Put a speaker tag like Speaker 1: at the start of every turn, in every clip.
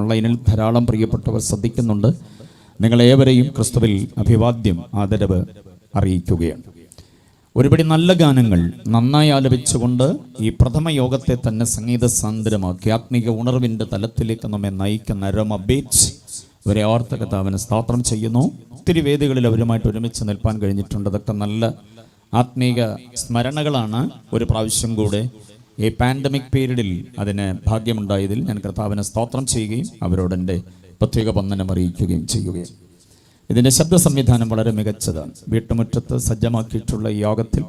Speaker 1: ഓൺലൈനിൽ ധാരാളം പ്രിയപ്പെട്ടവർ ശ്രദ്ധിക്കുന്നുണ്ട്. നിങ്ങളേവരെയും ക്രിസ്തുവിൽ അഭിവാദ്യം, ആദരവ് അറിയിക്കുകയാണ്. ഒരുപടി നല്ല ഗാനങ്ങൾ നന്നായി ആലപിച്ചുകൊണ്ട് ഈ പ്രഥമ യോഗത്തെ തന്നെ സംഗീത സാന്ദ്രമാക്കി ആത്മീക ഉണർവിൻ്റെ തലത്തിലേക്ക് നമ്മെ നയിക്കുന്ന അരോമ ബീറ്റ്സ് ഇവരെ ഓർത്ത കർത്താവിനെ സ്തോത്രം ചെയ്യുന്നു. ഒത്തിരി വേദികളിൽ അവരുമായിട്ട് ഒരുമിച്ച് നിൽപ്പാൻ കഴിഞ്ഞിട്ടുണ്ട്. അതൊക്കെ നല്ല ആത്മീക സ്മരണകളാണ്. ഒരു പ്രാവശ്യം കൂടെ ഈ പാൻഡമിക് പീരീഡിൽ അതിന് ഭാഗ്യമുണ്ടായതിൽ ഞാൻ കർത്താവിനെ സ്തോത്രം ചെയ്യുകയും അവരോട് എൻ്റെ പ്രത്യേക വന്ദനം അറിയിക്കുകയും ചെയ്യുകയും. ഇതിൻ്റെ ശബ്ദ സംവിധാനം വളരെ മികച്ചതാണ്. വീട്ടുമുറ്റത്ത് സജ്ജമാക്കിയിട്ടുള്ള ഈ യോഗത്തിൽ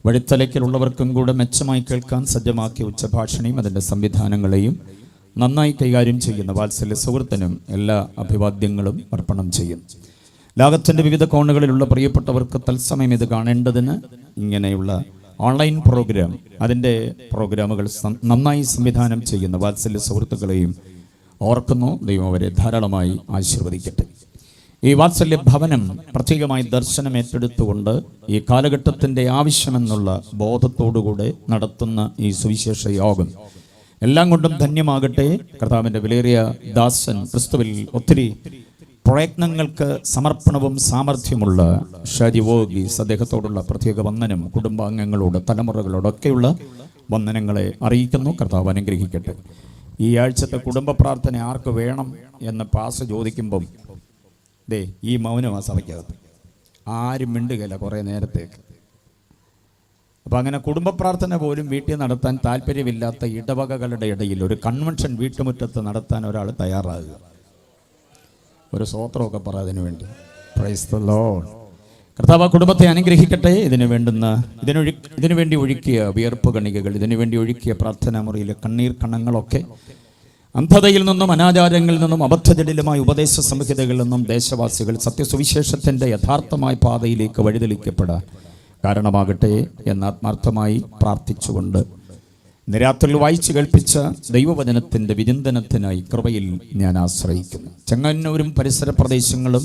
Speaker 1: വഴിത്തലയ്ക്കലുള്ളവർക്കും കൂടെ മെച്ചമായി കേൾക്കാൻ സജ്ജമാക്കിയ ഉച്ചഭാഷണിയും അതിൻ്റെ സംവിധാനങ്ങളെയും നന്നായി കൈകാര്യം ചെയ്യുന്ന വാത്സല്യ സുഹൃത്തിനും എല്ലാ അഭിവാദ്യങ്ങളും അർപ്പണം ചെയ്യുന്നു. ലോകത്തിൻ്റെ വിവിധ കോണുകളിലുള്ള പ്രിയപ്പെട്ടവർക്ക് തത്സമയം ഇത് കാണേണ്ടതിന് ഇങ്ങനെയുള്ള ഓൺലൈൻ പ്രോഗ്രാം, അതിൻ്റെ പ്രോഗ്രാമുകൾ നന്നായി സംവിധാനം ചെയ്യുന്ന വാത്സല്യ സുഹൃത്തുക്കളെയും ഓർക്കുന്നു. ദൈവം അവരെ ധാരാളമായി ആശീർവദിക്കട്ടെ. ഈ വാത്സല്യ ഭവനം പ്രത്യേകമായി ദർശനം ഏറ്റെടുത്തുകൊണ്ട് ഈ കാലഘട്ടത്തിൻ്റെ ആവശ്യമെന്നുള്ള ബോധത്തോടുകൂടെ നടത്തുന്ന ഈ സുവിശേഷ യോഗം എല്ലാം കൊണ്ടും ധന്യമാകട്ടെ. കർത്താവിൻ്റെ വിലയേറിയ ദാസൻ ക്രിസ്തുവിൽ ഒത്തിരി പ്രയത്നങ്ങൾക്ക് സമർപ്പണവും സാമർഥ്യമുള്ള ഷാജി വോഗീസ്, അദ്ദേഹത്തോടുള്ള പ്രത്യേക വന്ദനം കുടുംബാംഗങ്ങളോട് തലമുറകളോടൊക്കെയുള്ള വന്ദനങ്ങളെ അറിയിക്കുന്നു. കർത്താവ് അനുഗ്രഹിക്കട്ടെ. ഈ ആഴ്ചത്തെ കുടുംബ പ്രാർത്ഥന ആർക്ക് വേണം എന്ന് പാസ് ചോദിക്കുമ്പം ഈ മൗനമാണ് സഭയ്ക്കകത്ത്. ആരും മിണ്ടുകയില്ല കുറേ നേരത്തേക്ക്. അപ്പം അങ്ങനെ കുടുംബ പ്രാർത്ഥന പോലും വീട്ടിൽ നടത്താൻ താല്പര്യമില്ലാത്ത ഇടവകകളുടെ ഇടയിൽ ഒരു കൺവെൻഷൻ വീട്ടുമുറ്റത്ത് നടത്താൻ ഒരാൾ തയ്യാറാകുക. ഒരു സ്തോത്രമൊക്കെ പറയാതിനു വേണ്ടി. Price the Lord. കർത്താവ് കുടുംബത്തെ അനുഗ്രഹിക്കട്ടെ. ഇതിനു വേണ്ടി ഒഴുക്കിയ വിയർപ്പ് കണികകൾ, ഇതിനു വേണ്ടി ഒഴുക്കിയ പ്രാർത്ഥനാ മുറിയിലെ കണ്ണീർ കണങ്ങളൊക്കെ അന്ധതയിൽ നിന്നും അനാചാരങ്ങളിൽ നിന്നും അബദ്ധജടിലമായ ഉപദേശ സംഹിതകളിൽ നിന്നും ദേശവാസികൾ സത്യസുവിശേഷത്തിൻ്റെ യഥാർത്ഥമായ പാതയിലേക്ക് വഴിതെളിക്കപ്പെടാൻ കാരണമാകട്ടെ എന്ന് ആത്മാർത്ഥമായി പ്രാർത്ഥിച്ചുകൊണ്ട് നിരാത്രിൽ വായിച്ചു കേൾപ്പിച്ച ദൈവവചനത്തിൻ്റെ വിചിന്തനത്തിനായി കൃപയിൽ ഞാൻ ആശ്രയിക്കുന്നു. ചെങ്ങന്നൂരും പരിസര പ്രദേശങ്ങളും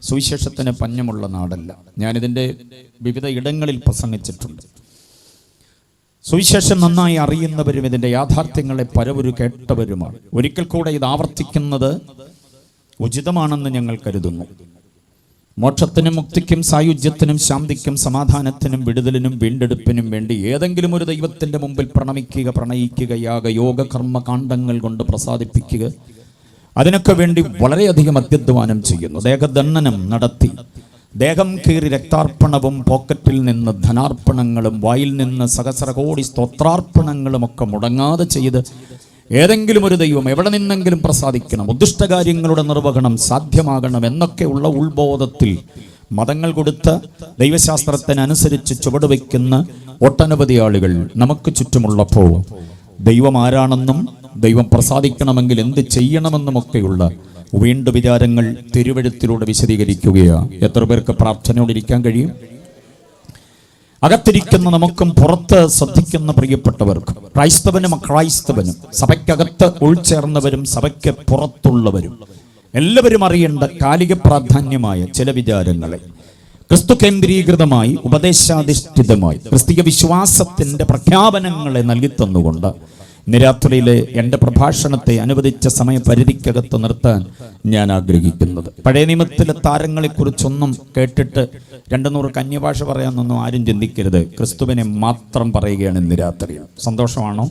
Speaker 1: സുവിശേഷത്തിന് പഞ്ഞമുള്ള നാടല്ല. ഞാനിതിൻ്റെ വിവിധ ഇടങ്ങളിൽ പ്രസംഗിച്ചിട്ടുണ്ട്. സുവിശേഷം നന്നായി അറിയുന്നവരും ഇതിൻ്റെ യാഥാർത്ഥ്യങ്ങളെ പരവരു കേട്ടവരുമാണ്. ഒരിക്കൽ കൂടെ ഇത് ആവർത്തിക്കുന്നത് ഉചിതമാണെന്ന് ഞങ്ങൾ കരുതുന്നു. മോക്ഷത്തിനും മുക്തിക്കും സായുജ്യത്തിനും ശാന്തിക്കും സമാധാനത്തിനും വിടുതലിനും വീണ്ടെടുപ്പിനും വേണ്ടി ഏതെങ്കിലും ഒരു ദൈവത്തിൻ്റെ മുമ്പിൽ പ്രണയിക്കുക, യോഗ കർമ്മ കാണ്ഡങ്ങൾ കൊണ്ട് പ്രസാദിപ്പിക്കുക, അതിനൊക്കെ വേണ്ടി വളരെയധികം അത്യധ്വാനം ചെയ്യുന്നു. ദേഹദണ്ഡനം നടത്തി ദേഹം കീറി രക്താർപ്പണവും പോക്കറ്റിൽ നിന്ന് ധനാർപ്പണങ്ങളും വായിൽ നിന്ന് സഹസ്രകോടി സ്തോത്രാർപ്പണങ്ങളും ഒക്കെ മുടങ്ങാതെ ചെയ്ത് ഏതെങ്കിലും ഒരു ദൈവം എവിടെ നിന്നെങ്കിലും പ്രസാദിക്കണം, ഉദ്ദിഷ്ടകാര്യങ്ങളുടെ നിർവഹണം സാധ്യമാകണം എന്നൊക്കെയുള്ള ഉൾബോധത്തിൽ മതങ്ങൾ കൊടുത്ത ദൈവശാസ്ത്രത്തിനനുസരിച്ച് ചുവടുവയ്ക്കുന്ന ഒട്ടനവധി ആളുകൾ നമുക്ക് ചുറ്റുമുള്ളപ്പോൾ ദൈവം ആരാണെന്നും ദൈവം പ്രസാദിക്കണമെങ്കിൽ എന്ത് ചെയ്യണമെന്നുമൊക്കെയുള്ള വീണ്ടും വിചാരങ്ങൾ തിരുവെഴുത്തിലൂടെ വിശദീകരിക്കുകയാണ്. എത്ര പേർക്ക് പ്രാർത്ഥനയോടിരിക്കാൻ കഴിയും? അകത്തിരിക്കുന്ന നമുക്കും പുറത്ത് ശ്രദ്ധിക്കുന്ന പ്രിയപ്പെട്ടവർക്കും, ക്രൈസ്തവനും അക്രൈസ്തവനും, സഭയ്ക്കകത്ത് ഉൾച്ചേർന്നവരും സഭയ്ക്ക് പുറത്തുള്ളവരും എല്ലാവരും അറിയേണ്ട കാലിക പ്രാധാന്യമായ ചില വിചാരങ്ങളെ ക്രിസ്തു കേന്ദ്രീകൃതമായി ഉപദേശാധിഷ്ഠിതമായി ക്രിസ്തീയ വിശ്വാസത്തിൻ്റെ പ്രഖ്യാപനങ്ങളെ നൽകിത്തന്നുകൊണ്ട് നിരാത്രിയിലെ എൻ്റെ പ്രഭാഷണത്തെ അനുവദിച്ച സമയപരിധിക്കകത്ത് നിർത്താൻ ഞാൻ ആഗ്രഹിക്കുന്നത്. പഴയ നിയമത്തിലെ താരങ്ങളെക്കുറിച്ചൊന്നും കേട്ടിട്ട് 200 കന്യഭാഷ പറയാമെന്നൊന്നും ആരും ചിന്തിക്കരുത്. ക്രിസ്തുവിനെ മാത്രം പറയുകയാണ് ഇന്ന് രാത്രി. സന്തോഷമാണോ?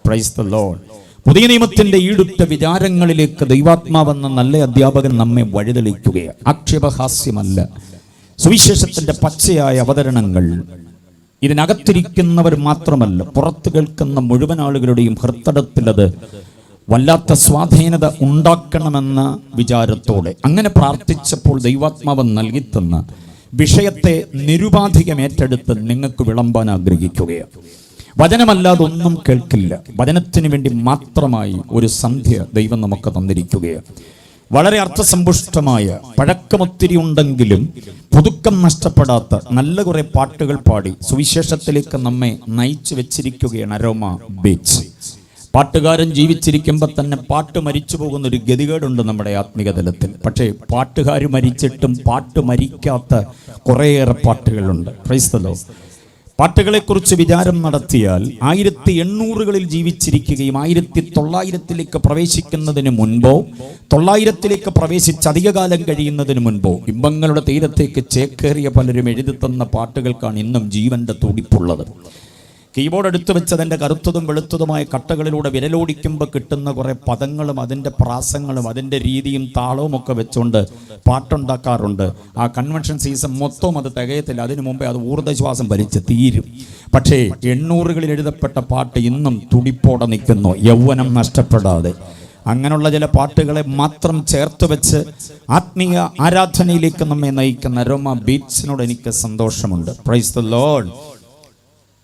Speaker 1: Praise the lord. പുതിയ നിയമത്തിൻ്റെ ഈടുറ്റ വിചാരങ്ങളിലേക്ക് ദൈവാത്മാവെന്ന നല്ല അധ്യാപകൻ നമ്മെ വഴിതെളിക്കുകയാണ്. ആക്ഷേപഹാസ്യമല്ല, സുവിശേഷത്തിൻ്റെ പച്ചയായ അവതരണങ്ങൾ ഇതിനകത്തിരിക്കുന്നവർ മാത്രമല്ല, പുറത്ത് കേൾക്കുന്ന മുഴുവൻ ആളുകളുടെയും ഹൃദയത്തിൽ അത് വല്ലാത്ത സ്വാധീനത ഉണ്ടാക്കണമെന്ന വിചാരത്തോടെ അങ്ങനെ പ്രാർത്ഥിച്ചപ്പോൾ ദൈവാത്മാവ് നൽകിത്തന്ന വിഷയത്തെ നിരുപാധികം ഏറ്റെടുത്ത് നിങ്ങൾക്ക് വിളമ്പാൻ ആഗ്രഹിക്കുകയാണ്. വചനമല്ലാതെ ഒന്നും കേൾക്കില്ല. വചനത്തിന് വേണ്ടി മാത്രമായി ഒരു സന്ധ്യ ദൈവം നമുക്ക് തന്നിരിക്കുകയാണ്. വളരെ അർത്ഥസമ്പുഷ്ടമായ, പഴക്കമൊത്തിരി ഉണ്ടെങ്കിലും പുതുക്കം നഷ്ടപ്പെടാത്ത നല്ല കുറെ പാട്ടുകൾ പാടി സുവിശേഷത്തിലേക്ക് നമ്മെ നയിച്ചു വെച്ചിരിക്കുകയാണ് അരോമ ബീറ്റ്സ്. പാട്ടുകാരൻ ജീവിച്ചിരിക്കുമ്പോൾ തന്നെ പാട്ട് മരിച്ചു പോകുന്ന ഒരു ഗതികേടുണ്ട് നമ്മുടെ ആത്മീക തലത്തിൽ. പക്ഷേ പാട്ടുകാർ മരിച്ചിട്ടും പാട്ട് മരിക്കാത്ത കുറേയേറെ പാട്ടുകളുണ്ട്. Price the Lord. പാട്ടുകളെക്കുറിച്ച് വിചാരം നടത്തിയാൽ 1800-കളിൽ ജീവിച്ചിരിക്കുകയും 1900-ലേക്ക് പ്രവേശിക്കുന്നതിന് മുൻപോ 900-ലേക്ക് പ്രവേശിച്ച് അധികകാലം കഴിയുന്നതിന് മുൻപോ ഇമ്പങ്ങളുടെ തീരത്തേക്ക് ചേക്കേറിയ പലരും എഴുതി തന്ന പാട്ടുകൾക്കാണ് ഇന്നും ജീവന്റെ തുടിപ്പുള്ളത്. കീബോർഡ് എടുത്തു വെച്ചതിൻ്റെ കറുത്തതും വെളുത്തതുമായ കട്ടകളിലൂടെ വിരലോടിക്കുമ്പോൾ കിട്ടുന്ന കുറേ പദങ്ങളും അതിൻ്റെ പ്രാസങ്ങളും അതിൻ്റെ രീതിയും താളവും ഒക്കെ വെച്ചുകൊണ്ട് പാട്ടുണ്ടാക്കാറുണ്ട്. ആ കൺവെൻഷൻ സീസൺ മൊത്തം അത് തികയത്തില്ല, അതിനു മുമ്പേ അത് ഊർജ്ജശ്വാസം വലിച്ച് തീരും. പക്ഷേ 800-കളിൽ എഴുതപ്പെട്ട പാട്ട് ഇന്നും തുടിപ്പോടെ നിൽക്കുന്നു, യൗവനം നഷ്ടപ്പെടാതെ. അങ്ങനെയുള്ള ചില പാട്ടുകളെ മാത്രം ചേർത്ത് വെച്ച് ആത്മീയ ആരാധനയിലേക്ക് നമ്മെ നയിക്കുന്ന അരോമ ബീറ്റ്സിനോട് എനിക്ക് സന്തോഷമുണ്ട്. Price the Lord.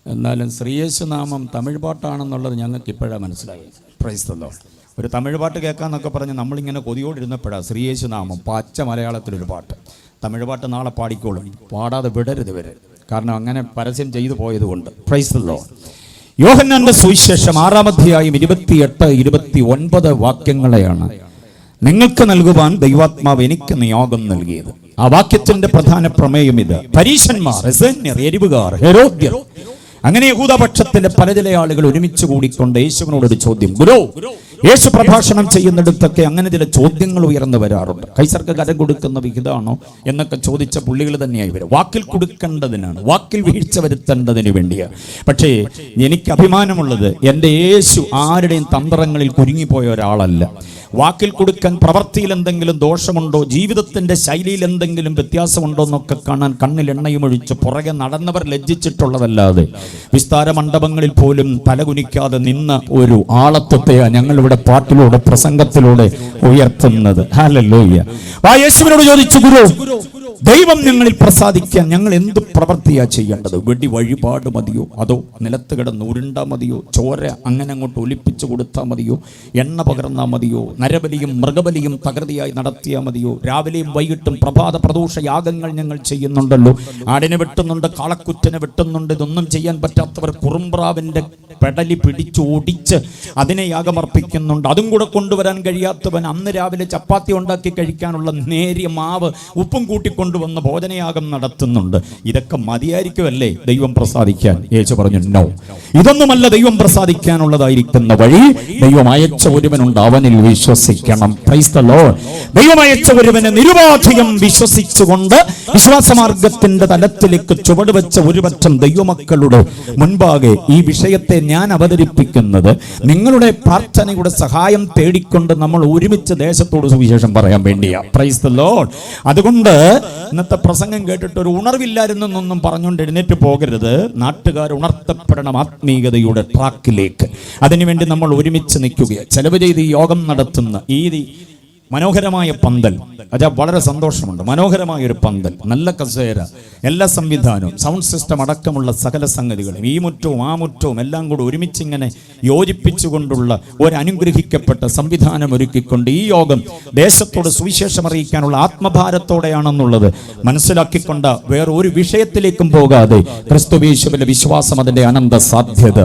Speaker 1: എന്നാലും ശ്രീയേശുനാമം തമിഴ് പാട്ടാണെന്നുള്ളത് ഞങ്ങൾക്ക് ഇപ്പോഴാണ് മനസ്സിലായി. Price the Lord. ഒരു തമിഴ് പാട്ട് കേൾക്കാമെന്നൊക്കെ പറഞ്ഞ് നമ്മളിങ്ങനെ കൊതിയോടിരുന്നപ്പോഴാണ് ശ്രീയേശുനാമം പച്ച മലയാളത്തിലൊരു പാട്ട്. തമിഴ് പാട്ട് നാളെ പാടിക്കോളും, പാടാതെ വിടരുത് ഇവര്, കാരണം അങ്ങനെ പരസ്യം ചെയ്തു പോയതുകൊണ്ട്. Price the Lord. യോഹന്നാന്റെ സുവിശേഷം 6-ാം അധ്യായം 28-29 വാക്യങ്ങളെയാണ് നിങ്ങൾക്ക് നൽകുവാൻ ദൈവാത്മാവ് എനിക്ക് നിയോഗം നൽകിയത്. ആ വാക്യത്തിന്റെ പ്രധാന പ്രമേയം ഇത്: പരീശന്മാർ, എരിവുകാർ, ഹെരോദ്യർ, അങ്ങനെ യഹൂദപക്ഷത്തിന്റെ പല ചില ആളുകൾ ഒരുമിച്ച് കൂടിക്കൊണ്ട് യേശുവിനോടൊരു ചോദ്യം. ഗുരു, യേശു പ്രഭാഷണം ചെയ്യുന്നിടത്തൊക്കെ അങ്ങനെ ചില ചോദ്യങ്ങൾ ഉയർന്നു വരാറുണ്ട്. കൈസർക്ക് കരം കൊടുക്കുന്ന വിഹിതമാണോ എന്നൊക്കെ ചോദിച്ച പുള്ളികൾ തന്നെയായി വരും. വാക്കിൽ കൊടുക്കേണ്ടതിനാണ്, വാക്കിൽ വീഴ്ച വരുത്തേണ്ടതിന് വേണ്ടിയാണ്. പക്ഷേ എനിക്ക് അഭിമാനമുള്ളത്, എൻ്റെ യേശു ആരുടെയും തന്ത്രങ്ങളിൽ കുരുങ്ങിപ്പോയ ഒരാളല്ല. വാക്കിൽ കൊടുക്കാൻ പ്രവൃത്തിയിൽ എന്തെങ്കിലും ദോഷമുണ്ടോ, ജീവിതത്തിന്റെ ശൈലിയിൽ എന്തെങ്കിലും വ്യത്യാസമുണ്ടോ എന്നൊക്കെ കാണാൻ കണ്ണിൽ എണ്ണയും ഒഴിച്ച് പുറകെ നടന്നവർ ലജ്ജിച്ചിട്ടുള്ളതല്ലാതെ വിസ്താര മണ്ഡപങ്ങളിൽ പോലും തലകുനിക്കാതെ നിന്ന ഒരു ആളത്വത്തെയാണ് ഞങ്ങളിവിടെ പാട്ടിലൂടെ പ്രസംഗത്തിലൂടെ ഉയർത്തുന്നത്. ഹല്ലേലൂയ. ആ യേശുവിനോട് ചോദിച്ചു, ഗുരു, ദൈവം ഞങ്ങളിൽ പ്രസാദിക്കാൻ ഞങ്ങൾ എന്ത് പ്രവൃത്തിയാ ചെയ്യേണ്ടത്? വെടി വഴിപാട് മതിയോ, അതോ നിലത്ത് കിടന്ന് ഉരുണ്ടാ മതിയോ, ചോര അങ്ങനെ അങ്ങോട്ട് ഒലിപ്പിച്ചു കൊടുത്താൽ മതിയോ, എണ്ണ പകർന്നാൽ മതിയോ, നരബലിയും മൃഗബലിയും തകൃതിയായി നടത്തിയാൽ മതിയോ? രാവിലെയും വൈകിട്ടും പ്രഭാത പ്രദോഷ യാഗങ്ങൾ ഞങ്ങൾ ചെയ്യുന്നുണ്ടല്ലോ, ആടിനെ വെട്ടുന്നുണ്ട്, കാളക്കുറ്റനെ വെട്ടുന്നുണ്ട്. ഇതൊന്നും ചെയ്യാൻ പറ്റാത്തവർ കുറുമ്പ്രാവിന്റെ പെടലി പിടിച്ചു ഓടിച്ച് അതിനെ യാഗമർപ്പിക്കുന്നുണ്ട്. അതും കൂടെ കൊണ്ടുവരാൻ കഴിയാത്തവൻ അന്ന് രാവിലെ ചപ്പാത്തി ഉണ്ടാക്കി കഴിക്കാനുള്ള നേരിയ മാവ് ഉപ്പും കൂട്ടിക്കൊണ്ടുവന്ന് ഭോജനയാഗം നടത്തുന്നുണ്ട്. ഇതൊക്കെ മതിയായിരിക്കുമല്ലേ ദൈവം പ്രസാദിക്കാൻ? യേശു പറഞ്ഞു, നോ, ഇതൊന്നുമല്ല ദൈവം പ്രസാദിക്കാനുള്ളതായിരിക്കുന്ന വഴി. ദൈവം അയച്ച ഒരുവനുണ്ട്, അവനിൽ വിശ്വസിക്കണം. Price the Lord. ദൈവം അയച്ച ഒരുവനെ നിരുപാധികം വിശ്വസിച്ചുകൊണ്ട് വിശ്വാസമാർഗത്തിന്റെ തലത്തിലേക്ക് ചുവടുവെച്ച ഒരുപറ്റം ദൈവമക്കളുടെ മുൻപാകെ ഈ വിഷയത്തെ ഞാൻ അവതരിപ്പിക്കുന്നത് നിങ്ങളുടെ പ്രാർത്ഥനയുടെ സഹായം തേടിക്കൊണ്ട് നമ്മൾ ഒരുമിച്ച് ദേശത്തോട് സുവിശേഷം പറയാൻ വേണ്ടിയാ. Price the Lord. അതുകൊണ്ട് ഇന്നത്തെ പ്രസംഗം കേട്ടിട്ട് ഒരു ഉണർവില്ലായിരുന്നൊന്നും പറഞ്ഞുകൊണ്ട് എഴുന്നേറ്റ് പോകരുത്. നാട്ടുകാർ ഉണർത്തപ്പെടണം ആത്മീയതയുടെ ട്രാക്കിലേക്ക്. അതിനുവേണ്ടി നമ്മൾ ഒരുമിച്ച് നിൽക്കുകയാണ്. ചെലവ് ചെയ്ത് ഈ യോഗം നടത്തുന്ന ഈ മനോഹരമായ പന്തൽ, അത് വളരെ സന്തോഷമുണ്ട്. മനോഹരമായ ഒരു പന്തൽ, നല്ല കസേര, എല്ലാ സംവിധാനവും, സൗണ്ട് സിസ്റ്റം അടക്കമുള്ള സകല സംഗതികളും, ഈ മുറ്റവും ആ മുറ്റവും എല്ലാം കൂടി ഒരുമിച്ചിങ്ങനെ യോജിപ്പിച്ചുകൊണ്ടുള്ള ഒരു അനുഗ്രഹിക്കപ്പെട്ട സംവിധാനം ഒരുക്കിക്കൊണ്ട് ഈ യോഗം ദേശത്തോട് സുവിശേഷം അറിയിക്കാനുള്ള ആത്മഭാരത്തോടെയാണെന്നുള്ളത് മനസ്സിലാക്കിക്കൊണ്ട് വേറെ ഒരു വിഷയത്തിലേക്കും പോകാതെ ക്രിസ്തുയേശുവിലെ വിശ്വാസം, അതിന്റെ അനന്ത സാധ്യത,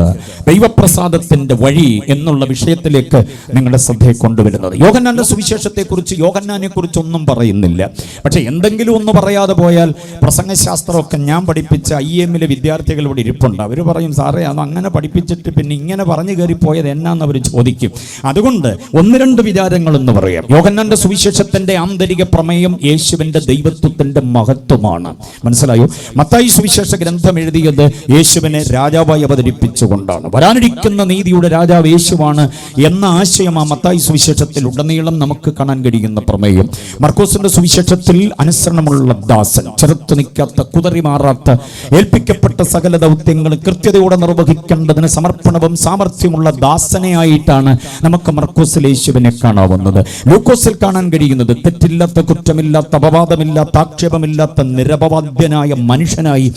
Speaker 1: ദൈവപ്രസാദത്തിന്റെ വഴി എന്നുള്ള വിഷയത്തിലേക്ക് നിങ്ങളുടെ ശ്രദ്ധയെ കൊണ്ടുവരുന്നത്. യോഹന്നാന്റെ സുവിശേഷ കുറിച്ച് യോഹന്നാനെ കുറിച്ച് ഒന്നും പറയുന്നില്ല. പക്ഷെ എന്തെങ്കിലും ഒന്ന് പറയാതെ പോയാൽ പ്രസംഗശാസ്ത്രമൊക്കെ ഞാൻ പഠിപ്പിച്ച IM-ലെ വിദ്യാർത്ഥികൾ ഇവിടെ ഇരിപ്പുണ്ട്. അവർ പറയും, സാറേ അത് അങ്ങനെ പഠിപ്പിച്ചിട്ട് പിന്നെ ഇങ്ങനെ പറഞ്ഞു കയറി പോയത് എന്നാന്ന് അവർ ചോദിക്കും. അതുകൊണ്ട് ഒന്ന് രണ്ട് വിചാരങ്ങളെന്ന് പറയാം. യോഹന്നാന്റെ സുവിശേഷത്തിന്റെ ആന്തരിക പ്രമേയം യേശുവിന്റെ ദൈവത്വത്തിന്റെ മഹത്വമാണ്. മനസ്സിലായോ? മത്തായി സുവിശേഷ ഗ്രന്ഥം എഴുതിയത് യേശുവിനെ രാജാവായി അവതരിപ്പിച്ചുകൊണ്ടാണ്. വരാനിരിക്കുന്ന നീതിയുടെ രാജാവ് യേശുവാണ് എന്ന ആശയം ആ മത്തായി സുവിശേഷത്തിൽ ഉടനീളം നമുക്ക് കാണാൻ കഴിയുന്ന പ്രമേയം. മർക്കോസിന്റെ സുവിശേഷത്തിൽ അനുസരണമുള്ള ദാസൻ, ചെറുത്തു നിൽക്കാത്ത, കുതറി മാറാത്ത, ഏൽപ്പിക്കപ്പെട്ട സകല ദൗത്യങ്ങളും കൃത്യതയോടെ നിർവഹിക്കേണ്ടതിന് സമർപ്പണവും സാമർഥ്യമുള്ള ദാസനെയായിട്ടാണ് നമുക്ക് മർക്കോസിൽ യേശുവിനെ കാണാവുന്നത്. ലൂക്കോസിൽ കാണാൻ കഴിയുന്നത് തെറ്റില്ലാത്ത, കുറ്റമില്ലാത്ത, അപവാദമില്ലാത്ത, ആക്ഷേപമില്ലാത്ത നിരപവാദ്യനായ മനുഷ്യനായി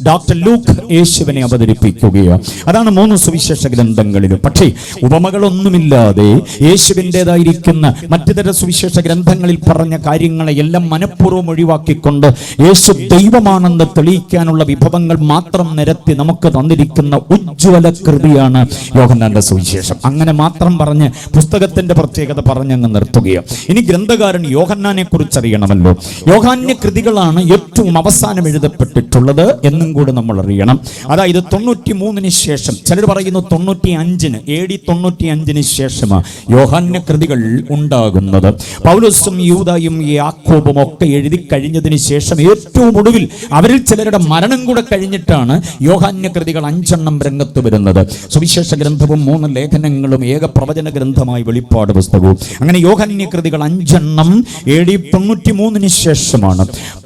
Speaker 1: ഡോക്ടർ ലൂക്ക് യേശുവിനെ അവതരിപ്പിക്കുകയാണ്. അതാണ് 3 സുവിശേഷ ഗ്രന്ഥങ്ങളിലും. പക്ഷേ ഉപമകളൊന്നുമില്ലാതെ യേശുവിൻ്റെതായിരിക്കുന്ന മറ്റു തര സുവിശേഷ ഗ്രന്ഥങ്ങളിൽ പറഞ്ഞ കാര്യങ്ങളെ എല്ലാം മനഃപൂർവ്വം ഒഴിവാക്കിക്കൊണ്ട് യേശു ദൈവമാണെന്ന് തെളിയിക്കാനുള്ള വിഭവങ്ങൾ മാത്രം നിരത്തി നമുക്ക് തന്നിരിക്കുന്ന ഉജ്ജ്വല കൃതിയാണ് യോഹന്നാന്റെ സുവിശേഷം. അങ്ങനെ മാത്രം പറഞ്ഞ് പുസ്തകത്തിന്റെ പ്രത്യേകത പറഞ്ഞങ്ങ് നിർത്തുകയാണ്. ഇനി ഗ്രന്ഥകാരൻ യോഹന്നാനെ കുറിച്ച് അറിയണമല്ലോ. യോഹന്നാന്റെ കൃതികളാണ് ഏറ്റവും അവസാനം എഴുതപ്പെട്ടിട്ടുള്ളത് എന്നും കൂടി നമ്മൾ അറിയണം. അതായത് 93 ശേഷം, ചിലർ പറയുന്നു 95 AD 95 ശേഷമാണ് യോഹന്നാന്റെ കൃതികൾ ഉണ്ടാകുന്നത്. പൗലോസും യൂദായും യാക്കോബും ഒക്കെ എഴുതി കഴിഞ്ഞതിന് ശേഷം ഏറ്റവും ഒടുവിൽ അവരിൽ ചിലരുടെ മരണം കൂടെ കഴിഞ്ഞിട്ടാണ് യോഹന്നാന്റെ കൃതികൾ 5 രംഗത്ത് വരുന്നത്. സുവിശേഷ ഗ്രന്ഥവും 3 ലേഖനങ്ങളും ഏക പ്രവചന ഗ്രന്ഥമായി വെളിപ്പാട് പുസ്തകവും. അങ്ങനെ യോഹന്നാന്റെ കൃതികൾ 5 AD 93 ശേഷമാണ്.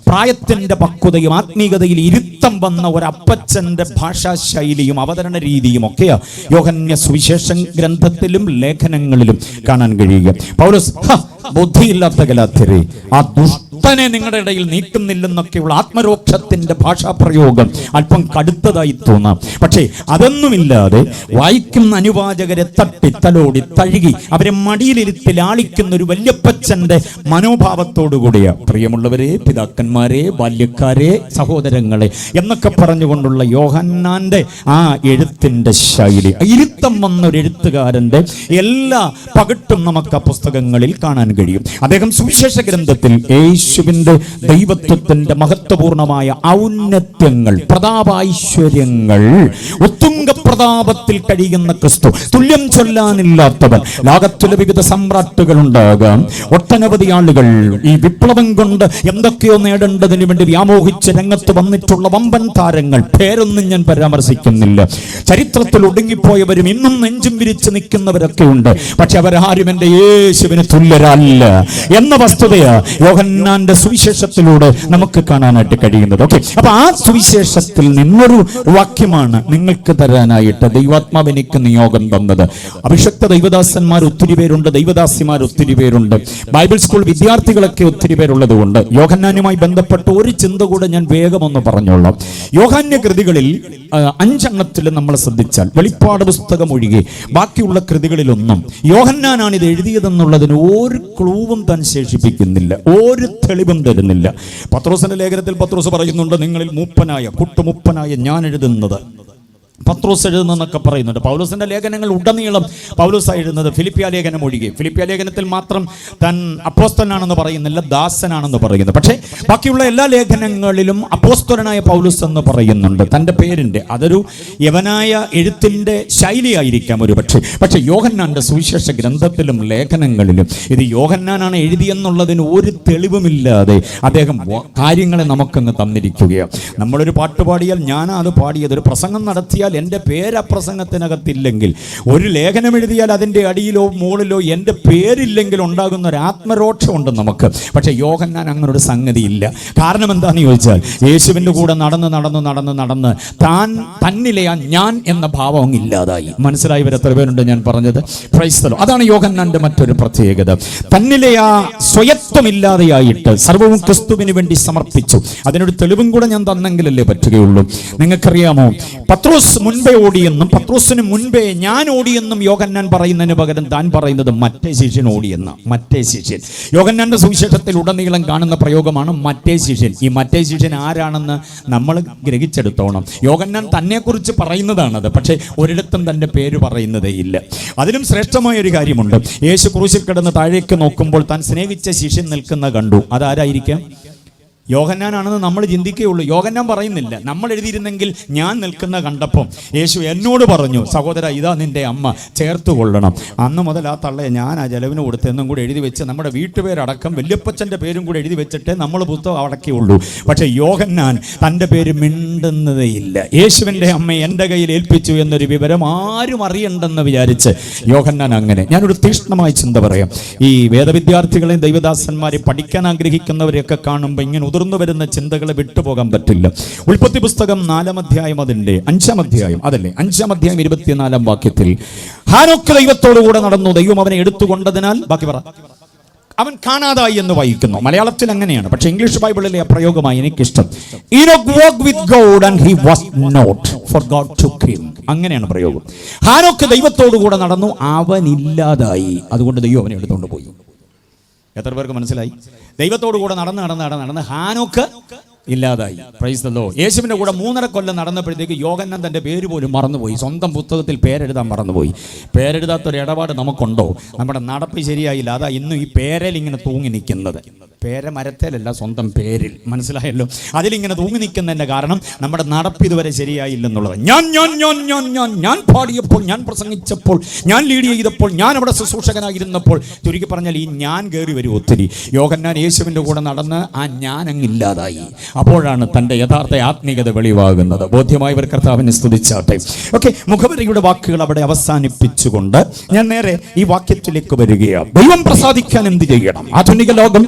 Speaker 1: പ്രായത്തിന്റെ പക്വതയും ആത്മീയതയിൽ ഇരുത്തം വന്ന ഒരപ്പച്ചന്റെ ഭാഷാ ശൈലിയും അവതരണ രീതിയും ഒക്കെയാ യോഹന്നാന്റെ സുവിശേഷ ഗ്രന്ഥത്തിലും ലേഖനങ്ങളിലും കാണാൻ കഴിയുക. പൗലോസ് ബുദ്ധിയില്ലാത്ത ഗലാത്യരെ, ആ ദുഷ്ടനെ നിങ്ങളുടെ ഇടയിൽ നീക്കുന്നില്ലെന്നൊക്കെയുള്ള ആത്മരോക്ഷത്തിന്റെ ഭാഷാപ്രയോഗം അല്പം കടുത്തതായി തോന്നാം. പക്ഷേ അതൊന്നുമില്ലാതെ വായിക്കുന്ന അനുവാചകരെ തട്ടി തലോടി തഴുകി അവരെ മടിയിലിരുത്തി ലാളിക്കുന്ന ഒരു വല്യപ്പച്ചന്റെ മനോഭാവത്തോടുകൂടിയ പ്രിയമുള്ളവരെ, പിതാക്കന്മാരെ, ബാല്യക്കാരെ, സഹോദരങ്ങളെ എന്നൊക്കെ പറഞ്ഞുകൊണ്ടുള്ള യോഹന്നാന്റെ ആ എഴുത്തിന്റെ ശൈലി, ഇരുത്തം വന്ന ഒരു എഴുത്തുകാരന്റെ എല്ലാ പകട്ടും നമുക്ക് ആ പുസ്തകങ്ങളിൽ കാണാൻ കഴിയും. അദ്ദേഹം സുവിശേഷ ഗ്രന്ഥത്തിൽ യേശുവിന്റെ ദൈവത്വത്തിന്റെ മഹത്വപൂർണമായ ഔന്നത്യങ്ങൾ, പ്രതാപൈശ്വര്യങ്ങൾ, ഉത്തുംഗ പ്രതാപത്തിൽ കഴിയുന്ന ക്രിസ്തു, തുല്യം ചൊല്ലാനില്ലാത്തവൻ, ലോകത്തിലെ വിവിധ സമ്രാട്ടുകൾ ഉണ്ടാകാം, ഒട്ടനവധി ആളുകൾ ഈ വിപ്ലവം കൊണ്ട് എന്തൊക്കെയോ നേടേണ്ടതിന് വേണ്ടി വ്യാമോഹിച്ച് രംഗത്ത് വന്നിട്ടുള്ള വമ്പൻ താരങ്ങൾ, പേരൊന്നും ഞാൻ പരാമർശിക്കുന്നില്ല. ചരിത്രത്തിൽ ഒടുങ്ങിപ്പോയവരും ഇന്നും നെഞ്ചും വിരിച്ച് നിൽക്കുന്നവരൊക്കെ ഉണ്ട്. പക്ഷെ അവരാരും എന്റെ യേശുവിന് തുല്യരല്ല എന്ന വസ്തുതയാ യോഹന്നാന്റെ സുവിശേഷത്തിലൂടെ നമുക്ക് കാണാനായിട്ട് കഴിയുന്നത്. ഓക്കെ, അപ്പൊ ആ സുവിശേഷത്തിൽ നിന്നൊരു വാക്യമാണ് നിങ്ങൾക്ക് തരാനായിട്ട് ദൈവാത്മാവ് എനിക്ക് നിയോഗം തന്നത്. അഭിഷക്ത ദൈവദാസന്മാർ ഒത്തിരി പേരുണ്ട്, ദൈവദാസിമാർ ഒത്തിരി പേരുണ്ട്, ബൈബിൾ സ്കൂൾ വിദ്യാർത്ഥികളൊക്കെ ഒത്തിരി പേരുള്ളത് കൊണ്ട് യോഹന്നാനുമായി ബന്ധപ്പെട്ട ഒരു ചിന്ത കൂടെ ഞാൻ വേഗം ഒന്ന് പറഞ്ഞോളാം. യോഹന്നാന്റെ കൃതികളിൽ 5 നമ്മൾ ശ്രദ്ധിച്ചാൽ, വെളിപ്പാട് പുസ്തകം ഒഴികെ ബാക്കിയുള്ള കൃതികളിലൊന്നും യോഹന്നാനാണ് ഇത് എഴുതിയതെന്നുള്ളതിന് ഒരു ക്ലൂവും താൻ ശേഷിപ്പിക്കുന്നില്ല, ഒരു തെളിവും തരുന്നില്ല. പത്രോസിന്റെ ലേഖനത്തിൽ പത്രോസ് പറയുന്നുണ്ട്, നിങ്ങളിൽ കുട്ടുമുപ്പനായ ഞാൻ എഴുതുന്നത്. പത്രോസ് എഴുതുന്നൊക്കെ പറയുന്നുണ്ട്. പൗലോസിന്റെ ലേഖനങ്ങൾ ഉടനീളം പൗലോസ് എഴുതുന്നത് ഫിലിപ്പിയ ലേഖനം ഒഴികെ. ഫിലിപ്പിയ ലേഖനത്തിൽ മാത്രം താൻ അപ്പോസ്തലനാണെന്ന് പറയുന്നില്ല, ദാസനാണെന്ന് പറയുന്നു. പക്ഷേ ബാക്കിയുള്ള എല്ലാ ലേഖനങ്ങളിലും അപ്പോസ്തലനായ പൗലോസ് എന്ന് പറയുന്നുണ്ട് തൻ്റെ പേരിൻ്റെ. അതൊരു യവനായ എഴുത്തിന്റെ ശൈലിയായിരിക്കാം ഒരു പക്ഷേ യോഹന്നാന്റെ സുവിശേഷ ഗ്രന്ഥത്തിലും ലേഖനങ്ങളിലും ഇത് യോഹന്നാനാണ് എഴുതിയെന്നുള്ളതിന് ഒരു തെളിവുമില്ലാതെ അദ്ദേഹം കാര്യങ്ങളെ നമുക്കങ്ങ് തന്നിരിക്കുകയാണ്. നമ്മളൊരു പാട്ട് പാടിയാൽ, ഞാനാ അത് പാടിയത്, ഒരു പ്രസംഗം നടത്തിയാൽ എൻ്റെ പേര് പ്രസംഗത്തിനകത്തില്ലെങ്കിൽ, ഒരു ലേഖനം എഴുതിയാൽ അതിൻ്റെ അടിയിലോ മുകളിലോ എൻ്റെ പേരില്ലെങ്കിൽ ഉണ്ടാകുന്ന ഒരു ആത്മരോക്ഷമുണ്ട് നമുക്ക്. പക്ഷേ യോഹന്നാൻ അങ്ങനെ ഒരു സംഗതിയില്ല. കാരണം എന്താണെന്ന് ചോദിച്ചാൽ, യേശുവിൻ്റെ കൂടെ നടന്ന് തന്നിലെ ആ ഞാൻ എന്ന ഭാവം ഇല്ലാതായി. മനസ്സിലായി എത്ര പേരുണ്ട് ഞാൻ പറഞ്ഞത്? Price the Lord. അതാണ് യോഹന്നാന്റെ മറ്റൊരു പ്രത്യേകത. തന്നിലെ ആ സ്വയത്വമില്ലാതെയായിട്ട് സർവവും ക്രിസ്തുവിന് വേണ്ടി സമർപ്പിച്ചു. അതിനൊരു തെളിവും കൂടെ ഞാൻ തന്നെങ്കിലല്ലേ പറ്റുകയുള്ളൂ. നിങ്ങൾക്കറിയാമോ, പത്രോസ് മുൻപേ ഓടിയെന്നും പത്രോസിന് മുൻപേ ഞാൻ ഓടിയെന്നും യോഹന്നാൻ പറയുന്നതിന് പകരം താൻ പറയുന്നത് മറ്റേ ശിഷ്യൻ ഓടിയെന്ന. മറ്റേ ശിഷ്യൻ യോഹന്നാന്റെ സുവിശേഷത്തിൽ ഉടനീളം കാണുന്ന പ്രയോഗമാണ് മറ്റേ ശിഷ്യൻ. ഈ മറ്റേ ശിഷ്യൻ ആരാണെന്ന് നമ്മൾ ഗ്രഹിച്ചെടുത്തോണം. യോഹന്നാൻ തന്നെക്കുറിച്ച് പറയുന്നതാണത്, പക്ഷേ ഒരിടത്തും തൻ്റെ പേര് പറയുന്നതേ ഇല്ല. അതിലും ശ്രേഷ്ഠമായ ഒരു കാര്യമുണ്ട്. യേശു ക്രൂശിൽ കിടന്ന് താഴേക്ക് നോക്കുമ്പോൾ താൻ സ്നേഹിച്ച ശിഷ്യൻ നിൽക്കുന്ന കണ്ടു. അതാരായിരിക്കാം? യോഹന്നാനാണെന്ന് നമ്മൾ ചിന്തിക്കുകയുള്ളൂ. യോഹന്നാൻ പറയുന്നില്ല. നമ്മൾ എഴുതിയിരുന്നെങ്കിൽ ഞാൻ നിൽക്കുന്ന കണ്ടപ്പം യേശു എന്നോട് പറഞ്ഞു, സഹോദര ഇതാ നിന്റെ അമ്മ, ചേർത്ത് കൊള്ളണം. അന്ന് മുതൽ ആ തള്ളയെ ഞാൻ ആ ജലവിന് കൊടുത്തെന്നും കൂടെ എഴുതി വെച്ച് നമ്മുടെ വീട്ടുപേരടക്കം വല്യപ്പച്ചൻ്റെ പേരും കൂടെ എഴുതി വെച്ചിട്ട് നമ്മൾ പുസ്തകം അടക്കിയുള്ളൂ. പക്ഷേ യോഹന്നാൻ തൻ്റെ പേര് മിണ്ടുന്നതേയില്ല. യേശുവിൻ്റെ അമ്മ എൻ്റെ കയ്യിൽ ഏൽപ്പിച്ചു എന്നൊരു വിവരം ആരും അറിയണ്ടെന്ന് വിചാരിച്ച് യോഹന്നാൻ അങ്ങനെ. ഞാനൊരു തീക്ഷ്ണമായ ചിന്ത പറയാം. ഈ വേദവിദ്യാർത്ഥികളെയും ദൈവദാസന്മാരെ പഠിക്കാൻ ആഗ്രഹിക്കുന്നവരെയൊക്കെ കാണുമ്പോൾ ഇങ്ങനെ ഉതിർന്നു വരുന്ന ചിന്തകളെ വിട്ടുപോകാൻ പറ്റില്ല. ഉൽപ്പത്തി പുസ്തകം 4-ാം അധ്യായം, അതിൻ്റെ 5-ാം അധ്യായം, അതല്ലേ 5-ാം അധ്യായം 24-ാം വാക്യത്തിൽ, ഹാനോക്ക് ദൈവത്തോടുകൂടെ നടന്നു, ദൈവം അവനെ എടുത്തുകൊണ്ടതിനാൽ, ബാക്കി പറ, അവൻ കാണാതായി എന്ന് വായിക്കുന്നു. മലയാളത്തിൽ അങ്ങനെയാണ്, പക്ഷെ ഇംഗ്ലീഷ് ബൈബിളിലെ പ്രയോഗമായി എനിക്കിഷ്ടം. ഈനോക്ക് walked with God and he was not, for God took him. അങ്ങനെയാണ് പ്രയോഗം. ഹാനോക്ക് ദൈവത്തോടു കൂടെ നടന്നു, അവൻ ഇല്ലാതായി, അതുകൊണ്ട് ദൈവം അവനെ എടുത്തുകൊണ്ട് പോയി. എത്ര പേർക്ക് മനസ്സിലായി? ദൈവത്തോടു കൂടെ നടന്ന് ഹാനോക്ക് ഇല്ലാതായി. Price the Lord. യേശുവിന്റെ കൂടെ 3.5 കൊല്ലം നടന്നപ്പോഴത്തേക്ക് യോഹന്നാൻ തന്റെ പേര് പോലും മറന്നുപോയി. സ്വന്തം പുസ്തകത്തിൽ പേരെഴുതാൻ മറന്നുപോയി. പേരെഴുതാത്തൊരു ഇടപാട് നമുക്കുണ്ടോ? നമ്മുടെ നടപ്പ് ശരിയായില്ല, അതാ ഇന്നും ഈ പേരിൽ ഇങ്ങനെ തൂങ്ങി നിൽക്കുന്നത്. പേര മരത്തേലല്ല, സ്വന്തം പേരിൽ. മനസ്സിലായല്ലോ? അതിലിങ്ങനെ തൂങ്ങി നിൽക്കുന്നതിന്റെ കാരണം നമ്മുടെ നടപ്പ് ഇതുവരെ ശരിയായില്ലെന്നുള്ളത്. ഞാൻ പാടിയപ്പോൾ, ഞാൻ പ്രസംഗിച്ചപ്പോൾ, ഞാൻ ലീഡ് ചെയ്തപ്പോൾ, ഞാൻ അവിടെ ശുശ്രൂഷകനായിരുന്നപ്പോൾ, ചുരുക്കി പറഞ്ഞാൽ ഈ ഞാൻ കയറി വരും ഒത്തിരി. യോഹന്നാൻ യേശുവിന്റെ കൂടെ നടന്ന് ആ ഞാൻ അങ്ങില്ലാതായി. അപ്പോഴാണ് തന്റെ യഥാർത്ഥ ആത്മീയത വെളിവാകുന്നത്. ബോധ്യമായവർ കർത്താവിനെ സ്തുതിച്ചാട്ടെ. ഓക്കെ, മുഖവരിയുടെ വാക്കുകൾ അവിടെ അവസാനിപ്പിച്ചുകൊണ്ട് ഞാൻ നേരെ ഈ വാക്യത്തിലേക്ക് വരികയാണ്. ദൈവം പ്രസാദിക്കാൻ എന്ത് ചെയ്യണം? ആധുനിക ലോകം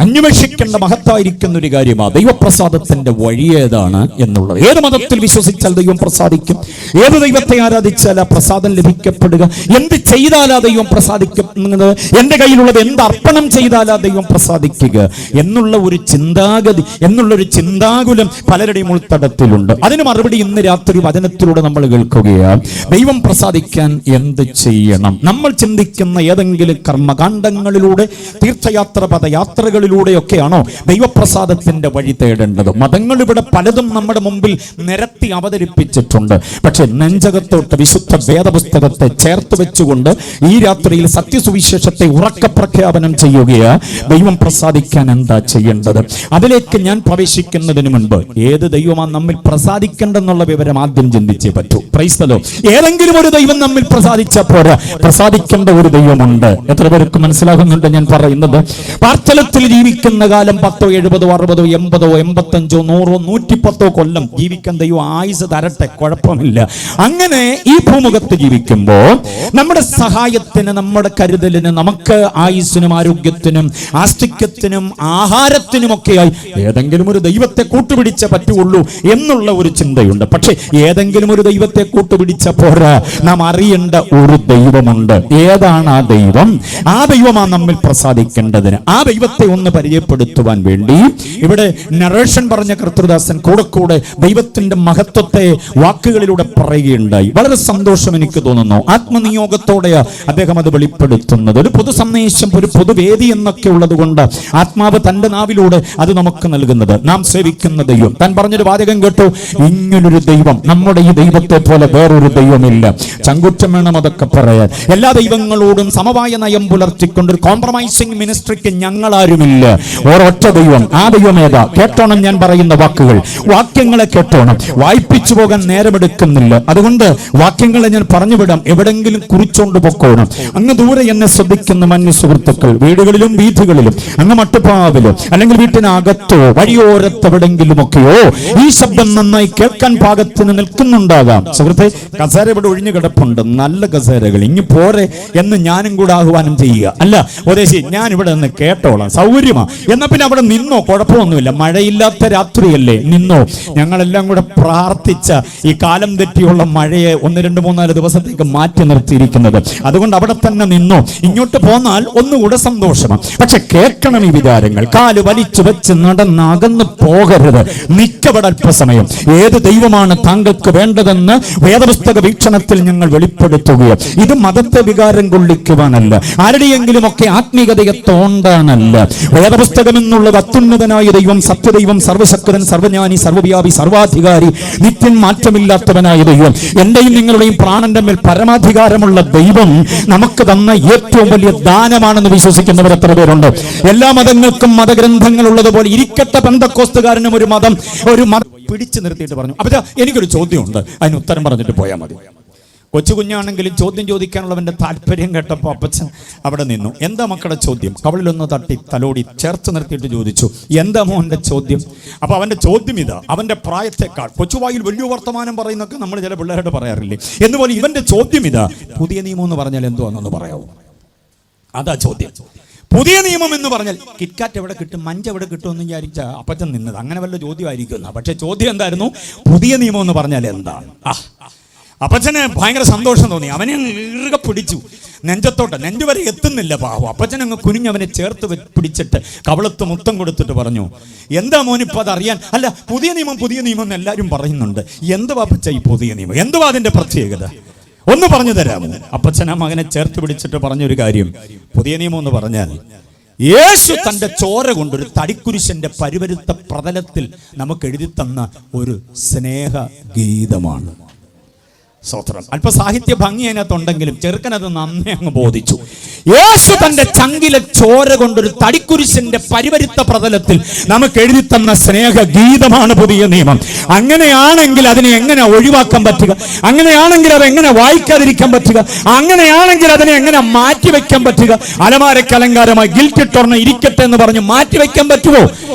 Speaker 1: അന്വേഷിക്കേണ്ട മഹത്തായിരിക്കുന്ന ഒരു കാര്യമാണ് ദൈവപ്രസാദത്തിന്റെ വഴി ഏതാണ് എന്നുള്ളത്. ഏത് മതത്തിൽ വിശ്വസിച്ചാൽ ദൈവം പ്രസാദിക്കും, ഏത് ദൈവത്തെ ആരാധിച്ചാൽ ആ പ്രസാദം ലഭിക്കപ്പെടുക, എന്ത് ചെയ്താലാ ദൈവം പ്രസാദിക്കുന്നത്, എന്റെ കയ്യിലുള്ളത് എന്ത് അർപ്പണം ചെയ്താലാ ദൈവം പ്രസാദിക്കുക എന്നുള്ള ഒരു ചിന്താഗതി, എന്നുള്ളൊരു ചിന്താകുലം പലരുടെയും ഉൾത്തടത്തിലുണ്ട്. അതിന് മറുപടി ഇന്ന് രാത്രി വചനത്തിലൂടെ നമ്മൾ കേൾക്കുകയാണ്. ദൈവം പ്രസാദിക്കാൻ എന്ത് ചെയ്യണം? നമ്മൾ ചിന്തിക്കുന്ന ഏതെങ്കിലും കർമ്മകാണ്ഡങ്ങളിലൂടെ, തീർത്ഥയാത്ര, പദയാത്രകളിലൂടെയൊക്കെയാണോ ദൈവപ്രസാദത്തിന്റെ വഴി തേടേണ്ടത്? മതങ്ങൾ ഇവിടെ പലതും നമ്മുടെ മുമ്പിൽ നിരത്തി അവതരിപ്പിച്ചിട്ടുണ്ട്. പക്ഷെ നെഞ്ചകത്തോട്ട് വിശുദ്ധ വേദപുസ്തകത്തെ ചേർത്ത് വെച്ചുകൊണ്ട് ഈ രാത്രിയിൽ സത്യസുവിശേഷത്തെ ഉറക്ക പ്രഖ്യാപനം ചെയ്യുകയാ. ദൈവം പ്രസാദിക്കാൻ എന്താ ചെയ്യേണ്ടത്? അതിലേക്ക് ഞാൻ പ്രവേശിക്കുന്നതിന് മുൻപ് ഏത് ദൈവമാണ് നമ്മിൽ പ്രസാദിക്കേണ്ടെന്നുള്ള വിവരം ആദ്യം ചിന്തിച്ചേ പറ്റൂ. Price the Lord. ഏതെങ്കിലും ഒരു ദൈവം നമ്മിൽ പ്രസാദിച്ചാൽ പോരാ, പ്രസാദിക്കേണ്ട ഒരു ദൈവമുണ്ട്. എത്ര പേർക്ക് മനസ്സിലാകുന്നുണ്ട് ഞാൻ പറയുന്നത്? പാർത്തലത്തിൽ ജീവിക്കുന്ന കാലം 10, 70, 60, 80, 85, 100, 110 കൊല്ലം ജീവിക്കാൻ ദൈവം ആയുസ് തരട്ടെ, കുഴപ്പമില്ല. അങ്ങനെ ഈ ഭൂമുഖത്ത് ജീവിക്കുമ്പോൾ നമ്മുടെ സഹായത്തിന്, നമ്മുടെ കരുതലിന്, നമുക്ക് ആയുസ്സിനും ആരോഗ്യത്തിനും ആസ്തിക്യത്തിനും ആഹാരത്തിനുമൊക്കെയായി ഏതെങ്കിലും ഒരു ദൈവത്തെ കൂട്ടുപിടിച്ച പറ്റുള്ളൂ എന്നുള്ള ഒരു ചിന്തയുണ്ട്. പക്ഷെ ഏതെങ്കിലും ഒരു ദൈവത്തെ കൂട്ടുപിടിച്ച പോരാ, നാം അറിയേണ്ട ഒരു ദൈവമുണ്ട്. ഏതാണ് ആ ദൈവം? ആ ദൈവമാണ് നമ്മിൽ പ്രസാദിക്കേണ്ടതിന്. ആ ദൈവത്തെ ഒന്ന് പരിചയപ്പെടുത്തുവാൻ വേണ്ടി ഇവിടെ നറേഷൻ പറഞ്ഞ കർത്തൃദാസൻ കൂടെ ദൈവത്തിന്റെ മഹത്വത്തെ വാക്കുകളിലൂടെ പറയുകയുണ്ടായി. വളരെ സന്തോഷം എനിക്ക് തോന്നുന്നു. ആത്മനിയോഗത്തോടെയാ അദ്ദേഹം അത് വെളിപ്പെടുത്തുന്നത്. ഒരു പൊതു സന്ദേശം, ഒരു പൊതുവേദി എന്നൊക്കെ ഉള്ളത് കൊണ്ട് ആത്മാവ് തന്റെ നാവിലൂടെ അത് നമുക്ക് നൽകുന്നത്. നാം സേവിക്കുന്ന ദൈവം താൻ പറഞ്ഞൊരു വാചകം കേട്ടു, ഇങ്ങനൊരു ദൈവം, നമ്മുടെ ഈ ദൈവത്തെ പോലെ വേറൊരു ദൈവമില്ല. ചങ്കുറ്റം വേണം അതൊക്കെ പറയാൻ. എല്ലാ ദൈവങ്ങളോടും സമവായ നയം പുലർത്തിക്കൊണ്ട് ഒരു കോംപ്രമൈസിംഗ് മിനിസ്ട്രിക്ക് ഞങ്ങളാരുമില്ല. ഒരൊറ്റ ദൈവം. ആ ദൈവം ഏതാ? കേട്ടോണം ഞാൻ പറയുന്ന വാക്കുകൾ, വാക്യങ്ങളെ കേട്ടോണം. വായിപ്പിച്ചു പോകാൻ നേരമെടുക്കുന്നില്ല, അതുകൊണ്ട് വാക്യങ്ങളെ ഞാൻ പറഞ്ഞുവിടാം. എവിടെങ്കിലും കുറിച്ചോണ്ട് പൊക്കോണം. അങ്ങ് ദൂരെ എന്നെ ശ്രദ്ധിക്കുന്ന മന്യ സുഹൃത്തുക്കൾ, വീടുകളിലും വീഥികളിലും, അങ്ങ് മട്ടുപ്പാവിലോ അല്ലെങ്കിൽ വീട്ടിനകത്തോ വഴിയോരത്തെവിടെങ്കിലുമൊക്കെയോ ഈ ശബ്ദം നന്നായി കേൾക്കാൻ പാകത്തിന് നിൽക്കുന്നുണ്ടാകാം. സുഹൃത്തെ, കസേര ഇവിടെ ഒഴിഞ്ഞു കിടപ്പുണ്ട്, നല്ല കസേരകൾ. ഇനി പോരെ എന്ന് ഞാനും കൂടെ ആഹ്വാനം ചെയ്യുക. അല്ല ഉപദേശി, ഞാൻ ഇവിടെ നിന്ന് കേട്ടോളാം, സൗകര്യമാ, എന്നാ പിന്നെ അവിടെ നിന്നോ, കുഴപ്പമൊന്നുമില്ല. മഴയില്ലാത്ത രാത്രിയല്ലേ, നിന്നോ. ഞങ്ങളെല്ലാം കൂടെ പ്രാർത്ഥിച്ച ഈ കാലം തെറ്റിയുള്ള മഴയെ 1, 2, 3, 4 ദിവസത്തേക്ക് മാറ്റി നിർത്തിയിരിക്കുന്നത്. അതുകൊണ്ട് അവിടെ തന്നെ നിന്നോ. ഇങ്ങോട്ട് പോന്നാൽ ഒന്നുകൂടെ സന്തോഷമാണ്. പക്ഷെ കേൾക്കണം ഈ വിചാരങ്ങൾ. കാല് വലിച്ചു വെച്ച് നടന്നകന്നു പോകരുത്. നിക്കവിടെ അല്പസമയം. ഏത് ദൈവമാണ് താങ്കൾക്ക് വേണ്ടതെന്ന് വേദപുസ്തക വീക്ഷണത്തിൽ ഞങ്ങൾ വെളിപ്പെടുത്തുകയാണ്. ഇത് മതത്തെ വികാരം കൊള്ളിക്കുവാനല്ല, ആരുടെയെങ്കിലും ഒക്കെ ആത്മീയതയെ തോണ്ടാനല്ല. വേദപുസ്തകം എന്നുള്ളത് അത്യുന്നതനായ ദൈവം, സത്യദൈവം, സർവശക്തൻ, സർവജ്ഞാനി, സർവവ്യാപി, സർവാധികാരി, നിത്യം മാറ്റമില്ലാത്തവനായ ദൈവം, എന്റെയും നിങ്ങളുടെയും പ്രാണന്റെ മേൽ പരമാധികാരമുള്ള ദൈവം നമുക്ക് തന്ന ഏറ്റവും വലിയ ദാനമാണെന്ന് വിശ്വസിക്കുന്നവർ എത്ര പേരുണ്ട്? എല്ലാ മതങ്ങൾക്കും മതഗ്രന്ഥങ്ങൾ ഉള്ളതുപോലെ ഇരിക്കട്ടെ പെന്തക്കോസ്തുകാരനും ഒരു മതം പിടിച്ചു നിർത്തിയിട്ട് പറഞ്ഞു. അപ്പൊ എനിക്കൊരു ചോദ്യമുണ്ട്, അതിന് ഉത്തരം പറഞ്ഞിട്ട് പോയാൽ മതി. കൊച്ചു കുഞ്ഞാണെങ്കിലും ചോദ്യം ചോദിക്കാനുള്ളവന്റെ താല്പര്യം കേട്ടപ്പോൾ അപ്പച്ചൻ അവിടെ നിന്നു. എന്താ മക്കളുടെ ചോദ്യം? കവളിലൊന്ന് തട്ടി തലോടി ചേർത്ത് നിർത്തിയിട്ട് ചോദിച്ചു, എന്താ മോന്റെ ചോദ്യം? അപ്പൊ അവന്റെ ചോദ്യം ഇതാ. അവന്റെ പ്രായത്തെക്കാൾ കൊച്ചുവായിൽ വലിയ വർത്തമാനം പറയുന്നൊക്കെ നമ്മൾ ചില പിള്ളേരോട് പറയാറില്ലേ, എന്നുപോലെ ഇവന്റെ ചോദ്യം ഇതാ, പുതിയ നിയമം എന്ന് പറഞ്ഞാൽ എന്തുവാണെന്ന് പറയാവോ? അതാ ചോദ്യം. പുതിയ നിയമം എന്ന് പറഞ്ഞാൽ കിറ്റ്കാറ്റ് എവിടെ കിട്ടും, മഞ്ച് എവിടെ കിട്ടും എന്ന് വിചാരിച്ച അപ്പച്ചൻ നിന്നത്. അങ്ങനെ വല്ല ചോദ്യമായിരിക്കുന്ന. പക്ഷെ ചോദ്യം എന്തായിരുന്നു? പുതിയ നിയമം എന്ന് പറഞ്ഞാൽ എന്താണ്? അപ്പച്ചന് ഭയങ്കര സന്തോഷം തോന്നി. അവനെ ഇറുകെ പിടിച്ചു, നെഞ്ച് വരെ എത്തുന്നില്ല പാവം. അപ്പച്ചൻ അങ്ങ് കുനിഞ്ഞവനെ ചേർത്ത് പിടിച്ചിട്ട് കവളത്ത് മുത്തം കൊടുത്തിട്ട് പറഞ്ഞു, എന്താ മോനിപ്പോൾ അതറിയാൻ? അല്ല, പുതിയ നിയമം എന്ന് എല്ലാവരും പറയുന്നുണ്ട്. എന്തുവാ അപ്പച്ച ഈ പുതിയ നിയമം? എന്തുവാ അതിന്റെ പ്രത്യേകത? ഒന്ന് പറഞ്ഞു തരാമോ? അപ്പച്ചൻ ആ മകനെ ചേർത്ത് പിടിച്ചിട്ട് പറഞ്ഞൊരു കാര്യം, പുതിയ നിയമം എന്ന് പറഞ്ഞാൽ യേശു തന്റെ ചോര കൊണ്ടൊരു തടിക്കുരിശന്റെ പരിവരുത്ത പ്രതലത്തിൽ നമുക്ക് എഴുതി തന്ന ഒരു സ്നേഹ ഗീതമാണ്. സ്തോത്രം. അല്പ സാഹിത്യ ഭംഗി അതിനകത്തുണ്ടെങ്കിലും ചെറുക്കനത് നന്നേ അങ്ങ് ബോധിച്ചു. യേശു തന്റെ ചങ്കിലെ ചോര കൊണ്ടൊരു തടിക്കുരിശന്റെ പരിവരുത്ത പ്രതലത്തിൽ നമുക്ക് എഴുതി തന്ന സ്നേഹ ഗീതമാണ് പുതിയ നിയമം. അങ്ങനെയാണെങ്കിൽ അതിനെ എങ്ങനെ ഒഴിവാക്കാൻ പറ്റുക? അങ്ങനെയാണെങ്കിൽ അത് എങ്ങനെ വായിക്കാതിരിക്കാൻ പറ്റുക? അങ്ങനെയാണെങ്കിൽ അതിനെ എങ്ങനെ മാറ്റിവെക്കാൻ പറ്റുക? അലമാരയ്ക്ക് അലങ്കാരമായി ഗിൽറ്റിട്ടൊരെണ്ണം ഇരിക്കട്ടെ എന്ന് പറഞ്ഞ് മാറ്റിവെക്കാൻ പറ്റുമോ?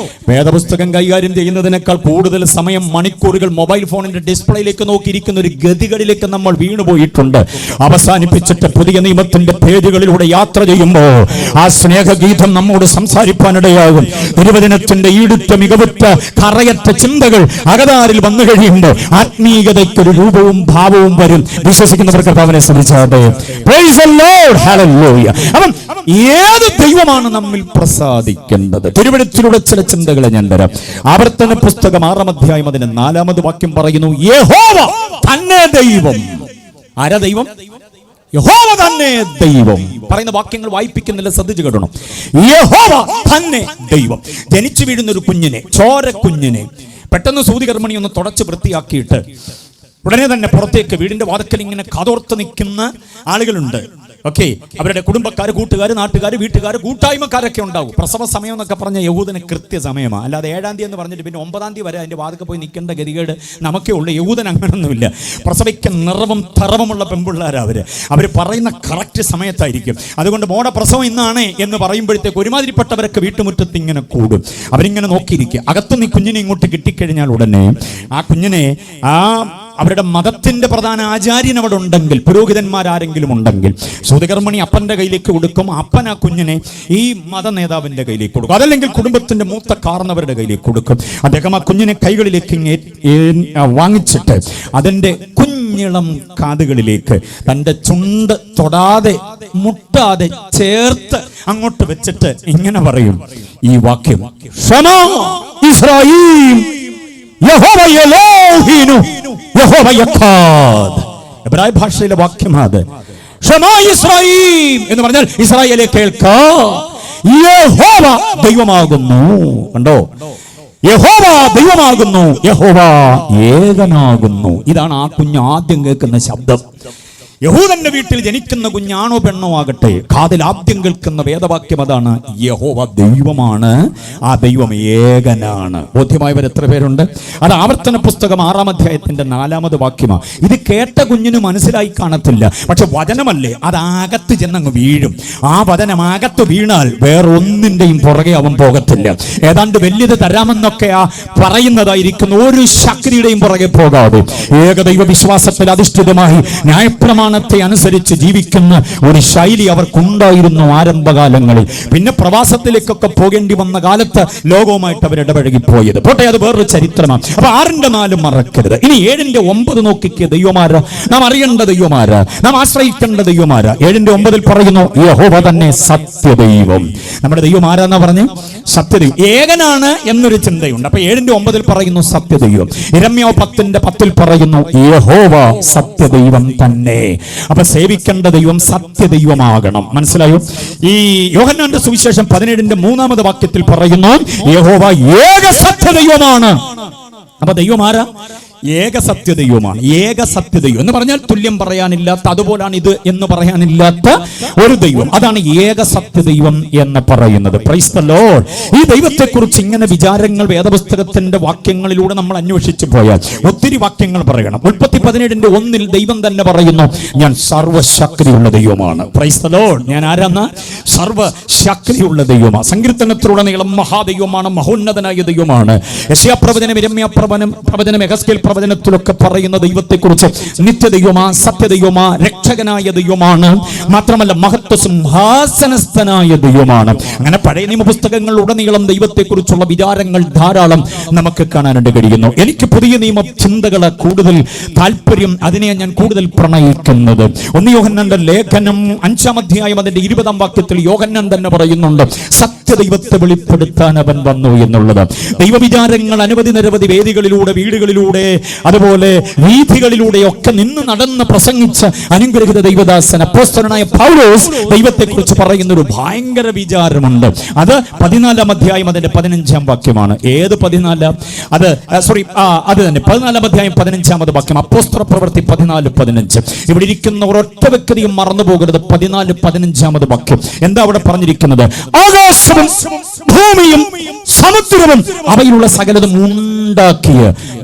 Speaker 1: വേദപുസ്തകം കൈകാര്യം ചെയ്യുന്നതിനേക്കാൾ കൂടുതൽ സമയം, മണിക്കൂറുകൾ മൊബൈൽ ഫോണിന്റെ ഡിസ്പ്ലേയിലേക്ക് നോക്കിയിരിക്കുന്ന ഒരു ഗതികളിലേക്ക് നമ്മൾ വീണുപോയിട്ടുണ്ട്. അവസാനിപ്പിച്ചിട്ട് പുതിയ നിയമത്തിന്റെ പേജുകളിലൂടെ യാത്ര ചെയ്യുമ്പോൾ ആ സ്നേഹഗീതം നമ്മോട് സംസാരിപ്പാനിടയാകും. തിരുവചനത്തിന്റെ ഈടുറ്റ മികവുറ്റ കറയറ്റ ചിന്തകൾ അകതാരിൽ വന്നു കഴിയുമ്പോൾ ആത്മീയതയ്ക്കൊരു രൂപവും ഭാവവും വരും. വിശ്വസിക്കുന്നവർക്ക് അവനെ ശ്രമിച്ചാട്ടെ. Praise the lord, hallelujah. അവൻ ഏത് ദൈവമാണ് നമ്മിൽ പ്രസാദിക്കേണ്ടത്? തിരുവചനത്തിലൂടെ ചില ചിന്തകളെ ഞാൻ തരാം. ആവർത്തന പുസ്തകം 6-ാം അധ്യായം അതിന്റെ 4-ാമത് വാക്യം പറയുന്നു, യഹോവ തന്നെ ദൈവം. ആരാ ദൈവം? യഹോവ തന്നെ ദൈവം. പറയുന്ന വാക്യങ്ങൾ വായിപ്പിക്കുന്നില്ല, ശ്രദ്ധിച്ചു കേട്ടണം. യഹോവ തന്നെ ദൈവം. ജനിച്ചു വീഴുന്ന ഒരു കുഞ്ഞിനെ, ചോര കുഞ്ഞിനെ പെട്ടെന്ന് സൂതികർമ്മണി ഒന്ന് തുടച്ച് വൃത്തിയാക്കിയിട്ട് ഉടനെ തന്നെ പുറത്തേക്ക് വീടിന്റെ വാതിക്കൽ ഇങ്ങനെ കാതോർത്ത് നിൽക്കുന്ന ആളുകളുണ്ട്. ഓക്കെ, അവരുടെ കുടുംബക്കാർ, കൂട്ടുകാർ, നാട്ടുകാർ, വീട്ടുകാർ, കൂട്ടായ്മക്കാരൊക്കെ ഉണ്ടാവും. പ്രസവ സമയം എന്നൊക്കെ പറഞ്ഞ യഹൂദന് കൃത്യസമയമാണ്. അല്ലാതെ 7-ാം തീയതി എന്ന് പറഞ്ഞിട്ട് പിന്നെ 9-ാം തീയതി വരെ അതിന്റെ വാതിക്ക് പോയി നിൽക്കേണ്ട ഗതികേട് നമുക്കേ ഉള്ളൂ. യഹൂദൻ അങ്ങനൊന്നുമില്ല. പ്രസവിക്കാൻ നിറവും തറവുമുള്ള പെൺപിള്ളേരാണ് അവർ പറയുന്ന കറക്റ്റ് സമയത്തായിരിക്കും. അതുകൊണ്ട് മോടെ പ്രസവം ഇന്നാണ് എന്ന് പറയുമ്പോഴത്തേക്ക് ഒരുമാതിരിപ്പെട്ടവരൊക്കെ വീട്ടുമുറ്റത്ത് ഇങ്ങനെ കൂടും. അവരിങ്ങനെ നോക്കിയിരിക്കുക. അകത്തുനിന്ന് ഈ കുഞ്ഞിനെ ഇങ്ങോട്ട് കിട്ടിക്കഴിഞ്ഞാൽ ഉടനെ ആ കുഞ്ഞിനെ അവരുടെ മതത്തിന്റെ പ്രധാന ആചാര്യൻ അവിടെ ഉണ്ടെങ്കിൽ, പുരോഹിതന്മാരാരെങ്കിലും ഉണ്ടെങ്കിൽ, സൂതികർമ്മണി അപ്പന്റെ കയ്യിലേക്ക് കൊടുക്കും. അപ്പൻ ആ കുഞ്ഞിനെ ഈ മത നേതാവിന്റെ കയ്യിലേക്ക് കൊടുക്കും. അതല്ലെങ്കിൽ കുടുംബത്തിന്റെ മൂത്ത കാർന്നവരുടെ കയ്യിലേക്ക് കൊടുക്കും. അദ്ദേഹം ആ കുഞ്ഞിനെ കൈകളിലേക്ക് വാങ്ങിച്ചിട്ട് അതിന്റെ കുഞ്ഞിളം കാതുകളിലേക്ക് തന്റെ ചുണ്ട് തൊടാതെ മുട്ടാതെ ചേർത്ത് അങ്ങോട്ട് വെച്ചിട്ട് ഇങ്ങനെ പറയും ഈ വാക്യം, ഷമാ ഇസ്രായേൽ യഹോവ എലോഹീനു യഹോവ യഖാദ്. എബ്രായ ഭാഷയിലെ വാക്യമാണ്. ഷമാ ഇസ്രായേൽ എന്ന് പറഞ്ഞാൽ ഇസ്രായേലെ കേൾക്ക, യഹോവ ദൈവമാകുന്നു. കണ്ടോ, യഹോവ ദൈവമാകുന്നു, യഹോവ ഏകനാകുന്നു. ഇതാണ് ആ കുഞ്ഞ് ആദ്യം കേൾക്കുന്ന ശബ്ദം. യഹൂദന്റെ വീട്ടിൽ ജനിക്കുന്ന കുഞ്ഞാണോ പെണ്ണോ ആകട്ടെ, കാതിൽ ആദ്യം കേൾക്കുന്ന വേദവാക്യം അതാണ്, യഹോവ ദൈവമാണ്, ആ ദൈവം ഏകനാണ്. ബോധ്യമായവർ എത്ര പേരുണ്ട്? അത് ആവർത്തന പുസ്തകം 6-ാം അധ്യായത്തിന്റെ 4-ാമത് വാക്യമാണ്. ഇത് കേട്ട കുഞ്ഞിന് മനസ്സിലായി കാണത്തില്ല, പക്ഷെ വചനമല്ലേ, അത് അകത്ത് ചെന്നങ്ങ് വീഴും. ആ വചനം അകത്ത് വീണാൽ വേറൊന്നിന്റെയും പുറകെ അവൻ പോകത്തില്ല. ഏതാണ്ട് വലിയത് തരാമെന്നൊക്കെ പറയുന്നതായിരിക്കുന്ന ഒരു ശക്തിയുടെയും പുറകെ പോകാതെ ഏകദൈവ വിശ്വാസത്തിൽ അധിഷ്ഠിതമായി ന്യായപ്രമാണം അനുസരിച്ച് ജീവിക്കുന്ന ഒരു ശൈലി അവർക്കുണ്ടായിരുന്നു ആരംഭകാലങ്ങളിൽ. പിന്നെ പ്രവാസത്തിലേക്കൊക്കെ പോകേണ്ടി വന്ന കാലത്ത് ലോകവുമായിട്ട് അവർ ഇടപഴകിപ്പോയത് പോട്ടെ, അത് വേറൊരു ചരിത്രമാണ്. അപ്പൊ 6-ന്റെ 4 മറക്കരുത്. ഇനി 7-ന്റെ 9 നോക്കിക്കുക. ദൈവമാരാ നാം അറിയേണ്ട, ദൈവമാരാ നാം ആശ്രയിക്കേണ്ട, ദൈവമാരാ. 7-ന്റെ 9 പറയുന്നു, യഹോവ തന്നെ സത്യദൈവം. നമ്മുടെ ദൈവം ആരാന്നാ പറഞ്ഞു? സത്യദൈവം. ഏകനാണ് എന്നൊരു ചിന്തയുണ്ട്. അപ്പൊ 7-ന്റെ 9 പറയുന്നു സത്യദൈവം. യിരെമ്യാവ് 10-ന്റെ 10 പറയുന്നു യഹോവ സത്യദൈവം തന്നെ. അപ്പൊ സേവിക്കേണ്ട ദൈവം സത്യദൈവമാകണം. മനസ്സിലായോ? ഈ യോഹന്നാന്റെ സുവിശേഷം 17-ന്റെ 3-ാമത് വാക്യത്തിൽ പറയുന്നു യഹോവ ഏക സത്യദൈവമാണ്. അപ്പൊ ദൈവം ആരാ? ഏക സത്യദൈവമാണ്. ഏക സത്യദൈവം എന്ന് പറഞ്ഞാൽ തുല്യം പറയാനില്ലാത്ത, അതുപോലാണ് ഇത് എന്ന് പറയാനില്ലാത്ത ഒരു ദൈവം. അതാണ് ഏക സത്യദൈവം എന്ന് പറയുന്നത്. Price the Lord. ഈ ദൈവത്തെക്കുറിച്ച് ഇങ്ങനെ വിചാരങ്ങൾ വേദപുസ്തകത്തിന്റെ വാക്യങ്ങളിലൂടെ നമ്മൾ അന്വേഷിച്ചു പോയാൽ ഒത്തിരി വാക്യങ്ങൾ പറയണം. ഉൽപ്പത്തി 17-ന്റെ 1 ദൈവം തന്നെ പറയുന്നു, ഞാൻ സർവശക്തിയുള്ള ദൈവമാണ്. Price the Lord. ഞാൻ ആരാന്ന? സർവശക്തിയുള്ള ദൈവമാണ്. സങ്കീർത്തനത്തിലുടനീളം മഹാദൈവമാണ്, മഹോന്നതനായ ദൈവമാണ്. യെശയ്യാ പ്രവചനം, യിരെമ്യാ പ്രവചനം, യെഹെസ്കേൽ പ്രവചനത്തിലൊക്കെ പറയുന്ന ദൈവത്തെക്കുറിച്ച് നിത്യദൈവമാ, സത്യദൈവമാ, രക്ഷകനായ ദൈവമാണ്, മാത്രമല്ല മഹത്വ സിംഹാസനസ്ഥനായ ദൈവമാണ്. അങ്ങനെ പഴയ നിയമ പുസ്തകങ്ങൾ ഉടനീളം ദൈവത്തെക്കുറിച്ചുള്ള വിചാരങ്ങൾ ധാരാളം നമുക്ക് കാണാനായിട്ട് കഴിയുന്നു. എനിക്ക് പുതിയ നിയമ ചിന്തകളെ കൂടുതൽ താല്പര്യം, അതിനെ ഞാൻ കൂടുതൽ പ്രണയിക്കുന്നത്. 1 യോഹന്നാന്റെ ലേഖനം 5-ാം അധ്യായം അതിന്റെ 20-ാം വാക്യത്തിൽ യോഹന്നാൻ തന്നെ പറയുന്നുണ്ട്, സത്യദൈവത്തെ വെളിപ്പെടുത്താൻ അവൻ വന്നു എന്നുള്ളത്. ദൈവവിചാരങ്ങൾ നിരവധി വേദികളിലൂടെ, വീടുകളിലൂടെ, അതുപോലെ വീഥികളിലൂടെ ഒക്കെ നിന്ന് നടന്ന് പ്രസംഗിച്ച അനുഗ്രഹിത ദൈവദാസൻ അപ്പോസ്തലനായ പൗലോസ് ദൈവത്തെക്കുറിച്ച് പറയുന്ന ഒരു ഭയങ്കര വിചാരമുണ്ട്. അത് 14-ാം അധ്യായം അതിന്റെ 15-ാം വാക്യമാണ്. ഏത് 14? അത് തന്നെ 14-ാം അധ്യായം 15-ാമത് വാക്യം, അപ്പോസ്തല പ്രവൃത്തി 14:15. ഇവിടെ ഇരിക്കുന്ന ഒരൊറ്റ വ്യക്തിയും മറന്നു പോകരുത്. 14-15 വാക്യം എന്താ അവിടെ പറഞ്ഞിരിക്കുന്നത്? ആകാശവും ഭൂമിയും സമുദ്രവും അവയിലുള്ള സകലതും ഉണ്ടാക്കിയ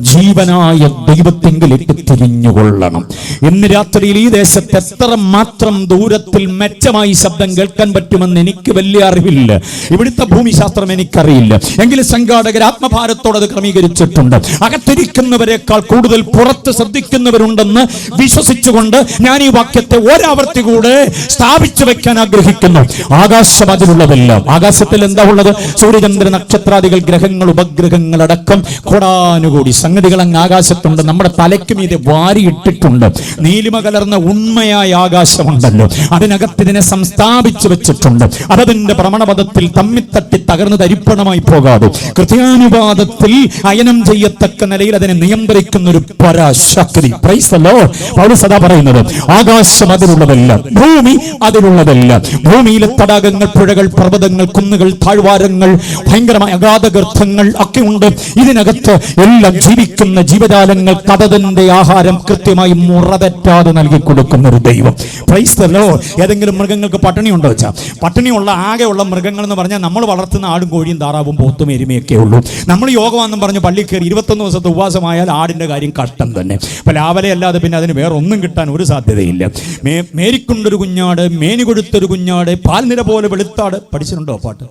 Speaker 1: ജീവനായ ദൈവത്തെങ്കിലേക്ക് തിരിഞ്ഞുകൊള്ളണം. ഇന്ന് രാത്രിയിൽ ഈ ദേശത്ത് എത്ര മാത്രം ദൂരത്തിൽ മെച്ചമായി ശബ്ദം കേൾക്കാൻ പറ്റുമെന്ന് എനിക്ക് വലിയ അറിവില്ല. ഇവിടുത്തെ ഭൂമിശാസ്ത്രം എനിക്കറിയില്ല. എങ്കിലും സംഘാടകർ ആത്മഭാരത്തോടെ അത് ക്രമീകരിച്ചിട്ടുണ്ട്. അകത്തിരിക്കുന്നവരെക്കാൾ കൂടുതൽ പുറത്ത് ശ്രദ്ധിക്കുന്നവരുണ്ടെന്ന് വിശ്വസിച്ചുകൊണ്ട് ഞാൻ ഈ വാക്യത്തെ ഒരാവർത്തി കൂടെ സ്ഥാപിച്ചു വെക്കാൻ ആഗ്രഹിക്കുന്നു. ആകാശം അതിലുള്ളതെല്ലാം. ആകാശത്തിൽ എന്താ ഉള്ളത്? സൂര്യചന്ദ്ര നക്ഷത്രാദികൾ, ഗ്രഹങ്ങൾ, ഉപഗ്രഹങ്ങൾ അടക്കം കോടാനുകൂടി സംഗതികൾ അങ്ങ് ആകാശത്തുണ്ട്. നമ്മുടെ തലയ്ക്ക് മീതെ വാരിയിട്ടിട്ടുണ്ട്. നീലിമ കലർന്ന ഉണ്മയായ ആകാശമുണ്ടല്ലോ, അതിനകത്ത് ഇതിനെ സംസ്ഥാപിച്ചു വെച്ചിട്ടുണ്ട്. അതതിന്റെ ഭ്രമണപഥത്തിൽ തമ്മിത്തട്ടി തകർന്ന് തരിപ്പണമായി പോകാതെ കൃത്യാനുപാതത്തിൽ അയനം ചെയ്യത്തക്ക നിലയിൽ അതിനെ നിയന്ത്രിക്കുന്ന ഒരു പരാശക്തി. Praise the lord. പൗലോസ് അതാ പറയുന്നത്, ആകാശം അതിലുള്ളതെല്ലാം, ഭൂമി അതിലുള്ളതെല്ലാം. ഭൂമിയിലെ തടാകങ്ങൾ, പുഴകൾ, പർവ്വതങ്ങൾ, കുന്നുകൾ, താഴ്വാരങ്ങൾ, ഭയങ്കരമായ അഗാധഗർത്തങ്ങൾ ഒക്കെ ഉണ്ട്. ഇതിനകത്ത് എല്ലാം ജീവിക്കുന്ന ജീവജാലങ്ങൾ കടതിന്റെ ആഹാരം കൃത്യമായി മുറതെറ്റാതെ നൽകി കൊടുക്കുന്ന ഒരു ദൈവം. Price the Lord. ഏതെങ്കിലും മൃഗങ്ങൾക്ക് പട്ടിണി ഉണ്ടോ വെച്ചാൽ, പട്ടിണിയുള്ള ആകെയുള്ള മൃഗങ്ങൾ എന്ന് പറഞ്ഞാൽ നമ്മൾ വളർത്തുന്ന ആടും കോഴിയും താറാവും പോത്തും എരുമയൊക്കെ ഉള്ളൂ. നമ്മൾ യോഗമാണെന്നും പറഞ്ഞ് പള്ളി കയറി 21 ദിവസത്തെ ഉപവാസമായാൽ ആടിന്റെ കാര്യം കഷ്ടം തന്നെ. അപ്പൊ ലാവലെ അല്ലാതെ പിന്നെ അതിന് വേറെ ഒന്നും കിട്ടാൻ ഒരു സാധ്യതയില്ല. മേരിക്കൊണ്ടൊരു കുഞ്ഞാട്, മേനി കൊടുത്തൊരു കുഞ്ഞാട്, പാൽനിര പോലെ വെളുത്താട്. പഠിച്ചിട്ടുണ്ടോ പാട്ട്?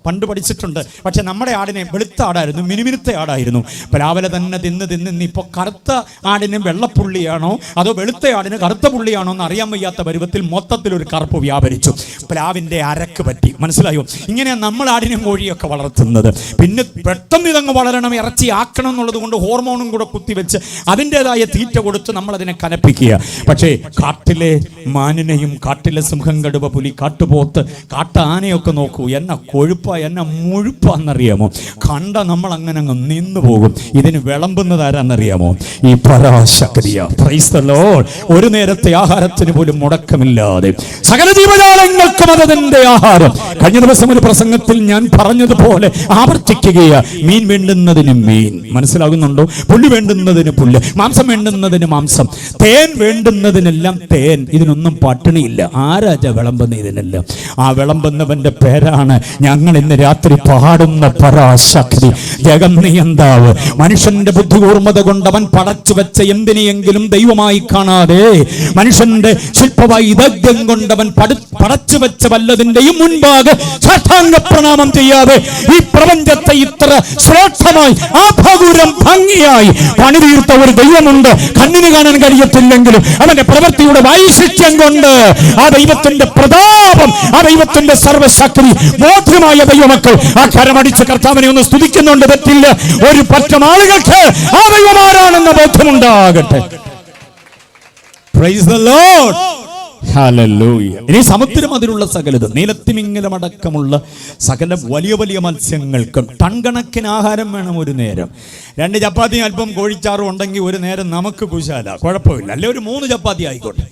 Speaker 1: പണ്ട് പഠിച്ചിട്ടുണ്ട്. പക്ഷെ നമ്മുടെ ആടിനെ വെളുത്ത ആടായിരുന്നു, മിനുമിനുത്ത ആടായിരുന്നു. രാവിലെ തന്നെ തിന്ന് ഇപ്പോൾ കറുത്ത ആടിന് വെള്ളപ്പുള്ളിയാണോ അതോ വെളുത്ത ആടിന് കറുത്ത പുള്ളിയാണോ എന്ന് അറിയാൻ വയ്യാത്ത പരുവത്തിൽ മൊത്തത്തിലൊരു കറുപ്പ് വ്യാപരിച്ചു. പ്ലാവിൻ്റെ അരക്ക് പറ്റി. മനസ്സിലായോ? ഇങ്ങനെയാണ് നമ്മൾ ആടിനും കോഴിയൊക്കെ വളർത്തുന്നത്. പിന്നെ പെട്ടെന്ന് ഇതങ്ങ് വളരണം, ഇറച്ചി ആക്കണം എന്നുള്ളത് കൊണ്ട് ഹോർമോണും കൂടെ കുത്തിവെച്ച് അതിൻ്റെതായ തീറ്റ കൊടുത്ത് നമ്മളതിനെ കനപ്പിക്കുക. പക്ഷേ കാട്ടിലെ മാനിനെയും കാട്ടിലെ സിംഹം, കടുവ, പുലി, കാട്ടുപോത്ത്, കാട്ടാനയൊക്കെ നോക്കൂ, എന്നെ കൊഴുപ്പ, എന്നെ മുഴുപ്പാന്നറിയാമോ? കണ്ട നമ്മൾ അങ്ങനെ അങ്ങ് നിന്നു പോകും. ഇതിന് വിളമ്പുന്നത് ആരാന്നറിയാമോ? ഈ പരാശക്തിയാ. Price the Lord. ഒരു നേരത്തെ ആഹാരത്തിന് പോലും മുടക്കമില്ലാതെ സകല ജീവജാലങ്ങൾക്കും അതിന്റെ ആഹാരം. കഴിഞ്ഞ ദിവസം ഒരു പ്രസംഗത്തിൽ ഞാൻ പറഞ്ഞതുപോലെ ആവർത്തിക്കുകയാ, മീൻ വേണ്ടുന്നതിന് മീൻ, മനസ്സിലാകുന്നുണ്ടോ? പുല്ല് വേണ്ടുന്നതിന് പുല്ല്, മാംസം വേണ്ടുന്നതിന് മാംസം, തേൻ വേണ്ടുന്നതിനെല്ലാം തേൻ. ഇതിനൊന്നും പട്ടിണിയില്ല. ആരാജ വിളമ്പുന്ന ഇതിനെല്ലാം? ആ വിളമ്പുന്നവന്റെ പേരാണ് ഞങ്ങൾ ഇന്ന് രാത്രി പാടുന്ന പരാശക്തി, ജഗന്നിയന്താവ്. മനുഷ്യന്റെ ബുദ്ധികൂർമ്മത കൊണ്ട് അവൻ പടച്ചു വെച്ച എന്തിനെയെങ്കിലും ദൈവമായി കാണാതെ, മനുഷ്യന്റെ ശില്പവൈദഗ്ധ്യം കൊണ്ട് അവൻ പടച്ചു വെച്ച വല്ലതിന്റെയും മുൻപാകെ സാഷ്ടാംഗ പ്രണാമം ചെയ്യാതെ ഈ പ്രപഞ്ചത്തെ ഇത്ര ശ്രേഷ്ഠമായി ആഭകൂരം ഭംഗിയായി പണിതീർത്ത ഒരു ദൈവമുണ്ട്. കണ്ണിന് കാണാൻ കഴിയത്തില്ലെങ്കിലും അവന്റെ പ്രവൃത്തിയുടെ വൈശിഷ്ട്യം കൊണ്ട് ആ ദൈവത്തിന്റെ പ്രതാപം, ആ ദൈവത്തിന്റെ സർവശക്തി ബോധ്യമായ ദൈവമക്കൾ ആ കരമടിച്ച് കർത്താവിനെ ഒന്ന് സ്തുതിക്കുന്നുണ്ട്. തെറ്റില്ല. ഒരു പറ്റം ആളുകൾക്ക് ആ ദൈവമാരാണെന്ന ബോധ്യമുണ്ടാകട്ടെ. Praise the lord. ഹല്ലേലൂയ. ഇനി സമുദ്രം അതിലുള്ള സകലത്, നീലത്തിമിംഗലമടക്കമുള്ള സകല വലിയ വലിയ മത്സ്യങ്ങൾക്കും ടൺ കണക്കിന് ആഹാരം വേണം. ഒരു നേരം 2 ചപ്പാത്തി അല്പം കോഴിച്ചാറും ഉണ്ടെങ്കിൽ ഒരു നേരം നമുക്ക് കുശാല, കുഴപ്പമില്ല. അല്ലെ ഒരു 3 ചപ്പാത്തി ആയിക്കോട്ടെ.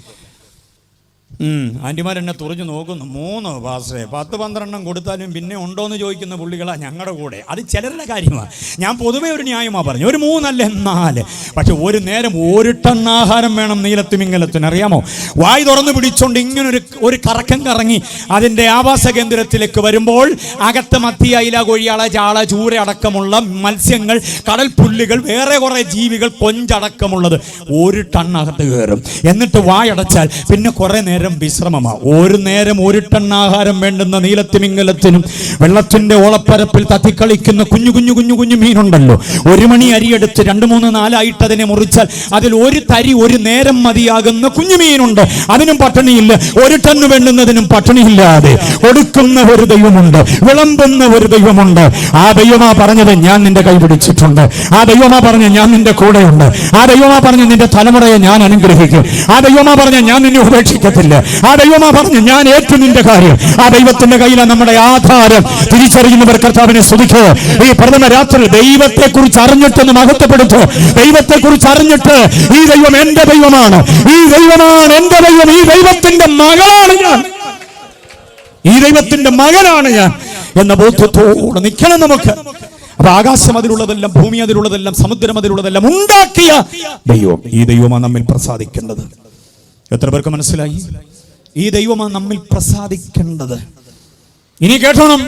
Speaker 1: ആൻറ്റിമാരെന്നെ തുറഞ്ഞു നോക്കുന്നു. 3 പാസ്റ്റേ 10-12 കൊടുത്താലും പിന്നെ ഉണ്ടോയെന്ന് ചോദിക്കുന്ന പുള്ളികളാണ് ഞങ്ങളുടെ കൂടെ. അത് ചിലരുടെ കാര്യമാണ്. ഞാൻ പൊതുവെ ഒരു ന്യായമാണ് പറഞ്ഞു, ഒരു 3 അല്ല 4. പക്ഷെ ഒരു നേരം 1 ടൺ ആഹാരം വേണം നീലത്തിമിംഗലത്തിന്. അറിയാമോ? വായി തുറന്ന് പിടിച്ചോണ്ട് ഇങ്ങനെ ഒരു കറക്കം കറങ്ങി അതിൻ്റെ ആവാസ കേന്ദ്രത്തിലേക്ക് വരുമ്പോൾ അകത്ത് മത്തി, അയില, കൊഴിയാള, ചാള, ചൂര അടക്കമുള്ള മത്സ്യങ്ങൾ, കടൽ പുല്ലുകൾ, വേറെ കുറേ ജീവികൾ, കൊഞ്ചടക്കമുള്ളത് 1 ടൺ അകത്ത് കയറും. എന്നിട്ട് വായടച്ചാൽ പിന്നെ കുറേ നേരം നേരം വിശ്രമമാണ്. ഒരു നേരം ഒരു ടൺ ആഹാരം വേണ്ടുന്ന നീലത്തിമിംഗലത്തിനും വെള്ളത്തിന്റെ ഓളപ്പരപ്പിൽ തത്തിക്കളിക്കുന്ന കുഞ്ഞു കുഞ്ഞു കുഞ്ഞു കുഞ്ഞു മീനുണ്ടല്ലോ, 1 മണി അരിയെടുത്ത് 2, 3, 4 ആയിട്ട് അതിനെ മുറിച്ചാൽ അതിൽ ഒരു തരി ഒരു നേരം മതിയാകുന്ന കുഞ്ഞു മീനുണ്ട്. അതിനും പട്ടിണിയില്ല. 1 ടണ്ണ് വേണ്ടുന്നതിനും പട്ടിണിയില്ലാതെ കൊടുക്കുന്ന ഒരു ദൈവമുണ്ട്, വിളമ്പുന്ന ഒരു ദൈവമുണ്ട്. ആ ദൈവമാ പറഞ്ഞത് ഞാൻ നിന്റെ കൈ പിടിച്ചിട്ടുണ്ട്. ആ ദൈവമാ പറഞ്ഞ ഞാൻ നിന്റെ കൂടെയുണ്ട്. ആ ദൈവമാ പറഞ്ഞ നിന്റെ തലമുറയെ ഞാൻ അനുഗ്രഹിക്കും. ആ ദൈവമാ പറഞ്ഞ ഞാൻ നിന്നെ ഉപേക്ഷിക്കത്തില്ല. ആ ദൈവമാ പറഞ്ഞ ഞാൻ ഏറ്റു നിന്റെ കാര്യം. ആ ദൈവത്തിന്റെ കയ്യിലാണ് നമ്മുടെ ആധാരം. തിരിച്ചറിയുന്നവർ കർത്താവിനെ സ്തുതിക്കുക. ഈ പ്രഥമ രാത്രി ദൈവത്തെ കുറിച്ച് അറിഞ്ഞിട്ടൊന്ന് മഹത്വപ്പെടുത്തുക. ദൈവത്തെ കുറിച്ച് അറിഞ്ഞിട്ട് ഈ ദൈവം എന്റെ ദൈവമാണ്, ഈ ദൈവമാണ് എന്റെ ദൈവം, ഈ ദൈവത്തിന്റെ മകളാണ് ഞാൻ, ഈ ദൈവത്തിന്റെ മകനാണ് ഞാൻ എന്ന ബോധ്യത്തോടെ നിൽക്കണം നമുക്ക്. അപ്പൊ ആകാശം അതിലുള്ളതെല്ലാം, ഭൂമി അതിലുള്ളതെല്ലാം, സമുദ്രം അതിലുള്ളതെല്ലാം ഉണ്ടാക്കിയ ദൈവം, ഈ ദൈവമാണ് നമ്മിൽ പ്രസാദിക്കേണ്ടത്. എത്ര പേർക്ക് മനസ്സിലായി? ഈ ദൈവമാണ് നമ്മിൽ പ്രസാദിക്കേണ്ടത്. ഇനി കേട്ടോണം,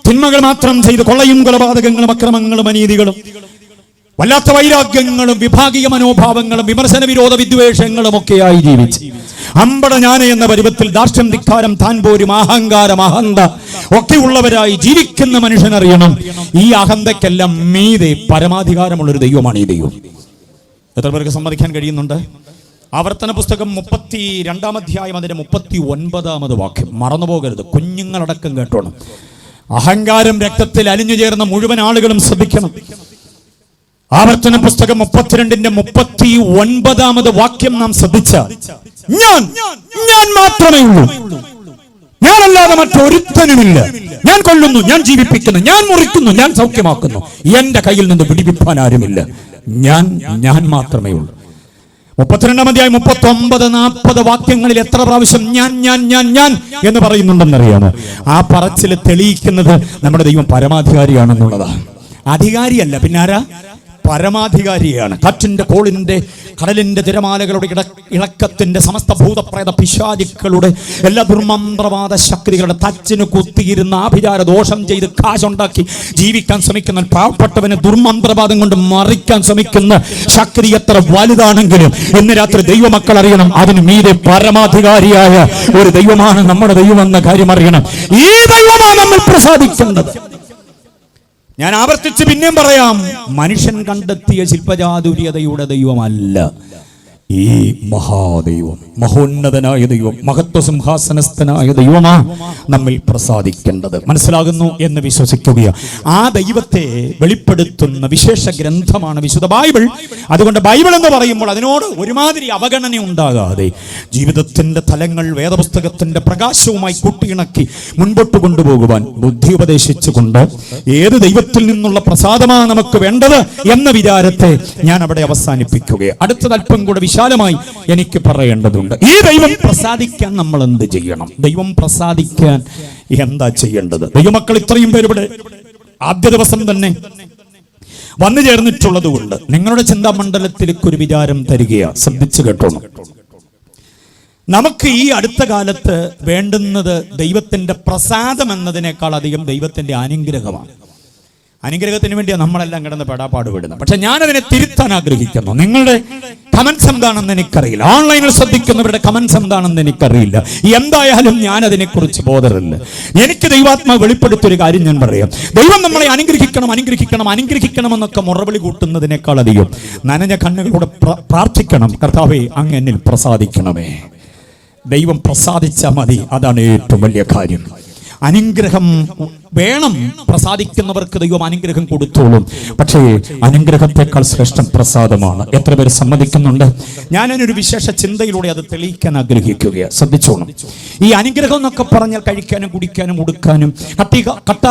Speaker 1: തിന്മകൾ മാത്രം ചെയ്ത് കൊള്ളയും കൊലപാതകങ്ങളും അക്രമങ്ങളും അനീതികളും വല്ലാത്ത വൈരാഗ്യങ്ങളും വിഭാഗീയ മനോഭാവങ്ങളും വിമർശന വിരോധ വിദ്വേഷങ്ങളും ഒക്കെയായി ജീവിച്ച് അമ്പട ഞാന എന്ന പരുവത്തിൽ ദാർഷ്ട്യം, ധിക്കാരം, താൻ പോരും, അഹങ്കാരം, അഹന്ത ഒക്കെ ഉള്ളവരായി ജീവിക്കുന്ന മനുഷ്യനറിയണം, ഈ അഹന്തയ്ക്കെല്ലാം മീതെ പരമാധികാരമുള്ളൊരു ദൈവമാണ് ഈ ദൈവം. എത്ര പേർക്ക് സമ്മതിക്കാൻ കഴിയുന്നുണ്ട്? ആവർത്തന പുസ്തകം 32-ാം അധ്യായം അതിന്റെ 39-ാമത് വാക്യം മറന്നുപോകരുത്. കുഞ്ഞുങ്ങളടക്കം കേട്ടോണം. അഹങ്കാരം രക്തത്തിൽ അലിഞ്ഞു ചേർന്ന മുഴുവൻ ആളുകളും ശ്രദ്ധിക്കണം. ആവർത്തന പുസ്തകം 32-ന്റെ 39-ാമത് വാക്യം നാം ശ്രദ്ധിച്ച, ഞാൻ മാത്രമേ ഉള്ളൂ, ഞാനല്ലാതെ മറ്റൊരുത്തനുമില്ല, ഞാൻ കൊല്ലുന്നു, ഞാൻ ജീവിപ്പിക്കുന്നു, ഞാൻ മുറിക്കുന്നു, ഞാൻ സൗഖ്യമാക്കുന്നു, എന്റെ കയ്യിൽ നിന്ന് പിടിപ്പിക്കാൻ ആരുമില്ല, ഞാൻ മാത്രമേ ഉള്ളൂ. 32-ാം അധ്യായം 39-40 വാക്യങ്ങളിൽ എത്ര പ്രാവശ്യം ഞാൻ എന്ന് പറയുന്നുണ്ടെന്നറിയാമോ? ആ പറച്ചിൽ തെളിയിക്കുന്നത് നമ്മുടെ ദൈവം പരമാധികാരിയാണെന്നുള്ളതാണ്. അധികാരിയല്ല, പിന്നാരാ? പരമാധികാരിയാണ്. കാറ്റിന്റെ, കോളിന്റെ, കടലിന്റെ, തിരമാലകളുടെ ഇളക്കത്തിന്റെ, സമസ്ത ഭൂതപ്രേത പിശാചുക്കളുടെ എല്ലാ ദുർമന്ത്രവാദ ശക്തികളുടെ തച്ചിന് കുത്തിയിരുന്ന ആഭിചാര ദോഷം ചെയ്ത് കാശുണ്ടാക്കി ജീവിക്കാൻ ശ്രമിക്കുന്ന പാവപ്പെട്ടവനെ ദുർമന്ത്രവാദം കൊണ്ട് മറിക്കാൻ ശ്രമിക്കുന്ന ശക്തി എത്ര വലുതാണെങ്കിലും ഇന്ന് രാത്രി ദൈവമക്കൾ അറിയണം, അതിന് മീതെ പരമാധികാരിയായ ഒരു ദൈവമാണ് നമ്മുടെ ദൈവമെന്ന കാര്യം അറിയണം. ഈ ദൈവമാണ് നമ്മൾ പ്രസാദിക്കേണ്ടത്. ഞാൻ ആവർത്തിച്ച് പിന്നെയും പറയാം, മനുഷ്യൻ കണ്ടെത്തിയ ശില്പചാതുര്യതയുടെ ദൈവമല്ല ഈ മഹാദൈവം, മഹോന്നതനായ ദൈവം, മഹത്വ സിംഹാസനസ്ഥനായ ദൈവമാ നമ്മിൽ പ്രസാദിക്കേണ്ടത്. മനസ്സിലാകുന്നു എന്ന് വിശ്വസിക്കുക. ആ ദൈവത്തെ വെളിപ്പെടുത്തുന്ന വിശേഷ ഗ്രന്ഥമാണ് വിശുദ്ധ ബൈബിൾ. അതുകൊണ്ട് ബൈബിൾ എന്ന് പറയുമ്പോൾ അതിനോട് ഒരുമാതിരി അവഗണന ഉണ്ടാകാതെ ജീവിതത്തിന്റെ തലങ്ങൾ വേദപുസ്തകത്തിന്റെ പ്രകാശവുമായി കൂട്ടിയിണക്കി മുൻപോട്ട് കൊണ്ടുപോകുവാൻ ബുദ്ധി ഉപദേശിച്ചുകൊണ്ട് ഏത് ദൈവത്തിൽ നിന്നുള്ള പ്രസാദമാണ് നമുക്ക് വേണ്ടത് എന്ന വിചാരത്തെ ഞാൻ അവിടെ അവസാനിപ്പിക്കുകയാണ്. അടുത്തത് അല്പം കൂടെ വിശാലമായി എനിക്ക് പറയേണ്ടതുണ്ട്. ഈ ദൈവം പ്രസാദിക്കാൻ നമ്മൾ എന്ത് ചെയ്യണം? ദൈവം പ്രസാദിക്കാൻ എന്താ ചെയ്യേണ്ടത്? ദൈവമക്കൾ ഇത്രയും പേര് ഇവിടെ ആദ്യ ദിവസം തന്നെ വന്നു ചേർന്നിട്ടുള്ളത് കൊണ്ട് നിങ്ങളുടെ ചിന്താമണ്ഡലത്തിലേക്ക് ഒരു വിചാരം തരികയാണ്. ശ്രദ്ധിച്ചു കേട്ടോണം. നമുക്ക് ഈ അടുത്ത കാലത്ത് വേണ്ടുന്നത് ദൈവത്തിന്റെ പ്രസാദം എന്നതിനേക്കാൾ അധികം ദൈവത്തിന്റെ അനുഗ്രഹമാണ്. അനുഗ്രഹത്തിന് വേണ്ടിയാണ് നമ്മളെല്ലാം കിടന്ന് പെടാപ്പാട് വിടുന്നത്. പക്ഷെ ഞാനതിനെ തിരുത്താൻ ആഗ്രഹിക്കുന്നു. നിങ്ങളുടെ കമന്റ്സ് എന്താണെന്ന് എനിക്കറിയില്ല, ഓൺലൈനിൽ ശ്രദ്ധിക്കുന്നവരുടെ കമന്റ്സ് എന്താണെന്ന് എനിക്കറിയില്ല. എന്തായാലും ഞാൻ അതിനെക്കുറിച്ച് ബോധറില്ല. എനിക്ക് ദൈവാത്മാവ് വെളിപ്പെടുത്തിയൊരു കാര്യം ഞാൻ പറയാം. ദൈവം നമ്മളെ അനുഗ്രഹിക്കണം എന്നൊക്കെ മുറവിളി കൂട്ടുന്നതിനേക്കാൾ അധികം നനഞ്ഞ കണ്ണുകളോടെ പ്രാർത്ഥിക്കണം, കർത്താവേ അങ്ങ് എന്നിൽ പ്രസാദിക്കണമേ. ദൈവം പ്രസാദിച്ചാൽ മതി, അതാണ് ഏറ്റവും വലിയ കാര്യം. അനുഗ്രഹം വേണം. പ്രസാദിക്കുന്നവർക്ക് ദൈവം അനുഗ്രഹം കൊടുത്തോളും. പക്ഷേ അനുഗ്രഹത്തെക്കാൾ ശ്രേഷ്ഠം പ്രസാദമാണ്. എത്ര പേര് സമ്മതിക്കുന്നുണ്ട്? ഞാനൊരു വിശേഷ ചിന്തയിലൂടെ അത് തെളിയിക്കാൻ ആഗ്രഹിക്കുകയാണ്. ശ്രദ്ധിച്ചോണം. ഈ അനുഗ്രഹം എന്നൊക്കെ പറഞ്ഞാൽ കഴിക്കാനും കുടിക്കാനും ഉടുക്കാനും കട്ട,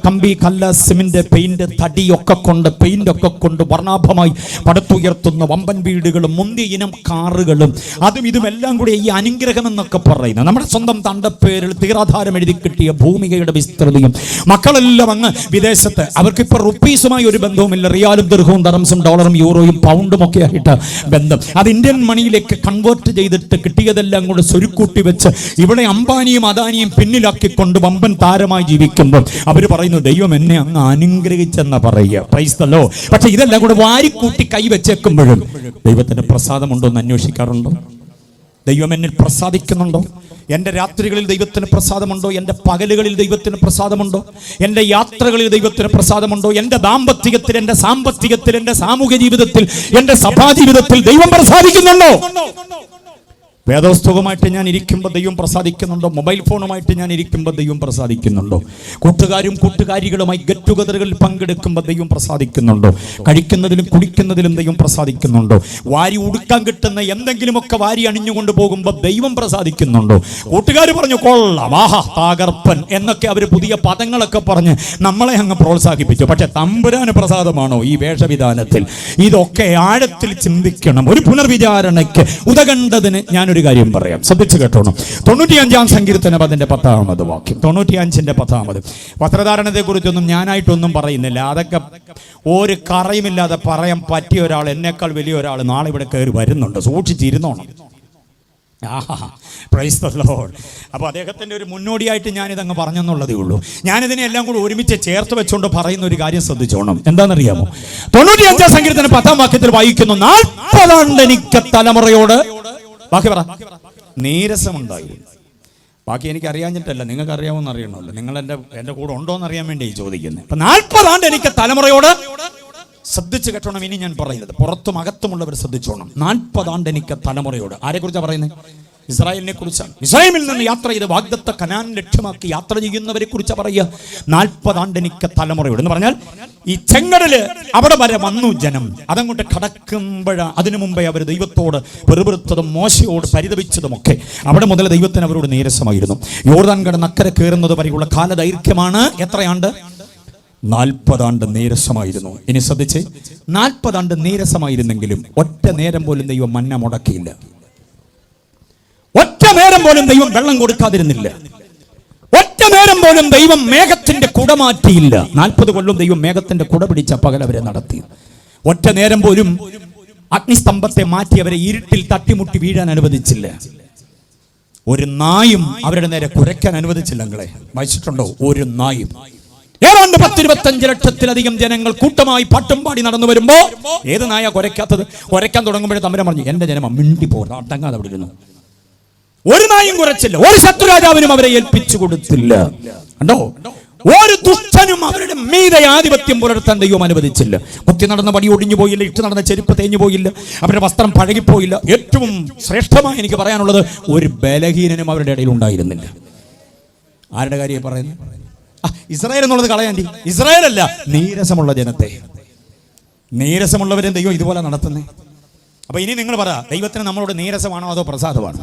Speaker 1: കമ്പി, കല്ല്, സിമെന്റ്, പെയിന്റ്, തടിയൊക്കെ കൊണ്ട്, പെയിന്റ് ഒക്കെ കൊണ്ട് വർണ്ണാഭമായി പടുത്തുയർത്തുന്ന വമ്പൻ വീടുകളും മുന്തിയ ഇനം കാറുകളും അതും ഇതുമെല്ലാം കൂടി ഈ അനുഗ്രഹം എന്നൊക്കെ പറയുന്നത്. നമ്മുടെ സ്വന്തം തണ്ടപ്പേരിൽ തീരാധാരം എഴുതി കിട്ടിയ ഭൂമികയുടെ വിസ്തൃതിയും, മക്കളെല്ലാം അങ്ങ് വിദേശത്ത്, അവർക്കിപ്പോൾ റുപ്പീസുമായി ഒരു ബന്ധവുമില്ല. റിയാലും ദിർഹവും ദറംസും ഡോളറും യൂറോയും പൗണ്ടും ഒക്കെ ആയിട്ട് ബന്ധം. അത് ഇന്ത്യൻ മണിയിലേക്ക് കൺവേർട്ട് ചെയ്തിട്ട് കിട്ടിയതെല്ലാം കൂടെ സ്വരുക്കൂട്ടി വെച്ച് ഇവിടെ അംബാനിയും അദാനിയും പിന്നിലാക്കിക്കൊണ്ട് വമ്പൻ താരമായി ജീവിക്കുമ്പോൾ അവർ പറയുന്നു ദൈവം എന്നെ അങ്ങ് അനുഗ്രഹിച്ചെന്ന പറയുക. Price the Lord. പക്ഷെ ഇതെല്ലാം കൂടെ വാരിക്കൂട്ടി കൈ വെച്ചേക്കുമ്പോഴും ദൈവത്തിന്റെ പ്രസാദമുണ്ടോ എന്ന് അന്വേഷിക്കാറുണ്ടോ? ദൈവം എന്നിൽ പ്രസാദിക്കുന്നുണ്ടോ? എൻ്റെ രാത്രികളിൽ ദൈവത്തിന് പ്രസാദമുണ്ടോ? എൻ്റെ പകലുകളിൽ ദൈവത്തിന് പ്രസാദമുണ്ടോ? എൻ്റെ യാത്രകളിൽ ദൈവത്തിന് പ്രസാദമുണ്ടോ? എൻ്റെ ദാമ്പത്യത്തിൽ, എൻ്റെ സാമ്പത്തികത്തിൽ, എൻ്റെ സാമൂഹ്യ ജീവിതത്തിൽ, എൻ്റെ സഭാജീവിതത്തിൽ ദൈവം പ്രസാദിക്കുന്നുണ്ടോ? വേദോസ്തവമായിട്ട് ഞാൻ ഇരിക്കുമ്പോൾ ദൈവം പ്രസാദിക്കുന്നുണ്ടോ? മൊബൈൽ ഫോണുമായിട്ട് ഞാൻ ഇരിക്കുമ്പോൾ ദൈവം പ്രസാദിക്കുന്നുണ്ടോ? കൂട്ടുകാരും കൂട്ടുകാരികളുമായി ഗെറ്റ് ടുഗദറുകളിൽ പങ്കെടുക്കുമ്പോൾ ദൈവം പ്രസാദിക്കുന്നുണ്ടോ? കഴിക്കുന്നതിലും കുടിക്കുന്നതിലും ദൈവം പ്രസാദിക്കുന്നുണ്ടോ? വാരി ഉടുക്കാൻ കിട്ടുന്ന എന്തെങ്കിലുമൊക്കെ വാരി അണിഞ്ഞുകൊണ്ട് പോകുമ്പോൾ ദൈവം പ്രസാദിക്കുന്നുണ്ടോ? കൂട്ടുകാർ പറഞ്ഞു കൊള്ളാം, ആഹാ താകർപ്പൻ എന്നൊക്കെ അവർ പുതിയ പദങ്ങളൊക്കെ പറഞ്ഞ് നമ്മളെ അങ്ങ് പ്രോത്സാഹിപ്പിച്ചു. പക്ഷെ തമ്പുരാന് പ്രസാദമാണോ ഈ വേഷവിധാനത്തിൽ? ഇതൊക്കെ ആഴത്തിൽ ചിന്തിക്കണം. ഒരു പുനർവിചാരണയ്ക്ക് ഉതകണ്ടതിന് ഞാനൊരു കാര്യം പറയാം, ശ്രദ്ധിച്ചു കേട്ടോണം. 95-ാം സങ്കീർത്തനം അതിന്റെ 10-ാമത് വാക്യം. 95-ന്റെ 10-ാമത്. വസ്ത്രധാരണത്തെ കുറിച്ചൊന്നും ഞാനായിട്ടൊന്നും പറയുന്നില്ല. അതൊക്കെ ഒരു കറയുമില്ലാതെ പറയാൻ പറ്റിയ ഒരാൾ, എന്നേക്കാൾ വലിയ ഒരാൾ നാളെ ഇവിടെ കയറി വരുന്നുണ്ട്. സൂക്ഷിച്ചിരുന്നോണം. Praise the lord. അപ്പോൾ അദ്ദേഹത്തിൻ്റെ ഒരു മുന്നോടിയായിട്ട് ഞാനിതങ്ങ് പറഞ്ഞെന്നുള്ളതേ ഉള്ളൂ. ഞാനിതിനെ എല്ലാം കൂടി ഒരുമിച്ച് ചേർത്ത് വെച്ചുകൊണ്ട് പറയുന്ന ഒരു കാര്യം ശ്രദ്ധിച്ചോണം. എന്താണെന്നറിയാമോ? 95-ാം സങ്കീർത്തനം 10-ാം വാക്യത്തിൽ വായിക്കുന്നു, 40 ആണ്ട് എനിക്ക് തലമുറയോട്, ബാക്കി പറ, നീരസമുണ്ടായിരുന്നു. ബാക്കി എനിക്ക് അറിയാഞ്ഞിട്ടല്ല, നിങ്ങൾക്ക് അറിയാമെന്ന് അറിയണമല്ലോ. നിങ്ങൾ എൻ്റെ കൂടെ ഉണ്ടോ എന്ന് അറിയാൻ വേണ്ടി ചോദിക്കുന്നത്. അപ്പൊ 40 ആണ്ട് എനിക്ക് തലമുറയോട്, ശ്രദ്ധിച്ചു കേട്ടോണം. ഇനി ഞാൻ പറയുന്നത് പുറത്തും അകത്തുമുള്ളവർ ശ്രദ്ധിച്ചോണം. 40 ആണ്ട് എനിക്ക് തലമുറയോട്. ആരെക്കുറിച്ചാണ് പറയുന്നത്? ഇസ്രായേലിനെ കുറിച്ചാണ്. ഇസ്രായേലിൽ നിന്ന് യാത്ര ചെയ്ത് വാഗ്ദത്ത കനാൻ ലക്ഷ്യമാക്കി യാത്ര ചെയ്യുന്നവരെ കുറിച്ച് പറയുക. 40 ആണ്ട് എനിക്ക് തലമുറയോട് എന്ന് പറഞ്ഞാൽ ഈ ചെങ്കടല് അവിടെ വരെ വന്നു ജനം. അതങ്ങോട്ട് കടക്കുമ്പോഴാണ് അതിനു മുമ്പേ അവർ ദൈവത്തോട് വെറുപെറുത്തതും മോശയോട് പരിതപിച്ചതുമൊക്കെ. അവിടെ മുതൽ ദൈവത്തിന് അവരോട് നീരസമായിരുന്നു. യോർദാൻ കടന്ന് അക്കരെ കയറുന്നത് വരെയുള്ള കാലദൈർഘ്യമാണ് എത്രയാണ്ട്? 40 ആണ്ട് നീരസമായിരുന്നു. ഇനി ശ്രദ്ധിച്ച്, 40 ആണ്ട് നീരസമായിരുന്നെങ്കിലും ഒറ്റ നേരം പോലും ദൈവം മന്ന മുടക്കിയില്ല. ഒറ്റ നേരം പോലും ദൈവം വെള്ളം കൊടുക്കാതിരുന്നില്ല. ഒറ്റ നേരം പോലും ദൈവം മേഘത്തിന്റെ കുട മാറ്റിയില്ല. 40 കൊല്ലം ദൈവം മേഘത്തിന്റെ കുട പിടിച്ച പകൽ അവരെ നടത്തി. ഒറ്റ നേരം പോലും അഗ്നിസ്തംഭത്തെ മാറ്റി അവരെ ഇരുട്ടിൽ തട്ടിമുട്ടി വീഴാൻ അനുവദിച്ചില്ല. ഒരു നായും അവരുടെ നേരെ കുരയ്ക്കാൻ അനുവദിച്ചില്ല. നിങ്ങളെ വായിച്ചിട്ടുണ്ടോ? ഒരു നായും. ഏതാണ്ട് 10-25 ലക്ഷത്തിലധികം ജനങ്ങൾ കൂട്ടമായി പാട്ടും പാടി നടന്നു വരുമ്പോ ഏത് നായ കുരയ്ക്കാത്തത്? കുരയ്ക്കാൻ തുടങ്ങുമ്പോഴേ തമ്പുരാൻ പറഞ്ഞു, എന്റെ ജനം മിണ്ടി പോകാതെ അടങ്ങാതെ അവിടെ ഇരുന്നു. ഒരു നായും കുരച്ചില്ല. ഒരു ശത്രുരാജാവിനും അവരെ ഏൽപ്പിച്ചു കൊടുത്തില്ല. കണ്ടോ? ഒരു ദുഷ്ടനും അവരുടെ മീതെ ആധിപത്യം പുലർത്താൻ ദൈവം അനുവദിച്ചില്ല. കുത്തി നടന്ന പടി ഒടിഞ്ഞു പോയില്ല. ഇട്ട് നടന്ന ചെരുപ്പ് തേഞ്ഞു പോയില്ല. അവരുടെ വസ്ത്രം പഴകിപ്പോയില്ല. ഏറ്റവും ശ്രേഷ്ഠമായി എനിക്ക് പറയാനുള്ളത്, ഒരു ബലഹീനനും അവരുടെ ഇടയിൽ ഉണ്ടായിരുന്നില്ല. ആരുടെ കാര്യം പറയുന്നത്? ഇസ്രായേൽ എന്നുള്ളത് കളയാണ്ടി. ഇസ്രായേൽ അല്ല, നീരസമുള്ള ജനത്തെ. നീരസമുള്ളവരെ ദൈവം ഇതുപോലെ നടത്തുന്നേ. അപ്പൊ ഇനി നിങ്ങൾ പറ, ദൈവത്തിന് നമ്മളോട് നീരസമാണോ അതോ പ്രസാദമാണോ?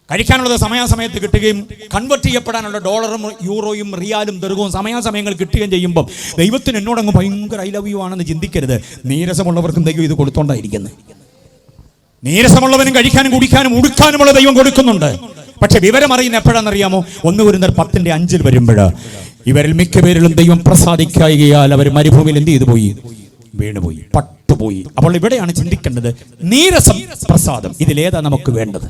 Speaker 1: കഴിക്കാനുള്ളത് സമയാസമയത്ത് കിട്ടുകയും കൺവെർട്ട് ചെയ്യപ്പെടാനുള്ള ഡോളറും യൂറോയും റിയാലും ദീർഘവും സമയാസമയങ്ങൾ കിട്ടുകയും ചെയ്യുമ്പോൾ ദൈവത്തിന് എന്നോടങ്ങ് ഭയങ്കര ഐ ലവ് യു ആണെന്ന് ചിന്തിക്കരുത്. നീരസമുള്ളവർക്കും ദൈവം ഇത് കൊടുത്തോണ്ടായിരിക്കുന്നത്. നീരസമുള്ളവനും കഴിക്കാനും കുടിക്കാനും ഉടുക്കാനുമുള്ള ദൈവം കൊടുക്കുന്നുണ്ട്. പക്ഷെ വിവരം അറിയുന്ന എപ്പോഴാണെന്നറിയാമോ? 1 കൊരിന്ത്യർ 10:5 വരുമ്പോഴ് ഇവരിൽ മിക്ക പേരിലും ദൈവം പ്രസാദിക്കായികയാൽ അവർ മരുഭൂമിയിൽ എന്ത് ചെയ്തു പോയി? വീണുപോയി, പട്ടുപോയി. അപ്പോൾ ഇവിടെയാണ് ചിന്തിക്കേണ്ടത്, നീരസം, പ്രസാദം, ഇതിലേതാ നമുക്ക് വേണ്ടത്?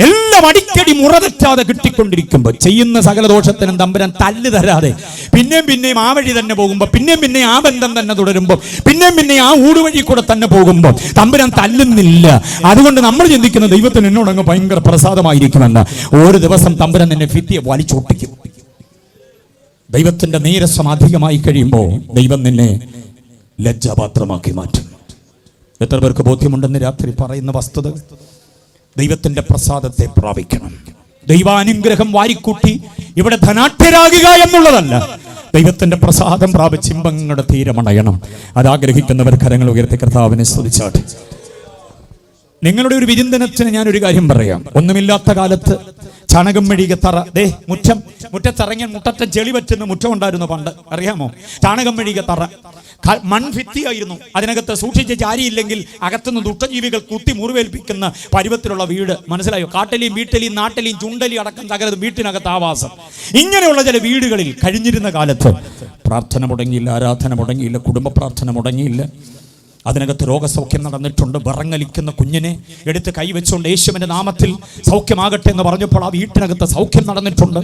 Speaker 1: എല്ലാം അടിക്കടി മുറതെറ്റാതെ കിട്ടിക്കൊണ്ടിരിക്കുമ്പോൾ ചെയ്യുന്ന സകല ദോഷത്തിനും തമ്പുരാൻ തല്ല് തരാതെ പിന്നെയും ആ വഴി തന്നെ പോകുമ്പോൾ പിന്നെയും ആ ബന്ധം തന്നെ തുടരുമ്പോൾ പിന്നെയും ആ ഊടുവഴി കൂടെ തന്നെ പോകുമ്പോൾ തമ്പുരാൻ തല്ലുന്നില്ല. അതുകൊണ്ട് നമ്മൾ ചിന്തിക്കുന്ന ദൈവത്തിന് എന്നോടങ്ങ് ഭയങ്കര പ്രസാദമായിരിക്കുമെന്ന്. ഒരു ദിവസം തമ്പുരാൻ എന്നെ ഭിത്തിയെ വലിച്ചൊട്ടിക്കും. ദൈവത്തിന്റെ നീരസം അധികമായി കഴിയുമ്പോൾ ദൈവം നിന്നെ ലജ്ജാപാത്രമാക്കി മാറ്റും. എത്ര പേർക്ക് ബോധ്യമുണ്ടെന്ന് രാത്രി പറയുന്ന വസ്തുത? ദൈവത്തിന്റെ പ്രസാദത്തെ പ്രാപിക്കണം. ദൈവാനുഗ്രഹം വാരിക്കൂട്ടി ഇവിടെ ധനാഢ്യരാകുക എന്നുള്ളതല്ല, ദൈവത്തിന്റെ പ്രസാദം പ്രാപിച്ച് ഇമ്പങ്ങളുടെ തീരമണയണം. അതാഗ്രഹിക്കുന്നവർ കരങ്ങൾ ഉയർത്തി കർത്താവിനെ സ്തുതിച്ചാട്ടെ. നിങ്ങളുടെ ഒരു വിചിന്തനത്തിന് ഞാനൊരു കാര്യം പറയാം. ഒന്നുമില്ലാത്ത കാലത്ത് ചാണകം മെഴുകിയ തറ, മുറ്റത്തിറങ്ങിയ മുറ്റത്തെ ചെളി പറ്റുന്ന മുറ്റം ഉണ്ടായിരുന്നു പണ്ട്, അറിയാമോ? ചാണകം മെഴുകിയ തറ, മൺഭിത്തിയായിരുന്നു. അതിനകത്ത് സൂക്ഷിച്ച് ചാരിയില്ലെങ്കിൽ അകത്തുനിന്ന് ദുഷ്ടജീവികൾ കുത്തി മുറിവേൽപ്പിക്കുന്ന പരുവത്തിലുള്ള വീട്. മനസ്സിലായോ? കാട്ടലിയും വീട്ടലിയും നാട്ടലിയും ചുണ്ടലിയും അടക്കം തകർന്ന് വീട്ടിനകത്ത് ആവാസം. ഇങ്ങനെയുള്ള ചില വീടുകളിൽ കഴിഞ്ഞിരുന്ന കാലത്ത് പ്രാർത്ഥന മുടങ്ങിയില്ല, ആരാധന മുടങ്ങിയില്ല, കുടുംബ പ്രാർത്ഥന മുടങ്ങിയില്ല. അതിനകത്ത് രോഗസൗഖ്യം നടന്നിട്ടുണ്ട്. വിറങ്ങലിക്കുന്ന കുഞ്ഞിനെ എടുത്ത് കൈവച്ചുകൊണ്ട് യേശുവിൻ്റെ നാമത്തിൽ സൗഖ്യമാകട്ടെ എന്ന് പറഞ്ഞപ്പോൾ ആ വീട്ടിനകത്ത് സൗഖ്യം നടന്നിട്ടുണ്ട്.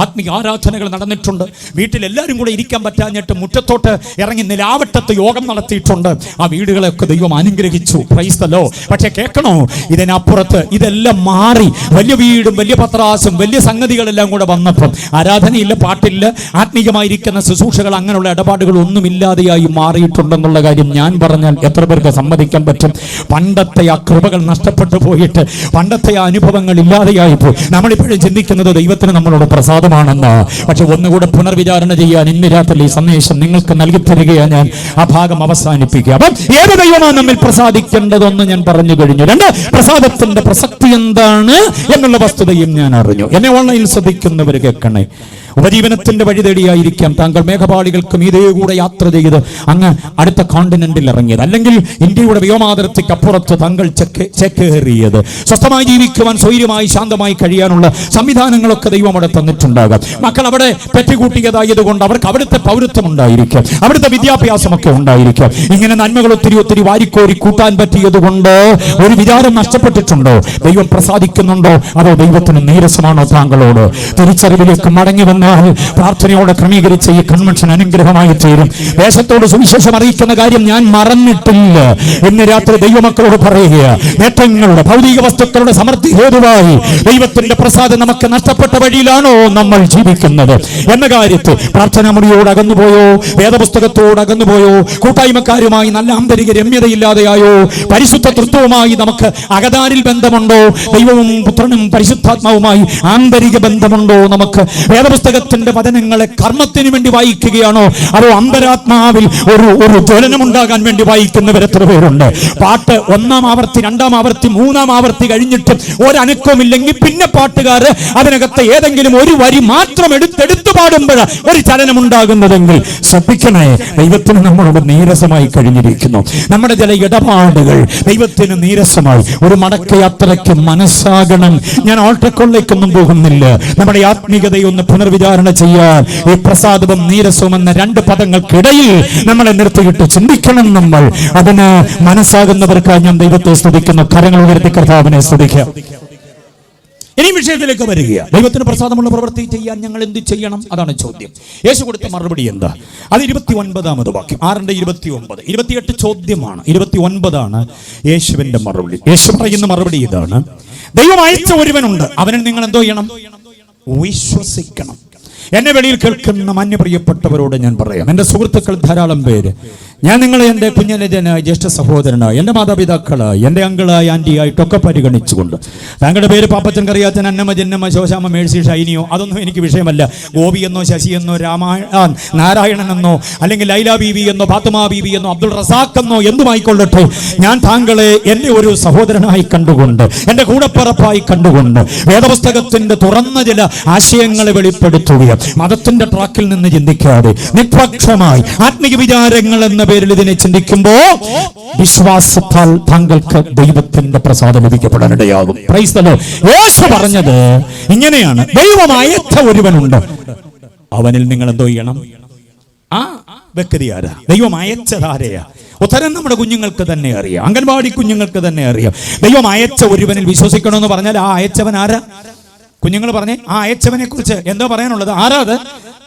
Speaker 1: ആത്മീയ ആരാധനകൾ നടന്നിട്ടുണ്ട്. വീട്ടിലെല്ലാവരും കൂടെ ഇരിക്കാൻ പറ്റാഞ്ഞിട്ട് മുറ്റത്തോട്ട് ഇറങ്ങി നിലാവട്ടത്ത് യോഗം നടത്തിയിട്ടുണ്ട്. ആ വീടുകളെയൊക്കെ ദൈവം അനുഗ്രഹിച്ചു. Price the Lord. പക്ഷെ കേൾക്കണോ, ഇതിനപ്പുറത്ത് ഇതെല്ലാം മാറി വലിയ വീടും വലിയ പത്രാസും വലിയ സംഗതികളെല്ലാം കൂടെ വന്നപ്പം ആരാധനയില്ല, പാട്ടില്ല, ആത്മീയമായിരിക്കുന്ന ശുശ്രൂഷകൾ, അങ്ങനെയുള്ള ഇടപാടുകൾ ഒന്നുമില്ലാതെയായി മാറിയിട്ടുണ്ടെന്നുള്ള കാര്യം ഞാൻ പറഞ്ഞാൽ എത്ര പേർക്ക് സമ്മതിക്കാൻ പറ്റും? പണ്ടത്തെ ആ കൃപകൾ നഷ്ടപ്പെട്ടു പോയിട്ട്, പണ്ടത്തെ ആ അനുഭവങ്ങൾ ഇല്ലാതെയായി പോയി. നമ്മളിപ്പോഴും ചിന്തിക്കുന്നത് ദൈവത്തിന് നമ്മളോട് പ്രസാദമാണെന്ന്. പക്ഷെ ഒന്നുകൂടെ പുനർവിചാരണ ചെയ്യാൻ ഇന്ന് രാത്രി ഈ സന്ദേശം നിങ്ങൾക്ക് നൽകി തരികയാണ്. ഞാൻ ആ ഭാഗം അവസാനിപ്പിക്കുക. അപ്പം ഏത് ദൈവമാണ് നമ്മിൽ പ്രസാദിക്കേണ്ടതെന്ന് ഞാൻ പറഞ്ഞു കഴിഞ്ഞു. രണ്ട്, പ്രസാദത്തിന്റെ പ്രസക്തി എന്താണ് എന്നുള്ള വസ്തുതയും ഞാൻ അറിഞ്ഞു. എന്നെ ഓൺലൈനിൽ ശ്രദ്ധിക്കുന്നവർ കേൾക്കണേ. ഉപജീവനത്തിന്റെ വഴി തേടിയായിരിക്കാം താങ്കൾ മേഘപാളികൾക്കും ഇതേ കൂടെ യാത്ര ചെയ്ത് അങ്ങ് അടുത്ത കോണ്ടിനെന്റിൽ ഇറങ്ങിയത്, അല്ലെങ്കിൽ ഇന്ത്യയുടെ വ്യോമാതിർത്തിക്ക് അപ്പുറത്ത് താങ്കൾ ചേക്കേറിയത്. സ്വസ്ഥമായി ജീവിക്കുവാൻ, സ്വൈര്യമായി ശാന്തമായി കഴിയാനുള്ള സംവിധാനങ്ങളൊക്കെ ദൈവം അവിടെ തന്നിട്ടുണ്ടാകാം. മക്കൾ അവിടെ പെറ്റുകൂട്ടിയതായതുകൊണ്ട് അവർക്ക് അവിടുത്തെ പൗരത്വം ഉണ്ടായിരിക്കാം, അവിടുത്തെ വിദ്യാഭ്യാസമൊക്കെ ഉണ്ടായിരിക്കാം. ഇങ്ങനെ നന്മകൾ ഒത്തിരി ഒത്തിരി വാരിക്കോരി കൂട്ടാൻ പറ്റിയത് കൊണ്ട് ഒരു വിചാരം നഷ്ടപ്പെട്ടിട്ടുണ്ടോ? ദൈവം പ്രസാദിക്കുന്നുണ്ടോ? അതോ ദൈവത്തിന് നീരസമാണോ താങ്കളോട്? തിരിച്ചറിവിലേക്ക് മടങ്ങി വന്ന പ്രാർത്ഥനയോടെ ക്രമീകരിച്ച ഈ കൺവെൻഷൻ അനുഗ്രഹമായി തീരും. ദേശത്തോട് സുവിശേഷം അറിയിക്കുന്ന കാര്യം ഞാൻ മറന്നിട്ടില്ല. ഇന്ന് രാത്രി ദൈവമക്കളോട് പറയുക, നേട്ടങ്ങളുടെ ഭൗതിക വസ്തുക്കളുടെ സമൃദ്ധി ഹേതുവായി ദൈവത്തിന്റെ പ്രസാദം നമുക്ക് നഷ്ടപ്പെട്ട വഴിയിലാണോ നമ്മൾ ജീവിക്കുന്നത് എന്ന കാര്യത്തിൽ പ്രാർത്ഥനാ മുറിയോട് അകന്നുപോയോ? വേദപുസ്തകത്തോട് അകന്നുപോയോ? കൂട്ടായ്മക്കാരുമായി നല്ല ആന്തരിക രമ്യതയില്ലാതെയായോ? പരിശുദ്ധ തൃത്വവുമായി നമുക്ക് അകതാരിൽ ബന്ധമുണ്ടോ? ദൈവവും പുത്രനും പരിശുദ്ധാത്മാവുമായി ആന്തരിക ബന്ധമുണ്ടോ? നമുക്ക് വേദപുസ്തകത്തിന്റെ വചനങ്ങളെ കർമ്മത്തിന് വേണ്ടി വായിക്കുകയാണോ? അതോ അന്തരാത്മാവിൽ ഒരു ജ്വലനം ഉണ്ടാകാൻ വേണ്ടി വായിക്കുന്നവർ എത്ര പേരുണ്ട്? പാട്ട് ഒന്നാം ആവർത്തി, രണ്ടാം ആവർത്തി, മൂന്നാം ആവർത്തി കഴിഞ്ഞിട്ട് ഒരനക്കവുമില്ലെങ്കിൽ പിന്നെ പാട്ടുകാര് അതിനകത്ത് ഏതെങ്കിലും ഒരു വരി മാത്രം എടുത്തെടുത്തു പാടുമ്പോൾ ഒരു ചലനം ഉണ്ടാകുന്നതെങ്കിൽ ശ്രദ്ധിക്കണേ, ദൈവത്തിന് നമ്മളോട് നീരസമായി കഴിഞ്ഞിരിക്കുന്നു. നമ്മുടെ ചില ഇടപാടുകൾ ദൈവത്തിന് നീരസമായി. ഒരു മടക്കയാത്രയ്ക്ക് മനസ്സാകണം. ഞാൻ ഓൾട്ടക്കൊള്ളേക്കൊന്നും പോകുന്നില്ല. നമ്മുടെ ആത്മീയതയൊന്ന് പുനർവിചാരണ ചെയ്യാൻ ഈ പ്രസാദവും നീരസവും എന്ന രണ്ട് പദങ്ങൾക്കിടയിൽ നമ്മളെ നിർത്തിയിട്ട് ചിന്തിക്കണം. നമ്മൾ അതിന് മനസ്സാകുന്നവർക്കായി ഞാൻ ദൈവത്തെ സ്തുതിക്കുന്നു. കരങ്ങൾ ഉയർത്തി കർത്താവിനെ സ്തുതിക്കാം. ഇനി വിഷയത്തിലേക്ക് വരിക. ദൈവത്തിന് പ്രസാദമുള്ള പ്രവൃത്തി ചെയ്യാൻ ഞങ്ങൾ എന്ത് ചെയ്യണം? അതാണ് ചോദ്യം. യേശു കൊടുത്ത മറുപടി എന്താ? അത് 29-ാമത് വാക്യം, 6:29. 28 ചോദ്യമാണ്, 29 യേശുവിന്റെ മറുപടി. യേശു പറയുന്ന മറുപടി ഇതാണ്: ദൈവം അയച്ച ഒരുവനുണ്ട്, അവനിൽ നിങ്ങൾ എന്തോ ചെയ്യണം? വിശ്വസിക്കണം. എന്നെ വെളിയിൽ കേൾക്കുന്ന മാന്യപ്രിയപ്പെട്ടവരോട് ഞാൻ പറയാം, എൻ്റെ സുഹൃത്തുക്കൾ ധാരാളം പേര്, ഞാൻ നിങ്ങളെ എൻ്റെ കുഞ്ഞനുജനായി, ജ്യേഷ്ഠ സഹോദരനായി, എൻ്റെ മാതാപിതാക്കളായി, എൻ്റെ അങ്കിളായി, ആൻറ്റിയായിട്ടൊക്കെ പരിഗണിച്ചുകൊണ്ട്, താങ്കളുടെ പേര് പാപ്പച്ചൻ, കറിയാച്ചൻ, അന്നമ്മ, ജന്നമ്മ, ശോശാമ്മ, മേഴ്സി, ഷൈനിയോ, അതൊന്നും എനിക്ക് വിഷയമല്ല. ഗോപിയെന്നോ ശശിയെന്നോ നാരായണനെന്നോ അല്ലെങ്കിൽ ലൈല ബീവി എന്നോ ഫാത്തിമ ബീവി എന്നോ അബ്ദുൾ റസാഖ് എന്നോ എന്തുമായിക്കൊള്ളട്ടെ, ഞാൻ താങ്കളെ എൻ്റെ ഒരു സഹോദരനായി കണ്ടുകൊണ്ട്, എൻ്റെ കൂടപ്പിറപ്പായി കണ്ടുകൊണ്ട് വേദപുസ്തകത്തിൻ്റെ തുറന്ന ചില ആശയങ്ങളെ വെളിപ്പെടുത്തുകയാണ്. മതത്തിന്റെ ട്രാക്കിൽ നിന്ന് ചിന്തിക്കാതെ നിഷ്പക്ഷമായി ആത്മീയ വിചാരങ്ങൾ എന്ന പേരിൽ ഇതിനെ ചിന്തിക്കുമ്പോൾ വിശ്വാസത്താൽ താങ്കൾക്ക് ദൈവത്തിന്റെ പ്രസാദം ലഭിക്കപ്പെടാനിടയാകും. Praise the lord. യേശു പറഞ്ഞത് ഇങ്ങനെയാണ്: ദൈവം അയച്ച ഒരുവനുണ്ട്, അവനിൽ നിങ്ങൾ എന്തോ ചെയ്യണം? ആ വ്യക്തി ആരാ? ദൈവം അയച്ചതാരെയാ? ഉത്തരം നമ്മുടെ കുഞ്ഞുങ്ങൾക്ക് തന്നെ അറിയാം, അംഗൻവാടി കുഞ്ഞുങ്ങൾക്ക് തന്നെ അറിയാം. ദൈവം അയച്ച ഒരുവനിൽ വിശ്വസിക്കണമെന്ന് പറഞ്ഞാൽ ആ അയച്ചവൻ ആരാ? കുഞ്ഞുങ്ങൾ പറഞ്ഞേ, ആ അയച്ചവനെ കുറിച്ച് എന്താ പറയാനുള്ളത്? ആരാ അത്?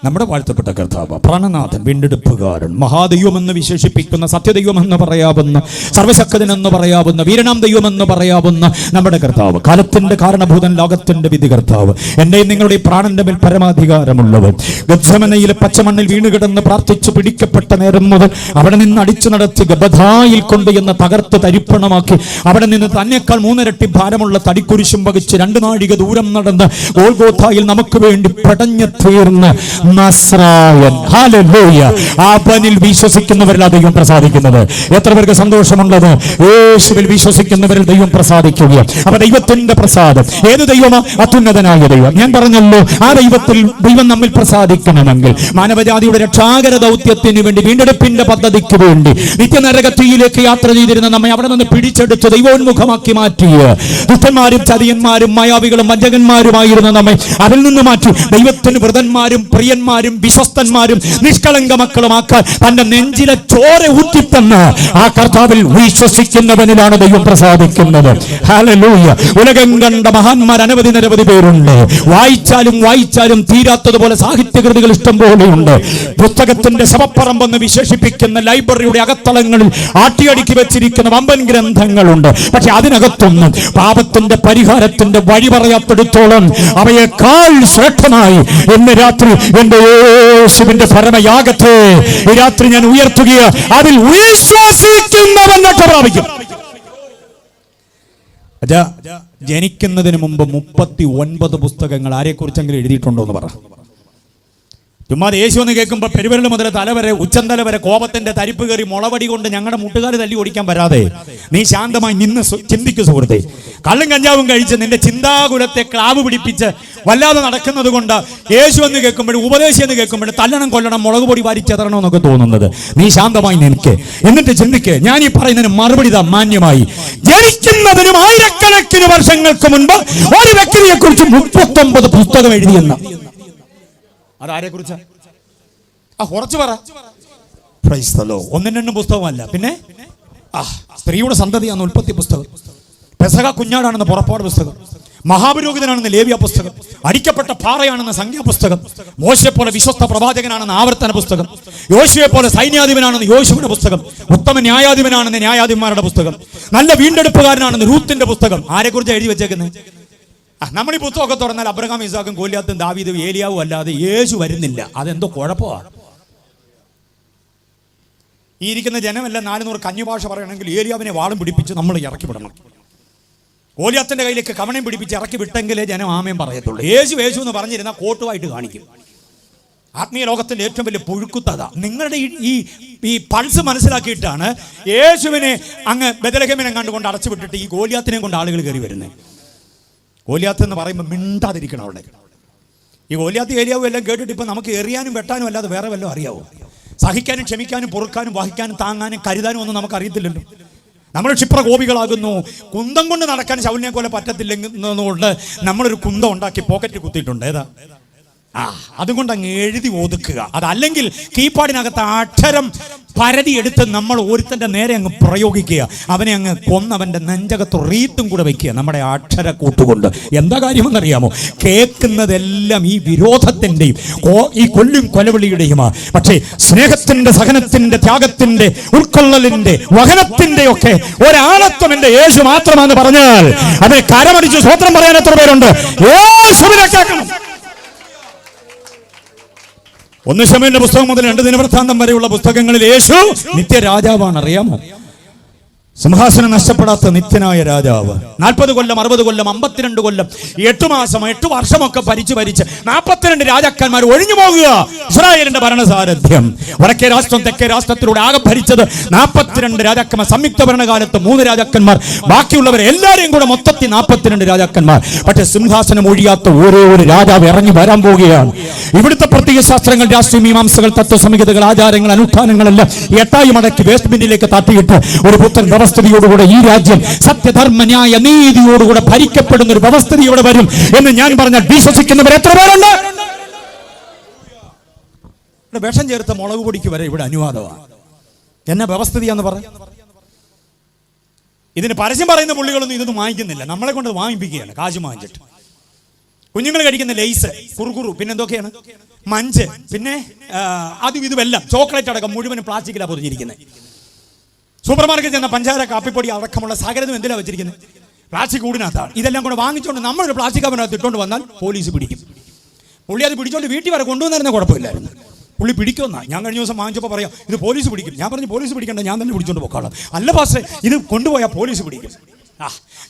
Speaker 1: നമ്മുടെ വാഴ്ത്തപ്പെട്ട കർത്താവ്, പ്രാണനാഥൻ, വീണ്ടെടുപ്പുകാരൻ, മഹാദൈവമെന്ന് വിശേഷിപ്പിക്കുന്ന, സത്യദൈവമെന്ന് പറയാവുന്ന, സർവശക്തനെന്ന് പറയാവുന്ന, വീരനാം ദൈവമെന്ന് പറയാവുന്ന നമ്മുടെ കർത്താവ്, കാലത്തിന്റെ കാരണഭൂതൻ, ലോകത്തിന്റെ വിധി കർത്താവ്, എന്റെയും നിങ്ങളുടെ പ്രാണന്റെ മേൽ പരമാധികാരമുള്ളവൻ, ഗദ്സമനയിലെ പച്ചമണ്ണിൽ വീണുകിടന്ന് പ്രാർത്ഥിച്ചു പിടിക്കപ്പെട്ട നേരം മുതൽ അവിടെ നിന്ന് അടിച്ചു നടത്തി ഗബധായിൽ കൊണ്ട് എന്ന് തകർത്ത് തരിപ്പണമാക്കി അവിടെ നിന്ന് തന്നെക്കാൾ 3 ഇരട്ടി ഭാരമുള്ള തടിക്കുരിശും വഹിച്ച് 2 നാഴിക ദൂരം നടന്ന് ഗോൽഗോഥായിൽ നമുക്ക് വേണ്ടി പടഞ്ഞു തീർന്ന് നസ്രായൻ. ഹല്ലേലൂയ. അവനിൽ വിശ്വസിക്കുന്നവരിൽ ദൈവം പ്രസാദിക്കുന്നത്. എത്ര പേർക്ക് സന്തോഷമുള്ളത്? യേശുവിൽ വിശ്വസിക്കുന്നവരിൽ ദൈവം പ്രസാദിക്കുക. അപ്പൊ ദൈവത്തിന്റെ പ്രസാദം ഏത് ദൈവമാ? അത്യുന്നതനായ ദൈവം. ഞാൻ പറഞ്ഞല്ലോ, ആ ദൈവത്തിൽ ദൈവം നമ്മിൽ പ്രസാദിക്കണമെങ്കിൽ മാനവജാതിയുടെ രക്ഷാകര ദൗത്യത്തിന് വേണ്ടി, വീണ്ടെടുപ്പിന്റെ പദ്ധതിക്ക് വേണ്ടി നിത്യനരകത്തിയിലേക്ക് യാത്ര ചെയ്തിരുന്ന നമ്മെ അവിടെ നിന്ന് പിടിച്ചെടുത്ത് ദൈവോന്മുഖമാക്കി മാറ്റിയ ദുഷ്ടന്മാരും ചതിയന്മാരും മായാവികളും വഞ്ചകന്മാരുമായിരുന്ന നമ്മെ അതിൽ നിന്ന് മാറ്റി ദൈവത്തിന് വൃതന്മാരും പ്രിയന്മാരും പ്രിയന്മാരും വിശ്വസ്തന്മാരും നിഷ്കളങ്ക മക്കളുമാക്കാൻ തന്റെ നെഞ്ചിലെ ചോര ഊറ്റിത്തന്ന് ആ കർത്താവിൽ വിശ്വസിക്കുന്നവനിലാണ് ദൈവം പ്രസാദിക്കുന്നത്. ഹല്ലേലൂയ. ഉലകം കണ്ട മഹാന്മാർ അനവധി നിരവധി പേരുണ്ട്. വായിച്ചാലും തീരാത്തതുപോലെ സാഹിത്യകൃതികൾ ഇഷ്ടം പോലെയുണ്ട്. പുസ്തകത്തിന്റെ ശവപ്പറമ്പെന്ന് വിശേഷിപ്പിക്കുന്ന ലൈബ്രറിയുടെ അകത്തളങ്ങളിൽ ആട്ടിയടിക്കി വെച്ചിരിക്കുന്ന വമ്പൻ ഗ്രന്ഥങ്ങളുണ്ട്. പക്ഷെ അതിനകത്തൊന്നും പാപത്തിന്റെ പരിഹാരത്തിന്റെ വഴി പറയാത്തിടത്തോളം അവയേക്കാൾ ശ്രേഷ്ഠമായി ഇന്ന് രാത്രി എന്റെ യേശുവിന്റെ പരമയാഗത്തെ ഈ രാത്രി ഞാൻ ഉയർത്തുകയാ. അതിൽ വിശ്വസിക്കുന്നവൻ രക്ഷ പ്രാപിക്കും. ജനിക്കുന്നതിന് മുമ്പ് 39 പുസ്തകങ്ങൾ ആരെക്കുറിച്ചെങ്കിലും എഴുതിയിട്ടുണ്ടോ എന്ന് പറ. ചുമ്മാ യേശു എന്ന് കേൾക്കുമ്പോൾ പെരുവിരൽ മുതൽ തലവരെ ഉച്ചന്തല വരെ കോപത്തിന്റെ തരിപ്പ് കയറി മുളവടി കൊണ്ട് ഞങ്ങളുടെ മുട്ടുകാർ തല്ലി ഓടിക്കാൻ വരാതെ നീ ശാന്തമായി നിന്ന് ചിന്തിക്കു സുഹൃത്തെ. കള്ളും കഞ്ചാവും കഴിച്ച് നിന്റെ ചിന്താകുലത്തെ ക്ലാവ് പിടിപ്പിച്ച് വല്ലാതെ നടക്കുന്നത് കൊണ്ട് യേശു എന്ന് കേൾക്കുമ്പോഴും ഉപദേശം എന്ന് കേൾക്കുമ്പോഴും തല്ലണം കൊല്ലണം മുളക് പൊടി വാരിച്ചെതറണമെന്നൊക്കെ തോന്നുന്നത്. നീ ശാന്തമായി നിൽക്ക്, എന്നിട്ട് ചിന്തിക്ക്. ഞാൻ ഈ പറയുന്നതിന് മറുപടി മാന്യമായി. ജനിക്കുന്നതിനും ആയിരക്കണക്കിന് വർഷങ്ങൾക്ക് മുൻപ് ഒരു വ്യക്തിയെ കുറിച്ച് 39 പുസ്തകം എഴുതിയെന്ന അതാരെ കുറിച്ചാ? കുറച്ച് പറ. Price the Lord. ഒന്നും രണ്ടും പുസ്തകമല്ല. പിന്നെ സ്ത്രീയുടെ സന്തതിയാണെന്ന് ഉൽപ്പത്തി പുസ്തകം, പെസഹ കുഞ്ഞാടാണെന്ന് പുറപ്പാട് പുസ്തകം, മഹാപുരോഹിതനാണെന്ന് ലേവ്യ പുസ്തകം, അടിക്കപ്പെട്ട പാറയാണെന്ന് സംഖ്യാ പുസ്തകം, മോശയെ പോലെ വിശ്വസ്ത പ്രവാചകനാണെന്ന് ആവർത്തന പുസ്തകം, യോശുവയെ പോലെ സൈന്യാധിപനാണെന്ന് യോശുവിന്റെ പുസ്തകം, ഉത്തമ ന്യായാധിപനാണെന്ന് ന്യായാധിപന്മാരുടെ പുസ്തകം, നല്ല വീണ്ടെടുപ്പുകാരനാണെന്ന് രൂത്തിന്റെ പുസ്തകം. ആരെക്കുറിച്ച് എഴുതി വെച്ചേക്കുന്നത്? നമ്മൾ ഈ പുസ്തകമൊക്കെ തുറന്നാൽ അബ്രഹാം, ഇസാക്കും, ഗോലിയാത്തും, ദാവീദും, ഏലിയാവും അല്ലാതെ യേശു വരുന്നില്ല. അതെന്തോ കുഴപ്പമാണ്. ഈ ഇരിക്കുന്ന ജനമല്ല 400 കഞ്ഞുഭാഷ പറയണമെങ്കിൽ ഏലിയാവിനെ വാളും പിടിപ്പിച്ച് നമ്മൾ ഇറക്കി വിടണം. ഗോലിയാത്തിന്റെ കയ്യിലേക്ക് കവണയും പിടിപ്പിച്ച് ഇറക്കി വിട്ടെങ്കിലേ ജനം ആമേൻ പറയത്തുള്ളൂ. യേശു എന്ന് പറഞ്ഞിരുന്ന കോട്ടുമായിട്ട് കാണിക്കും. ആത്മീയ ലോകത്തിന്റെ ഏറ്റവും വലിയ പുഴുക്കുത്തത നിങ്ങളുടെ ഈ പൾസ് മനസ്സിലാക്കിയിട്ടാണ് യേശുവിനെ അങ്ങ് ബെത്ലഹേമിനെ കണ്ടുകൊണ്ട് അടച്ചു വിട്ടിട്ട് ഈ ഗോലിയാത്തിനെ കൊണ്ട് ആളുകൾ കയറി വരുന്നത്. ഗോലിയാത്ത് എന്ന് പറയുമ്പോൾ മിണ്ടാതിരിക്കണം അവിടെ. ഈ ഗോലിയാത്ത് ഏലിയാവും എല്ലാം കേട്ടിട്ട് ഇപ്പം നമുക്ക് എറിയാനും വെട്ടാനും അല്ലാതെ വേറെ വല്ലതും അറിയാവോ? സഹിക്കാനും ക്ഷമിക്കാനും പൊറുക്കാനും വഹിക്കാനും താങ്ങാനും കരുതാനും ഒന്നും നമുക്ക് അറിയത്തില്ലല്ലോ. നമ്മൾ ക്ഷിപ്രകോപികളാകുന്നു. കുന്തം കൊണ്ട് നടക്കാൻ ശൗലിനെ പോലെ പറ്റത്തില്ലെന്നുകൊണ്ട് നമ്മളൊരു കുന്തം ഉണ്ടാക്കി പോക്കറ്റിൽ കുത്തിയിട്ടുണ്ട്. ഏതാ? അതുകൊണ്ട് അങ്ങ് എഴുതി ഒതുക്കുക. അതല്ലെങ്കിൽ കീപാടിനകത്ത് അക്ഷരം പരതി എടുത്ത് നമ്മൾ ഒരുത്തന്റെ നേരെ അങ്ങ് പ്രയോഗിക്കുക. അവനെ അങ്ങ് കൊന്നവന്റെ നെഞ്ചകത്ത് റീത്തും കൂടെ വെക്കുക നമ്മുടെ അക്ഷര കൂട്ടുകൊണ്ട്. എന്താ കാര്യമെന്നറിയാമോ? കേൾക്കുന്നതെല്ലാം ഈ വിരോധത്തിന്റെയും ഈ കൊല്ലും കൊലവിളിയുടെയുമാണ്. പക്ഷേ സ്നേഹത്തിന്റെ, സഹനത്തിന്റെ, ത്യാഗത്തിന്റെ, ഉൾക്കൊള്ളലിന്റെ, വഹനത്തിന്റെ ഒക്കെ ഒരാളത്വം എന്റെ യേശു മാത്രമാണെന്ന് പറഞ്ഞാൽ അതിനെ കരമടിച്ച് സ്വത്രം പറയാൻ എത്ര പേരുണ്ട്? യേശുവിനെ കേൾക്കണം. 1 ശമൂവേലിന്റെ പുസ്തകം മുതൽ 2 ദിനവൃത്താന്തം വരെയുള്ള പുസ്തകങ്ങളിൽ യേശു നിത്യരാജാവാണ്. അറിയാമോ? സിംഹാസനം നഷ്ടപ്പെടാത്ത നിത്യനായ രാജാവ്. 40 കൊല്ലം, 60 കൊല്ലം, 52 കൊല്ലം, 8 മാസം, 8 വർഷമൊക്കെ ഭരിച്ച് 42 രാജാക്കന്മാർ ഒഴിഞ്ഞു പോകുക. ഇസ്രായേലിന്റെ ഭരണസാരഥ്യം വടക്കേ രാഷ്ട്രം തെക്കേ രാഷ്ട്രത്തിലൂടെ ആകെ ഭരിച്ചത് 42 രാജാക്കന്മാർ. സംയുക്ത ഭരണകാലത്ത് 3 രാജാക്കന്മാർ, ബാക്കിയുള്ളവർ എല്ലാവരെയും കൂടെ മൊത്തത്തിൽ 42 രാജാക്കന്മാർ. പക്ഷെ സിംഹാസനം ഒഴിയാത്ത ഒരേ ഒരു രാജാവ് ഇറങ്ങി വരാൻ പോവുകയാണ്. ഇവിടുത്തെ പ്രത്യേക ശാസ്ത്രങ്ങൾ, രാഷ്ട്രീയ മീമാംസകൾ, തത്വസംഹിതകൾ, ആചാരങ്ങൾ, അനുഷ്ഠാനങ്ങളെല്ലാം 8 മടക്കി വേസ്റ്റ് ബിന്നിലേക്ക് തട്ടിയിട്ട് ഒരു പുത്തൻ വ്യവസ്ഥയോടുകൂടെ ഈ രാജ്യം സത്യധർമ്മ ന്യായ നീതിയോടുകൂടെ ഭരിക്കപ്പെടുന്ന ഒരു വ്യവസ്ഥയോടെ വരും എന്ന് ഞാൻ പറഞ്ഞാൽ വിശ്വസിക്കുന്നവർ എത്ര പേരുണ്ട്? വിഷം ചേർത്ത മുളക് പൊടിക്ക് വരെ ഇവിടെ അനുവാദമാണ്. എന്നെ വ്യവസ്ഥയാന്ന് പറ. ഇതിന് പരസ്യം പറയുന്ന പുള്ളികളൊന്നും ഇതൊന്നും വാങ്ങിക്കുന്നില്ല. നമ്മളെ കൊണ്ട് വാങ്ങിപ്പിക്കുകയാണ് കാശ് വാങ്ങിച്ചിട്ട്. കുഞ്ഞുങ്ങൾ കഴിക്കുന്ന ലേസ്, കുറുകുറു, പിന്നെ എന്തൊക്കെയാണ്, മഞ്ച്, പിന്നെ അതും ഇതുമെല്ലാം ചോക്ലേറ്റ് അടക്കം മുഴുവനും പ്ലാസ്റ്റിക്കിലാണ് പൊതിഞ്ഞിരിക്കുന്നത്. സൂപ്പർ മാർക്കറ്റിൽ ചെന്ന പഞ്ചാര, കാപ്പിപ്പൊടി അടക്കമുള്ള സകലതും എന്തിനാണ് വെച്ചിരിക്കുന്നത്? പ്ലാസ്റ്റിക് കൂടിനകത്താണ്. ഇതെല്ലാം കൂടെ വാങ്ങിച്ചുകൊണ്ട് നമ്മളൊരു പ്ലാസ്റ്റിക് കവറിനകത്ത് ഇട്ടുകൊണ്ട് വന്നാൽ പോലീസ് പിടിക്കും. പുള്ളി അത് പിടിച്ചോണ്ട് വീട്ടിൽ വരെ കൊണ്ടുവന്നിരുന്ന കുഴപ്പമില്ലായിരുന്നു. പുള്ളി പിടിക്കുമെന്നാ. ഞാൻ കഴിഞ്ഞ ദിവസം വാങ്ങിച്ചപ്പോൾ പറയാം ഇത് പോലീസ് പിടിക്കും. ഞാൻ പറഞ്ഞു പോലീസ് പിടിക്കണ്ട, ഞാൻ തന്നെ പിടിച്ചോണ്ട് പോക്കാളാം. അല്ല പാസ്റ്റേ, ഇത് കൊണ്ടുപോയാൽ പോലീസ് പിടിക്കും.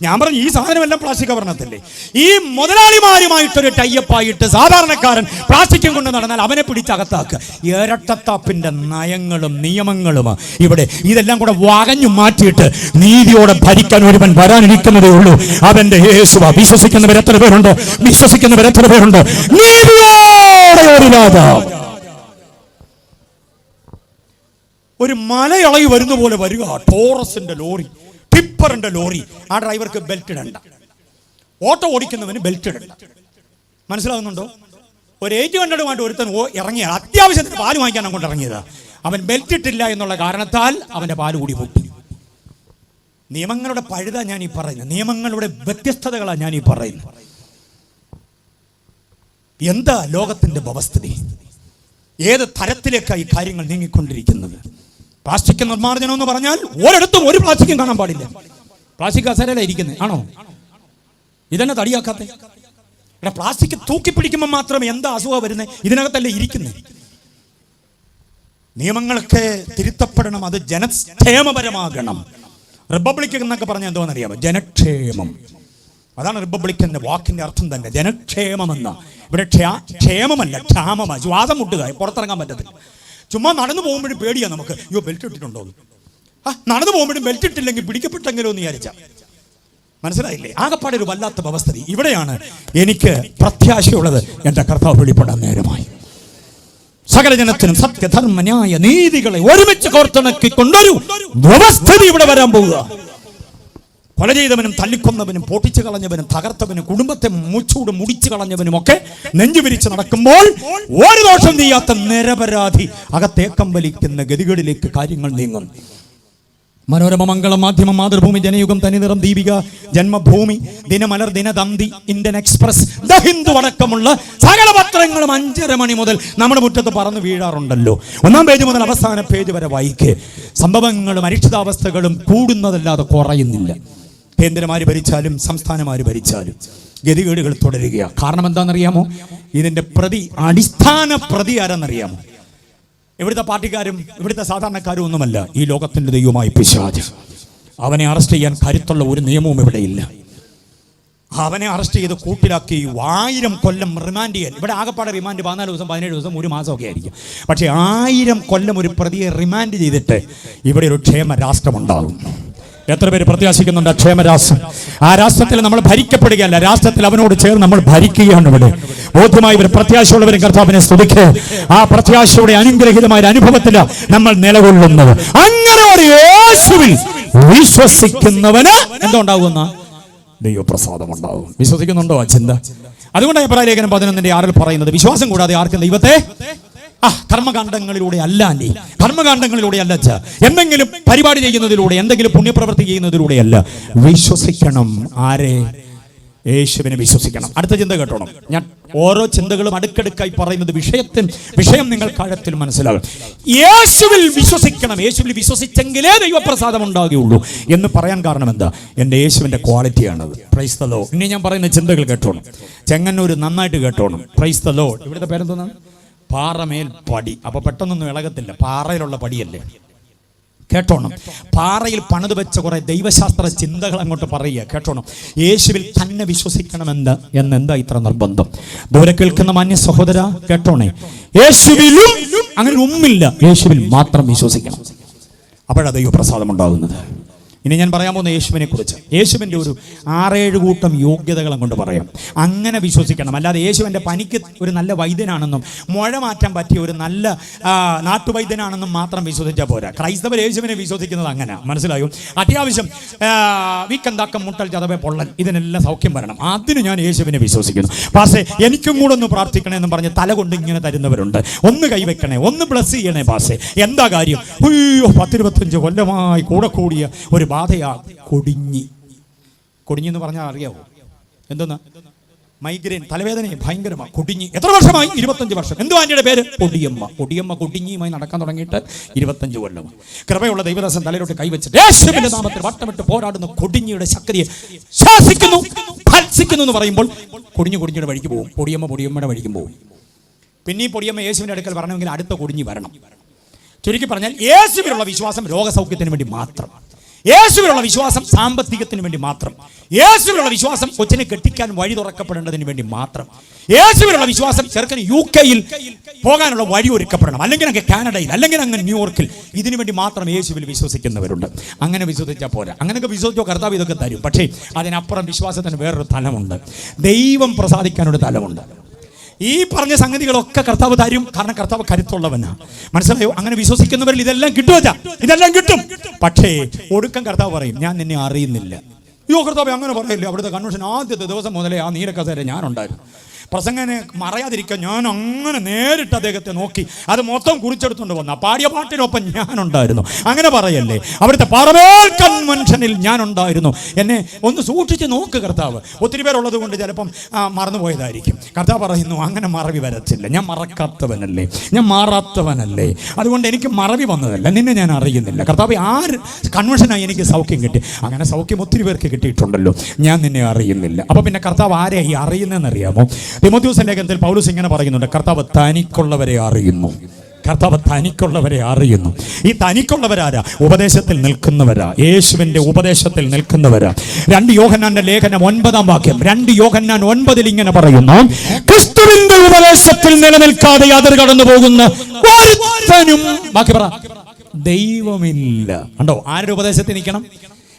Speaker 1: ഞാൻ പറഞ്ഞു ഈ സാധനമെല്ലാം പ്ലാസ്റ്റിക് കവറിനകത്തല്ലേ. ഈ മുതലാളിമാരുമായിട്ടൊരു ടൈപ്പായിട്ട് സാധാരണക്കാരൻ പ്ലാസ്റ്റിക്കും കൊണ്ട് നടന്നാൽ അവനെ പിടിച്ചകത്താക്കുക. ഇരട്ടത്താപ്പിന്റെ നയങ്ങളും നിയമങ്ങളും ഇവിടെ. ഇതെല്ലാം കൂടെ വകഞ്ഞു മാറ്റിയിട്ട് നീതിയോടെ ഭരിക്കാൻ ഒരുവൻ വരാനിരിക്കുന്നതേ ഉള്ളൂ. അവന്റെ യേശുവ. വിശ്വസിക്കുന്നവർ എത്ര പേരുണ്ട്? വിശ്വസിക്കുന്നവർ എത്ര പേരുണ്ട്? നീതിയോടെ ഒരു രാജാവ്. ഒരു മലയിളകി വരുന്ന പോലെ വരിക. ടോറസിന്റെ ലോറി, ടിപ്പറിന്റെ ലോറി. ആ ഡ്രൈവർക്ക് ബെൽറ്റ് ഇടണ്ട. ഓട്ടോ ഓടിക്കുന്നവന് ബെൽറ്റ് ഇടണ്ട. മനസ്സിലാവുന്നുണ്ടോ?
Speaker 2: ഒരു 800 ഒരുത്തൻ ഇറങ്ങിയ അത്യാവശ്യത്തിന് പാല് വാങ്ങിക്കാൻ അങ്ങോട്ട് ഇറങ്ങിയതാ. അവൻ ബെൽറ്റ് ഇട്ടില്ല എന്നുള്ള കാരണത്താൽ അവന്റെ പാല് കൂടി പൊട്ടി. നിയമങ്ങളുടെ പഴുത ഞാൻ ഈ പറയുന്നത്, നിയമങ്ങളുടെ വ്യത്യസ്തതകളാണ് ഞാൻ ഈ പറയുന്നത്. എന്താ ലോകത്തിന്റെ വ്യവസ്ഥിതി? ഏത് തരത്തിലേക്കാണ് ഈ കാര്യങ്ങൾ നീങ്ങിക്കൊണ്ടിരിക്കുന്നത്? പ്ലാസ്റ്റിക് നിർമ്മാർജ്ജനം എന്ന് പറഞ്ഞാൽ ഒരിടത്തും ഒരു പ്ലാസ്റ്റിക്കും കാണാൻ പാടില്ല. പ്ലാസ്റ്റിക് കസേരയിലാണ് ഇരിക്കുന്നത്, ആണോ? ഇതന്നെ തടിയാക്കാത്ത ഇവിടെ പ്ലാസ്റ്റിക് തൂക്കി പിടിക്കുമ്പോൾ മാത്രമേ എന്താ അസുഖം വരുന്നത്? ഇതിനകത്തല്ലേ ഇരിക്കുന്നത്. നിയമങ്ങളൊക്കെ തിരുത്തപ്പെടണം, അത് ജനക്ഷേമപരമാകണം. റിപ്പബ്ലിക് എന്നൊക്കെ പറഞ്ഞാൽ എന്തോന്നറിയാമോ? ജനക്ഷേമം. അതാണ് റിപ്പബ്ലിക്കിന്റെ വാക്കിന്റെ അർത്ഥം തന്നെ, ജനക്ഷേമം എന്ന. ഇവിടെ ക്ഷേമമല്ല, ക്ഷാമമാണ്. ശ്വാസം മുട്ടുക, പുറത്തിറങ്ങാൻ പറ്റത്തില്ല. ചുമ്മാ നടന്നു പോകുമ്പോഴും പേടിയാണ് നമുക്ക്. അയ്യോ, ബെൽറ്റ് ഇട്ടിട്ടുണ്ടോ? നടന്നു പോകുമ്പോഴും ബെൽറ്റ് ഇട്ടില്ലെങ്കിൽ പിടിക്കപ്പെട്ടെങ്കിലോ എന്ന് വിചാരിച്ച. മനസ്സിലായില്ലേ? ആകപ്പാടെ ഒരു വല്ലാത്ത വ്യവസ്ഥിതി. ഇവിടെയാണ് എനിക്ക് പ്രത്യാശയുള്ളത്. എൻ്റെ കർത്താവ് വെളിപ്പെടാൻ നേരമായി. സകല ജനത്തിനും സത്യധർമ്മ ന്യായ നീതികളെ ഒരുമിച്ച് കോർത്തിണക്കിക്കൊണ്ടൊരു വ്യവസ്ഥിതി ഇവിടെ വരാൻ പോവുക. കൊല ചെയ്തവനും തല്ലിക്കൊന്നവനും പൊട്ടിച്ചു കളഞ്ഞവനും തകർത്തവനും കുടുംബത്തെ മുച്ചൂട് മുടിച്ചു കളഞ്ഞവനും ഒക്കെ നെഞ്ചു വിരിച്ച് നടക്കുമ്പോൾ ഒരു ദോഷം ചെയ്യാത്ത നിരപരാധി അകത്തേക്കം വലിക്കുന്ന ഗതികളിലേക്ക് കാര്യങ്ങൾ നീങ്ങും. Manorama, Mangalam, Madhyamam, Mathrubhumi, Janayugom, Thaniniram, Deepika, Janmabhumi, Dinamalar, Dinathanthi, Indian Express, the Hindu അടക്കമുള്ള സകല പത്രങ്ങളും 5:30 മണി മുതൽ നമ്മുടെ മുറ്റത്ത് പറന്ന് വീഴാറുണ്ടല്ലോ. 1-ാം പേജ് മുതൽ അവസാന പേജ് വരെ വായിക്കേ. സംഭവങ്ങളും അരിക്ഷിതാവസ്ഥകളും കൂടുന്നതല്ലാതെ കുറയുന്നില്ല. കേന്ദ്രമാര് ഭരിച്ചാലും സംസ്ഥാനമാര് ഭരിച്ചാലും ഗതികേടുകൾ തുടരുകയാണ്. കാരണം എന്താണെന്നറിയാമോ? ഇതിന്റെ അടിസ്ഥാന പ്രതി ആരെന്നറിയാമോ? ഇവിടുത്തെ പാർട്ടിക്കാരും ഇവിടുത്തെ സാധാരണക്കാരും ഒന്നുമല്ല, ഈ ലോകത്തിന്റെ ദൈവമായി പിശാച്. അവനെ അറസ്റ്റ് ചെയ്യാൻ കരുത്തുള്ള ഒരു നിയമവും ഇവിടെയില്ല. അവനെ അറസ്റ്റ് ചെയ്ത് കൂട്ടിലാക്കി 1000 കൊല്ലം റിമാൻഡ് ചെയ്യാൻ. ഇവിടെ ആകപ്പാടെ റിമാൻഡ് 14 ദിവസം, 17 ദിവസം, 1 മാസമൊക്കെ ആയിരിക്കും. പക്ഷേ 1000 കൊല്ലം ഒരു പ്രതിയെ റിമാൻഡ് ചെയ്തിട്ട് ഇവിടെ ഒരു ക്ഷേമ രാഷ്ട്രമുണ്ടാകും. എത്ര പേര് പ്രത്യാശിക്കുന്നുണ്ട്? ക്ഷേമരാഷ്ട്രം. ആ രാഷ്ട്രത്തിൽ നമ്മൾ ഭരിക്കപ്പെടുകയല്ല, രാഷ്ട്രത്തിൽ അവനോട് ചേർന്ന് നമ്മൾ ഭരിക്കുകയാണ്. ഇവിടെ ബോധ്യമായി ഇവർ പ്രത്യാശയുള്ളവരും കർത്താവിനെ സ്തുതിക്കുക. ആ പ്രത്യാശയുടെ അനുഗ്രഹീതമായ അനുഭവത്തിൽ നമ്മൾ നിലകൊള്ളുന്നത്. അങ്ങനെ ഒരു യേശുവിൽ വിശ്വസിക്കുന്നവന് എന്തുണ്ടാകുന്ന ദൈവപ്രസാദം ഉണ്ടാകും. വിശ്വസിക്കുന്നുണ്ടോ ആ ചിന്ത? അതുകൊണ്ടാണ് എബ്രായ ലേഖനം 11:6 പറയുന്നത്, വിശ്വാസം കൂടാതെ ആർക്കും ദൈവത്തെ കർമ്മകാണ്ഡങ്ങളിലൂടെ അല്ല, കർമ്മകാണ്ഡങ്ങളിലൂടെ അല്ല, എന്തെങ്കിലും പരിപാടി ചെയ്യുന്നതിലൂടെ, എന്തെങ്കിലും പുണ്യപ്രവൃത്തി ചെയ്യുന്നതിലൂടെയല്ല. വിശ്വസിക്കണം. ആരെ? യേശുവിനെ വിശ്വസിക്കണം. അടുത്ത ചിന്ത കേട്ടോണം. ഞാൻ ഓരോ ചിന്തകളും അടുക്കടുക്കായി പറയുന്നത് വിഷയം നിങ്ങൾക്ക് ആഴത്തിൽ മനസ്സിലാകും. യേശുവിൽ വിശ്വസിക്കണം. യേശുവിൽ വിശ്വസിച്ചെങ്കിലേ ദൈവപ്രസാദം ഉണ്ടാകുകയുള്ളൂ എന്ന് പറയാൻ കാരണം എന്താ? എൻ്റെ യേശുവിൻ്റെ ക്വാളിറ്റിയാണത്. Price the Lord. ഇനി ഞാൻ പറയുന്ന ചിന്തകൾ കേട്ടോണം. ചെങ്ങന്നൂർ നന്നായിട്ട് കേട്ടോണം. Praise the Lord. ഇവിടുത്തെ പേരെന്താണ്? പാറമേൽ പടി. അപ്പൊ പെട്ടെന്നൊന്നും ഇളകത്തില്ല, പാറയിലുള്ള പടിയല്ലേ. കേട്ടോണം. പാറയിൽ പണിത് വെച്ച കുറെ ദൈവശാസ്ത്ര ചിന്തകൾ അങ്ങോട്ട് പറയുക. കേട്ടോണം. യേശുവിൽ തന്നെ വിശ്വസിക്കണമെന്ന് എന്നെന്താ ഇത്ര നിർബന്ധം? ദൂരെ കേൾക്കുന്ന മാന്യ സഹോദര കേട്ടോണേ, യേശുവിലും അങ്ങനെ ഒന്നുമില്ല, യേശുവിൽ മാത്രം വിശ്വസിക്കണം. അപ്പോഴാണ് ദൈവപ്രസാദം ഉണ്ടാകുന്നത്. ഇനി ഞാൻ പറയാൻ പോകുന്ന യേശുവിനെ കുറിച്ച്. യേശുവിൻ്റെ ഒരു 6-7 കൂട്ടം യോഗ്യതകൾ അങ്ങോട്ട് പറയാം. അങ്ങനെ വിശ്വസിക്കണം. അല്ലാതെ യേശുവിൻ്റെ പനിക്ക് ഒരു നല്ല വൈദ്യനാണെന്നും മുഴ മാറ്റാൻ പറ്റിയ ഒരു നല്ല നാട്ടുവൈദ്യനാണെന്നും മാത്രം വിശ്വസിച്ചാൽ പോരാ. ക്രൈസ്തവർ യേശുവിനെ വിശ്വസിക്കുന്നത് അങ്ങനെ. മനസ്സിലായോ? അത്യാവശ്യം വീക്കെന്താക്കം, മുട്ടൽ, ചതവേ, പൊള്ളൽ, ഇതിനെല്ലാം സൗഖ്യം വരണം. അതിന് ഞാൻ യേശുവിനെ വിശ്വസിക്കുന്നു. പാസേ എനിക്കും കൂടെ ഒന്ന് പ്രാർത്ഥിക്കണേ എന്ന് പറഞ്ഞ് തല കൊണ്ട് ഇങ്ങനെ തരുന്നവരുണ്ട്. ഒന്ന് കൈവെക്കണേ, ഒന്ന് ബ്ലസ് ചെയ്യണേ പാസേ. എന്താ കാര്യം? 10-25 കൊല്ലമായി കൂടെ കൂടിയ ഒരു ബാധയാ കൊടിഞ്ഞി. എന്ന് പറഞ്ഞാൽ അറിയാവോ എന്തെന്നാ? മൈഗ്രെയിൻ, തലവേദന ഭയങ്കരമാണ്. കൊടിഞ്ഞി. എത്ര വർഷമായി? 25 വർഷം. എന്തോ ആന്റിയുടെ പേര്? കൊടിയമ്മ കൊടിഞ്ഞിയുമായി നടക്കാൻ തുടങ്ങിയിട്ട് 25 കൊല്ലമാണ്. കൃപയുള്ള ദൈവദാസൻ തലയിലോട്ട് കൈവച്ചിട്ട് യേശുവിന്റെ നാമത്തിൽ വട്ടമിട്ട് പോരാടുന്ന കൊടിഞ്ഞിയുടെ ശക്തിയെ ശാസിക്കുന്നു, ഭത്സിക്കുന്നു എന്ന് പറയുമ്പോൾ കൊടിഞ്ഞിയുടെ വഴിക്ക് പോകും. പൊടിയമ്മയുടെ വഴിക്കും പോകും. പിന്നെ ഈ പൊടിയമ്മ യേശുവിന്റെ അടുക്കൽ വരണമെങ്കിൽ അടുത്ത കൊടിഞ്ഞി വരണം. ചുരുക്കി പറഞ്ഞാൽ യേശുവിലുള്ള വിശ്വാസം രോഗസൗഖ്യത്തിന് വേണ്ടി മാത്രം. യേശുവിലുള്ള വിശ്വാസം സാമ്പത്തികത്തിന് വേണ്ടി മാത്രം. യേശുവിലുള്ള വിശ്വാസം കൊച്ചിനെ കെട്ടിക്കാൻ വഴി തുറക്കപ്പെടേണ്ടതിന് വേണ്ടി മാത്രം. യേശുവിലുള്ള വിശ്വാസം ചെറുക്കന് UK പോകാനുള്ള വഴി ഒരുക്കപ്പെടണം, അല്ലെങ്കിൽ അങ്ങ് കാനഡയിൽ, അല്ലെങ്കിൽ അങ്ങ് ന്യൂയോർക്കിൽ. ഇതിനു വേണ്ടി മാത്രം യേശുവിൽ വിശ്വസിക്കുന്നവരുണ്ട്. അങ്ങനെ വിശ്വസിച്ചാൽ പോരാ. അങ്ങനെയൊക്കെ വിശ്വസിച്ചോ കർത്താവ് ഇതൊക്കെ തരും. പക്ഷേ അതിനപ്പുറം വിശ്വാസത്തിന് വേറൊരു തലമുണ്ട്. ദൈവം പ്രസാദിക്കാനൊരു തലമുണ്ട്. ഈ പറഞ്ഞ സംഗതികളൊക്കെ കർത്താവ് തരും. കാരണം കർത്താവ് കരുത്തുള്ളവനാ. മനസ്സിലായോ? അങ്ങനെ വിശ്വസിക്കുന്നവരിൽ ഇതെല്ലാം കിട്ടുമോ? ഇതെല്ലാം കിട്ടും. പക്ഷേ ഒടുക്കം കർത്താവ് പറയും, ഞാൻ നിന്നെ അറിയുന്നില്ല. കർത്താവ് അങ്ങനെ പറയില്ല. അവിടുത്തെ കൺവെൻഷൻ ആദ്യത്തെ ദിവസം മുതലേ ആ നീലക്കസേര ഞാനുണ്ടായിരുന്നു. പ്രസംഗനെ മറയാതിരിക്കാൻ ഞാൻ അങ്ങനെ നേരിട്ട് അദ്ദേഹത്തെ നോക്കി അത് മൊത്തം കുറിച്ചെടുത്തുകൊണ്ട് വന്ന പാടിയ പാട്ടിനൊപ്പം ഞാനുണ്ടായിരുന്നു. അങ്ങനെ പറയല്ലേ, അവിടുത്തെ പാറമേൽ കൺവെൻഷനിൽ ഞാനുണ്ടായിരുന്നു. എന്നെ ഒന്ന് സൂക്ഷിച്ച് നോക്ക് കർത്താവ്. ഒത്തിരി പേരുള്ളത് കൊണ്ട് ചിലപ്പം മറന്നുപോയതായിരിക്കും. കർത്താവ് പറയുന്നു, അങ്ങനെ മറവി വരത്തില്ല. ഞാൻ മറക്കാത്തവനല്ലേ, ഞാൻ മാറാത്തവനല്ലേ, അതുകൊണ്ട് എനിക്ക് മറവി വന്നതല്ല, നിന്നെ ഞാൻ അറിയുന്നില്ല. കർത്താവ് ആര് കൺവെൻഷനായി എനിക്ക് സൗഖ്യം കിട്ടി, അങ്ങനെ സൗഖ്യം ഒത്തിരി പേർക്ക് കിട്ടിയിട്ടുണ്ടല്ലോ, ഞാൻ നിന്നെ അറിയുന്നില്ല. അപ്പോൾ പിന്നെ കർത്താവ് ആരെ ഈ അറിയുന്നതെന്നറിയാമോ? തിമോഥെയോസ് ലേഖനത്തിൽ പൗലോസ് ഇങ്ങനെ പറയുന്നുണ്ട്, കർത്താവ് തനിക്കുള്ളവരെ അറിയുന്നു. കർത്താവ് തനിക്കുള്ളവരെ അറിയുന്നു. ഈ തനിക്കുള്ളവരാരാ? ഉപദേശത്തിൽ നിൽക്കുന്നവരാ, യേശുവിന്റെ ഉപദേശത്തിൽ നിൽക്കുന്നവരാ. 2 യോഹന്നാന്റെ ലേഖനം 9-ാം വാക്യം, 2 യോഹന്നാൻ 9-ൽ ഇങ്ങനെ പറയുന്നു, ക്രിസ്തുവിന്റെ ഉപദേശത്തിൽ നിലനിൽക്കാതെ അതിർ കടന്നു പോകുന്ന ഒരുത്തനും, ബാക്കി പറ, ദൈവമില്ല. കണ്ടോ, ആരുടെ ഉപദേശത്തിൽ നിൽക്കണം?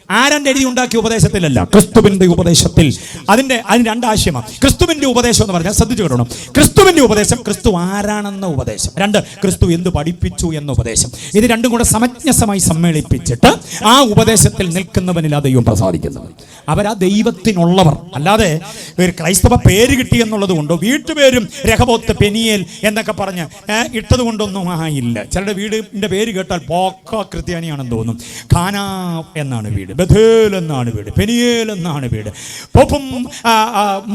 Speaker 2: ആരാന്റെ എഴുതി ഉണ്ടാക്കിയ ഉപദേശത്തിലല്ല, ക്രിസ്തുവിന്റെ ഉപദേശത്തിൽ. അതിന് 2 ആശയമാണ്. ക്രിസ്തുവിന്റെ ഉപദേശം എന്ന് പറഞ്ഞാൽ ശ്രദ്ധിച്ചു കേട്ടോ, ക്രിസ്തുവിന്റെ ഉപദേശം, ക്രിസ്തു ആരാണെന്ന ഉപദേശം. 2, ക്രിസ്തു എന്ത് പഠിപ്പിച്ചു എന്ന ഉപദേശം. ഇത് രണ്ടും കൂടെ സമഞ്ജസമായി സമ്മേളിപ്പിച്ചിട്ട് ആ ഉപദേശത്തിൽ നിൽക്കുന്നവനിൽ ആ ദൈവം പ്രസാദിക്കുന്നത്. അവരാ ദൈവത്തിനുള്ളവർ. അല്ലാതെ ഒരു ക്രൈസ്തവ പേര് കിട്ടി എന്നുള്ളത് കൊണ്ടോ വീട്ടുപേരും രഹബോത്ത് പെനിയേൽ എന്നൊക്കെ പറഞ്ഞ് ഇട്ടത് കൊണ്ടൊന്നും ആയില്ല. ചിലരുടെ വീടിന്റെ പേര് കേട്ടാൽ പോക്ക ക്രിസ്ത്യാനിയാണെന്ന് തോന്നും. ഖാനാ എന്നാണ് വീട്, ബഥേൽ എന്നാണ് വീട്, പെനിയേൽ എന്നാണ് വീട്. പോപ്പും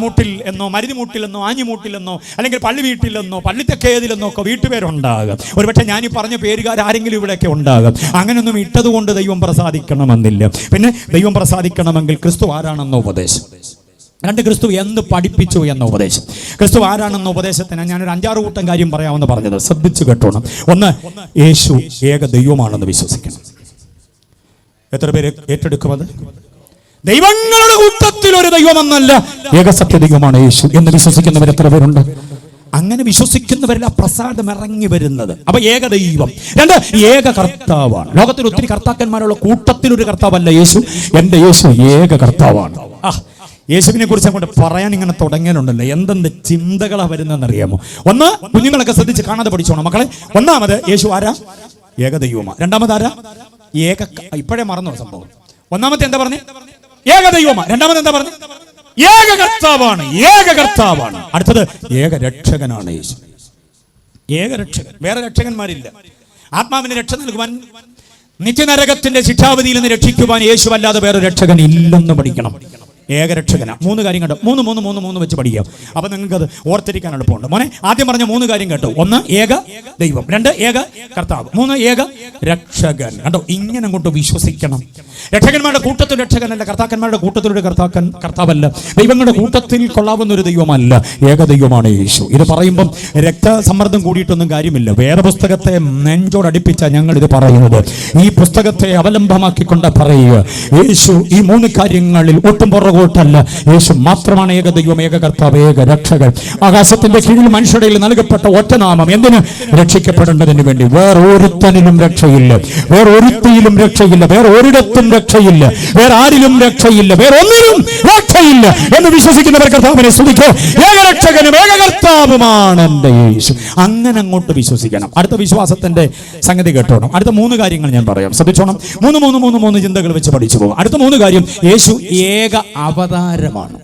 Speaker 2: മൂട്ടിൽ എന്നോ, മരുതി മൂട്ടിലെന്നോ, ആഞ്ഞിമൂട്ടിലെന്നോ, അല്ലെങ്കിൽ പള്ളി വീട്ടിലെന്നോ, പള്ളിത്തെക്കേതിലെന്നോ ഒക്കെ വീട്ടുപേരുണ്ടാകും. ഒരുപക്ഷെ ഞാനീ പറഞ്ഞ പേരുകാർ ആരെങ്കിലും ഇവിടെയൊക്കെ ഉണ്ടാകും. അങ്ങനെയൊന്നും ഇട്ടത് കൊണ്ട് ദൈവം പ്രസാദിക്കണമെന്നില്ല. പിന്നെ ദൈവം പ്രസാദിക്കണമെങ്കിൽ ക്രിസ്തു ആരാണെന്ന ഉപദേശം. 2, ക്രിസ്തു എന്ത് പഠിപ്പിച്ചു എന്ന ഉപദേശം. ക്രിസ്തു ആരാണെന്ന ഉപദേശത്തിന് ഞാനൊരു 5-6 കൂട്ടം കാര്യം പറയാമെന്ന് പറഞ്ഞത് ശ്രദ്ധിച്ചു കേട്ടോണം. 1, യേശു ഏക ദൈവമാണെന്ന് വിശ്വസിക്കണം. എത്ര പേര് ഏറ്റെടുക്കുമത്? ദൈവങ്ങളുടെ കൂട്ടത്തിൽ ഒരു ദൈവമെന്നല്ല, ഏകസത്യ ദൈവമാണ് യേശു എന്ന് വിശ്വസിക്കുന്നവർ എത്ര പേരുണ്ട്? അങ്ങനെ വിശ്വസിക്കുന്നവരിൽ ആ പ്രസാദം ഇറങ്ങി വരുന്നത്. അപ്പൊ ഏക ദൈവം. 2, ഏക കർത്താവാണ്. ലോകത്തിൽ ഒത്തിരി കർത്താക്കന്മാരുള്ള കൂട്ടത്തിൽ ഒരു കർത്താവല്ല യേശു. എന്റെ യേശു ഏക കർത്താവാണ്. യേശുവിനെ കുറിച്ച് അങ്ങോട്ട് പറയാൻ ഇങ്ങനെ തുടങ്ങിയാലുണ്ടല്ലോ, എന്തെന്ത് ചിന്തകളാ വരുന്നതെന്നറിയാമോ? 1, കുഞ്ഞുങ്ങളൊക്കെ ശ്രദ്ധിച്ച് കാണാതെ പഠിച്ചോണം മക്കളെ. 1, യേശു ആരാ? ഏക ദൈവമാണ്. 2, ആരാ? ഏക, ഇപ്പോഴേ മറന്നോ സംഭവം. 1 എന്താ പറഞ്ഞേ? ഏക ദൈവമാണ്. 2 എന്താ പറഞ്ഞേ? ഏക കർത്താവാണ്. ഏക കർത്താവാണ്. അടുത്തത് ഏക രക്ഷകനാണ് യേശു. ഏക രക്ഷകൻ. വേറെ രക്ഷകന്മാരില്ല. ആത്മാവിന് രക്ഷ നൽകുവാൻ, നിത്യനരകത്തിന്റെ ശിക്ഷാവിധിയിൽ നിന്ന് രക്ഷിക്കുവാൻ യേശു അല്ലാതെ വേറെ രക്ഷകൻ ഇല്ലെന്ന് പഠിക്കണം. ഏകരക്ഷകന. 3 കാര്യം കേട്ടോ. 3 വെച്ച് പഠിക്കാം. അപ്പൊ നിങ്ങൾക്ക് അത് ഓർത്തിരിക്കാൻ എളുപ്പമുണ്ട്. മോനെ, ആദ്യം പറഞ്ഞ 3 കാര്യം കേട്ടോ. 1, ഏക ദൈവം. 2, ഏക കർത്താവ്. 3, ഏക രക്ഷകൻ. കണ്ടോ, ഇങ്ങനെ അങ്ങോട്ട് വിശ്വസിക്കണം. രക്ഷകന്മാരുടെ കൂട്ടത്തിൽ രക്ഷകനല്ല, കർത്താക്കന്മാരുടെ കൂട്ടത്തിലൊരു കർത്താവല്ല, ദൈവങ്ങളുടെ കൂട്ടത്തിൽ കൊള്ളാവുന്ന ഒരു ദൈവമല്ല, ഏക ദൈവമാണ് യേശു. ഇത് പറയുമ്പം രക്തസമ്മർദ്ദം കൂടിയിട്ടൊന്നും കാര്യമില്ല. വേദപുസ്തകത്തെ നെഞ്ചോടടുപ്പിച്ച ഞങ്ങൾ ഇത് പറയുന്നത്. ഈ പുസ്തകത്തെ അവലംബമാക്കിക്കൊണ്ട് പറയുക, യേശു ഈ 3 കാര്യങ്ങളിൽ ഒട്ടും പുറകോട്ടല്ല. യേശു മാത്രമാണ് ഏക ദൈവം, ഏക കർത്താവ്, ഏക രക്ഷകൻ. ആകാശത്തിന്റെ കീഴിൽ മനുഷ്യരുടെ നൽകപ്പെട്ട ഒറ്റനാമം എന്തിന്? രക്ഷിക്കപ്പെടേണ്ടതിന് വേണ്ടി. വേറൊരുത്തനിലും രക്ഷയില്ല, വേറൊരുത്തിയിലും രക്ഷയില്ല, വേറൊരിടത്തും രക്ഷയില്ല, വേറെ ആരിലും രക്ഷയില്ല, വേറെ ഒന്നിലും രക്ഷയില്ല എന്ന് വിശ്വസിക്കുന്നവർ കർത്താവിനെ സ്തുതിക്കോ. ഏക രക്ഷകനും ഏക കർത്താവുമാണ് എന്റെ യേശു. അങ്ങനെ അങ്ങോട്ട് വിശ്വസിക്കണം. അടുത്ത വിശ്വാസത്തിന്റെ സംഗതി കേട്ടോണം. അടുത്ത 3 കാര്യങ്ങൾ ഞാൻ പറയാം, ശ്രദ്ധിച്ചോണം. 3 ചിന്തകൾ വെച്ച് പഠിച്ചു പോകും. അടുത്ത 3 കാര്യം, യേശു ഏക അവതാരമാണ്.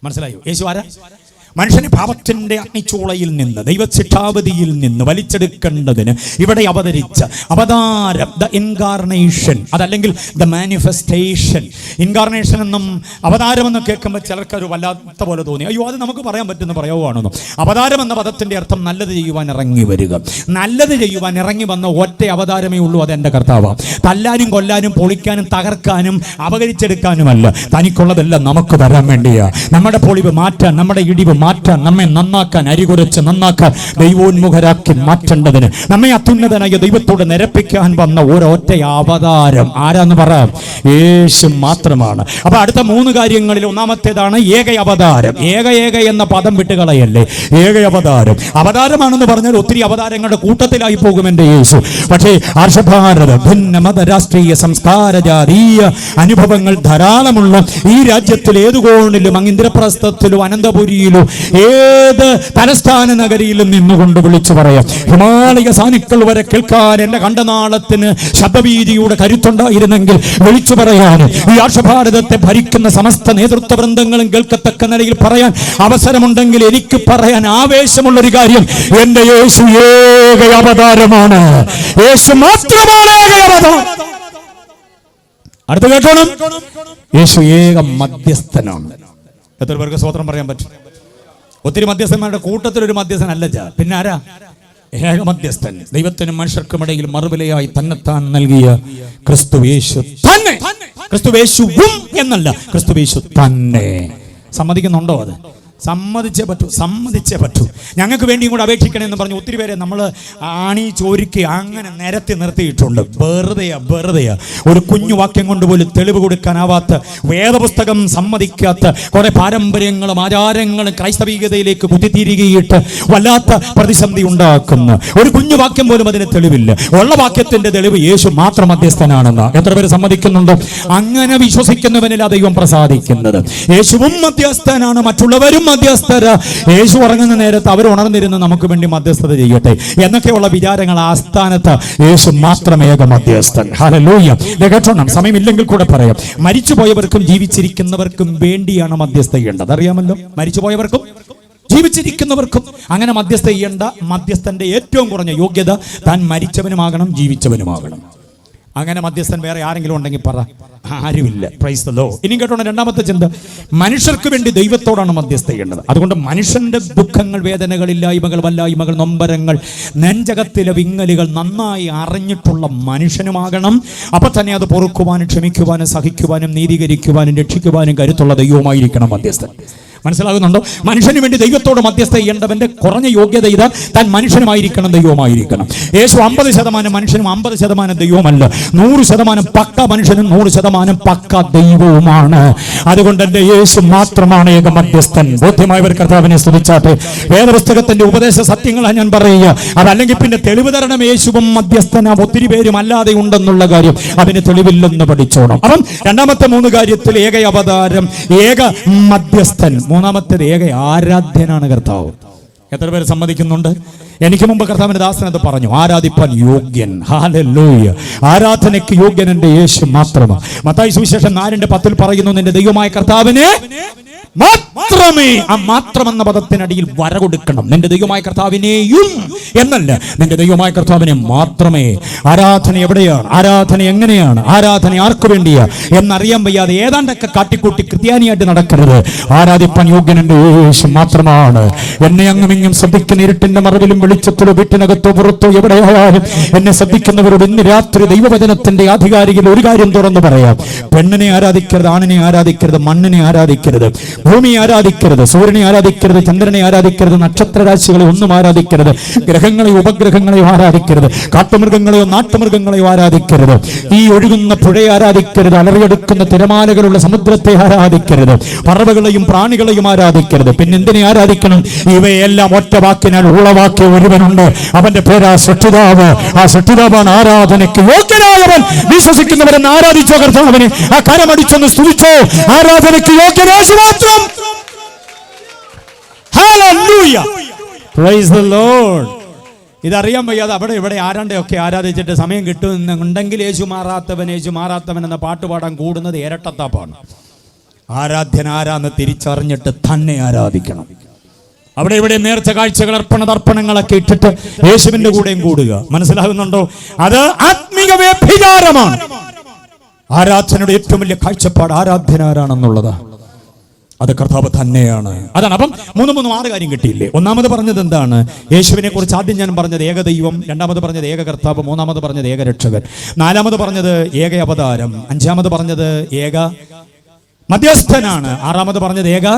Speaker 2: മനസ്സിലായോ? യേശു ആരാ? മനുഷ്യനെ പാപത്തിന്റെ അഗ്നിച്ചൂളയിൽ നിന്ന്, ദൈവശിക്ഷാവധിയിൽ നിന്ന് വലിച്ചെടുക്കേണ്ടതിന് ഇവിടെ അവതരിച്ച അവതാരം, ദ ഇൻകാർണേഷൻ, അതല്ലെങ്കിൽ ദ മാനിഫെസ്റ്റേഷൻ. ഇൻകാർണേഷൻ എന്നും അവതാരം എന്നും കേൾക്കുമ്പോൾ ചിലർക്ക് ഒരു വല്ലാത്ത പോലെ തോന്നി. അയ്യോ, അത് നമുക്ക് പറയാൻ പറ്റുന്ന പ്രയോഗമാണെന്നോ? അവതാരം എന്ന പദത്തിന്റെ അർത്ഥം നല്ലത് ചെയ്യുവാൻ ഇറങ്ങി വരിക. നല്ലത് ചെയ്യുവാൻ ഇറങ്ങി വന്ന ഒറ്റ അവതാരമേ ഉള്ളൂ, അത് എൻ്റെ കർത്താവാണ്. തല്ലാനും കൊല്ലാനും പൊളിക്കാനും തകർക്കാനും അപകരിച്ചെടുക്കാനുമല്ല, തനിക്കുള്ളതെല്ലാം നമുക്ക് തരാൻ വേണ്ടിയാ. നമ്മുടെ പൊളിവ് മാറ്റാൻ, നമ്മുടെ ഇടിവ് മാറ്റാൻ, നമ്മെ നന്നാക്കാൻ, അരികുരച്ച് നന്നാക്കാൻ, ദൈവോന്മുഖരാക്കി മാറ്റേണ്ടതിന്, നമ്മെ അത്യുന്നതനായ ദൈവത്തോട് നിരപ്പിക്കാൻ വന്ന ഒരൊറ്റ അവതാരം ആരാന്ന് പറയാം? യേശു മാത്രമാണ്. അപ്പൊ അടുത്ത 3 കാര്യങ്ങളിൽ ഒന്നാമത്തേതാണ് ഏക അവതാരം. ഏക എന്ന പദം വിട്ടുകളയല്ലേ, ഏക അവതാരം. അവതാരമാണെന്ന് പറഞ്ഞാൽ ഒത്തിരി അവതാരങ്ങളുടെ കൂട്ടത്തിലായി പോകും എൻ്റെ യേശു. പക്ഷേ ആർഷഭാരത ഭിന്ന മത രാഷ്ട്രീയ സംസ്കാര ജാതീയ അനുഭവങ്ങൾ ധാരാളമുള്ള ഈ രാജ്യത്തിൽ ഏതു കോണിലും, അങ്ങ് ഇന്ദ്രപ്രസ്ഥത്തിലും അനന്തപുരിയിലും ഏത് തലസ്ഥാന നഗരിയിലും നിന്നുകൊണ്ട് വിളിച്ചു പറയാം. ഹിമാലയ സാനുക്കൾ വരെ കേൾക്കാൻ എന്റെ കണ്ടനാളത്തിന് ശബ്ദവീതിയുടെ കരുത്തുണ്ടായിരുന്നെങ്കിൽ വിളിച്ചു പറയാൻ ഈ ആർഷഭാരതത്തെ ഭരിക്കുന്ന സമസ്ത നേതൃത്വ വൃന്ദങ്ങളും കേൾക്കത്തക്ക നിലയിൽ പറയാൻ അവസരമുണ്ടെങ്കിൽ എനിക്ക് പറയാൻ ആവേശമുള്ളൊരു കാര്യം, എന്റെ യേശു ഏക അവതാരമാണ്. യേശു മാത്രമാണ് ഏക അവതാരം. അടുത്ത കേട്ടോണം, യേശു ഏക മധ്യസ്ഥനാണ്. എത്ര പേർക്ക് സ്വതന്ത്രം പറയാൻ പറ്റും? ഒത്തിരി മധ്യസ്ഥന്മാരുടെ കൂട്ടത്തിൽ ഒരു മധ്യസ്ഥനല്ല, പിന്നെ ആരാ? ഏക മധ്യസ്ഥൻ. ദൈവത്തിനും മനുഷ്യർക്കും ഇടയിൽ മറുവിലയായി തന്നെത്താൻ നൽകിയ ക്രിസ്തുയേശു തന്നെ. ക്രിസ്തുയേശുവും എന്നല്ല, ക്രിസ്തുയേശു തന്നെ. സമ്മതിക്കുന്നുണ്ടോ? അത് സമ്മതിച്ചേ പറ്റൂ. ഞങ്ങൾക്ക് വേണ്ടിയും കൂടെ അപേക്ഷിക്കണമെന്ന് പറഞ്ഞ് ഒത്തിരി പേരെ നമ്മൾ ആണി ചോരിക്ക് അങ്ങനെ നിരത്തി നിർത്തിയിട്ടുണ്ട്. വെറുതെയാ. ഒരു കുഞ്ഞു വാക്യം കൊണ്ട് പോലും തെളിവ് കൊടുക്കാനാവാത്ത, വേദപുസ്തകം സമ്മതിക്കാത്ത കുറെ പാരമ്പര്യങ്ങളും ആചാരങ്ങളും ക്രൈസ്തവീയതയിലേക്ക് കുത്തിത്തിരികയിട്ട് വല്ലാത്ത പ്രതിസന്ധി ഉണ്ടാക്കുന്ന ഒരു കുഞ്ഞു വാക്യം പോലും അതിന് തെളിവില്ല. ഉള്ള വാക്യത്തിന്റെ തെളിവ് യേശു മാത്രം മധ്യസ്ഥനാണെന്ന് എത്ര പേര് സമ്മതിക്കുന്നുണ്ട്? അങ്ങനെ വിശ്വസിക്കുന്നവനിൽ ദൈവം പ്രസാദിക്കുന്നത്. യേശുവും മധ്യസ്ഥനാണ്, മറ്റുള്ളവരും മധ്യസ്ഥര. യേശു ഉറങ്ങുന്ന നേരത്ത് അവർ ഉണർന്നിരുന്ന് നമുക്ക് വേണ്ടി മധ്യസ്ഥത ചെയ്യട്ടെ എന്നൊക്കെയുള്ള വിചാരങ്ങൾ ആസ്ഥാനത്ത് യേശു മാത്രം ഏക മധ്യസ്ഥൻ. ഹല്ലേലൂയ. കേട്ടോണം, സമയമില്ലെങ്കിൽ കൂടെ പറയാം. മരിച്ചുപോയവർക്കും ജീവിച്ചിരിക്കുന്നവർക്കും വേണ്ടിയാണ് മധ്യസ്ഥ ചെയ്യേണ്ടത്. അറിയാമല്ലോ, മരിച്ചുപോയവർക്കും ജീവിച്ചിരിക്കുന്നവർക്കും. അങ്ങനെ മധ്യസ്ഥ ചെയ്യേണ്ട മധ്യസ്ഥന്റെ ഏറ്റവും കുറഞ്ഞ യോഗ്യത താൻ മരിച്ചവനുമാകണം, ജീവിച്ചവനുമാകണം. അങ്ങനെ മധ്യസ്ഥൻ വേറെ ആരെങ്കിലും ഉണ്ടെങ്കിൽ പറ, ആരുമില്ല. Price the Lord. ഇനി കേട്ടോണം, രണ്ടാമത്തെ ചിന്ത, മനുഷ്യർക്ക് വേണ്ടി ദൈവത്തോടാണ് മധ്യസ്ഥ ചെയ്യേണ്ടത്. അതുകൊണ്ട് മനുഷ്യന്റെ ദുഃഖങ്ങൾ, വേദനകൾ, ഇല്ലായ്മകൾ, വല്ലായ്മകൾ, നൊമ്പരങ്ങൾ, നെഞ്ചകത്തിലെ വിങ്ങലുകൾ നന്നായി അറിഞ്ഞിട്ടുള്ള മനുഷ്യനുമാകണം. അപ്പൊ തന്നെ അത് പൊറുക്കുവാനും ക്ഷമിക്കുവാനും സഹിക്കുവാനും നീതീകരിക്കുവാനും രക്ഷിക്കുവാനും കരുത്തുള്ള ദൈവമായിരിക്കണം മധ്യസ്ഥൻ. മനസ്സിലാകുന്നുണ്ടോ? മനുഷ്യന് വേണ്ടി ദൈവത്തോട് മധ്യസ്ഥ ചെയ്യേണ്ടവന്റെ കുറഞ്ഞ യോഗ്യത ഇതാ, താൻ മനുഷ്യനുമായിരിക്കണം, ദൈവമായിരിക്കണം. യേശു 50% മനുഷ്യനും 50% ദൈവവുമല്ല. 100% പക്ക മനുഷ്യനും 100% പക്ക ദൈവവുമാണ്. അതുകൊണ്ട് എന്റെ യേശു മാത്രമാണ് ഏക മധ്യസ്ഥൻ. ബോധ്യമായവർ കർത്താവിനെ സ്തുതിച്ചാട്ടെ. വേദപുസ്തകത്തിന്റെ ഉപദേശ സത്യങ്ങളാണ് ഞാൻ പറയുക. അതല്ലെങ്കിൽ പിന്നെ തെളിവ് തരണം. യേശുവും മധ്യസ്ഥന, ഒത്തിരി പേരും അല്ലാതെ ഉണ്ടെന്നുള്ള കാര്യം അതിന് തെളിവില്ലെന്ന് പഠിച്ചോണം. അപ്പം രണ്ടാമത്തെ 3 കാര്യത്തിൽ ഏക അവതാരം, ഏക മധ്യസ്ഥൻ. മൂന്നാമത്തേത് ഏക ആരാധ്യനാണ് കർത്താവ്. എത്ര പേര് സമ്മതിക്കുന്നുണ്ട്? എനിക്ക് മുമ്പ് കർത്താവിന്റെ ദാസനത് പറഞ്ഞു, ആരാധിപ്പാൻ യോഗ്യൻ. ഹല്ലേലൂയ. ആരാധനയ്ക്ക് യോഗ്യൻ എന്റെ യേശു മാത്രമാണ്. മത്തായി സുവിശേഷം 4:10 പറയുന്നു, നിന്റെ ദൈവമായ കർത്താവിനെ മാത്രമേ. ആ മാത്രം എന്ന പദത്തിനടിയിൽ വര കൊടുക്കണം. നിന്റെ ദൈവമായ കർത്താവിനെയും എന്നല്ല, നിന്റെ ദൈവമായ കർത്താവിനെ മാത്രമേ. ആരാധന എവിടെയാണ്, ആരാധന എങ്ങനെയാണ്, ആരാധന ആർക്കു വേണ്ടിയാ എന്നറിയാൻ വയ്യാതെ ഏതാണ്ടൊക്കെ കാട്ടിക്കൂട്ടി ക്രിസ്ത്യാനിയായിട്ട് നടക്കരുത്. ആരാധിപ്പാൻ യോഗ്യൻ എന്റെ യേശു മാത്രമാണ്. എന്നെ അങ്ങും ഇങ്ങും ശ്രദ്ധിക്കുന്ന ഇരുട്ടിന്റെ മറവിലും വെളിച്ചത്തിലോ വീട്ടിനകത്തോ പുറത്തോ എവിടെയായാലും എന്നെ ശ്രദ്ധിക്കുന്നവരോട് ഇന്ന് രാത്രി ദൈവവചനത്തിന്റെ ആധികാരികൾ ഒരു കാര്യം തുറന്നു പറയാം. പെണ്ണിനെ ആരാധിക്കരുത്, ആണിനെ ആരാധിക്കരുത്, മണ്ണിനെ ആരാധിക്കരുത്, ഭൂമിയെ ആരാധിക്കരുത്, സൂര്യനെ ആരാധിക്കരുത്, ചന്ദ്രനെ ആരാധിക്കരുത്, നക്ഷത്രരാശികളെ ഒന്നും ആരാധിക്കരുത്, ഗ്രഹങ്ങളെയോ ഉപഗ്രഹങ്ങളെയോ ആരാധിക്കരുത്, കാട്ടുമൃഗങ്ങളെയോ നാട്ടുമൃഗങ്ങളെയോ ആരാധിക്കരുത്, ഈ ഒഴുകുന്ന പുഴയെ ആരാധിക്കരുത്, അലറിയെടുക്കുന്ന തിരമാലകളുള്ള സമുദ്രത്തെ ആരാധിക്കരുത്, പറവകളെയും പ്രാണികളെയും ആരാധിക്കരുത്. പിന്നെന്തിനെ ആരാധിക്കണം? ഇവയെല്ലാം ഒറ്റ വാക്കിനാൽ ഉളവാക്കിയ ഒരുവനുണ്ട്. അവന്റെ പേരാ സൃഷ്ടിതാവ്. ആ സൃഷ്ടിതാവാണ് ആരാധനയ്ക്ക് യോഗ്യനായവൻ. വിശ്വസിക്കുന്നവരെന്ന് ആരാധിച്ചോ കർത്താവിനെ. ആ കരമടിച്ചൊന്ന് സ്തുതിച്ചോ. ആരാധനയ്ക്ക് യോഗ്യനായ മാത്രം. ഹല്ലേലൂയ. Praise the Lord. ഇതറിയാൻ വയ്യാതെ അവിടെ ഇവിടെ ആരാണ്ടൊക്കെ ആരാധിച്ചിട്ട് സമയം കിട്ടുന്നുണ്ടെങ്കിൽ യേശു മാറാത്തവൻ എന്ന പാട്ടുപാടാൻ കൂടുന്നത് ഇരട്ടത്താപ്പാണ്. ആരാധ്യൻ ആരാന്ന് തിരിച്ചറിഞ്ഞിട്ട് തന്നെ ആരാധിക്കണം. അവിടെ ഇവിടെ നേർച്ച കാഴ്ചകൾ, തർപ്പണങ്ങളൊക്കെ ഇട്ടിട്ട് യേശുവിന്റെ കൂടെയും കൂടുക. മനസ്സിലാകുന്നുണ്ടോ? അത് ആത്മീക വ്യഭിചാരമാണ്. ആരാധനയുടെ ഏറ്റവും വലിയ കാഴ്ചപ്പാട് ആരാധ്യനാരാണെന്നുള്ളത്. അത് കർത്താവ് തന്നെയാണ്. അതാണ്. അപ്പം 6 കാര്യം കിട്ടിയില്ലേ? ഒന്നാമത് പറഞ്ഞത് എന്താണ്? യേശുവിനെ കുറിച്ച് ആദ്യം ഞാൻ പറഞ്ഞത് ഏക ദൈവം, രണ്ടാമത് പറഞ്ഞത് ഏക കർത്താവ്, മൂന്നാമത് പറഞ്ഞത് ഏക രക്ഷകൻ, നാലാമത് പറഞ്ഞത് ഏക അവതാരം, അഞ്ചാമത് പറഞ്ഞത് ഏക മധ്യസ്ഥനാണ്, ആറാമത് പറഞ്ഞത് ഏക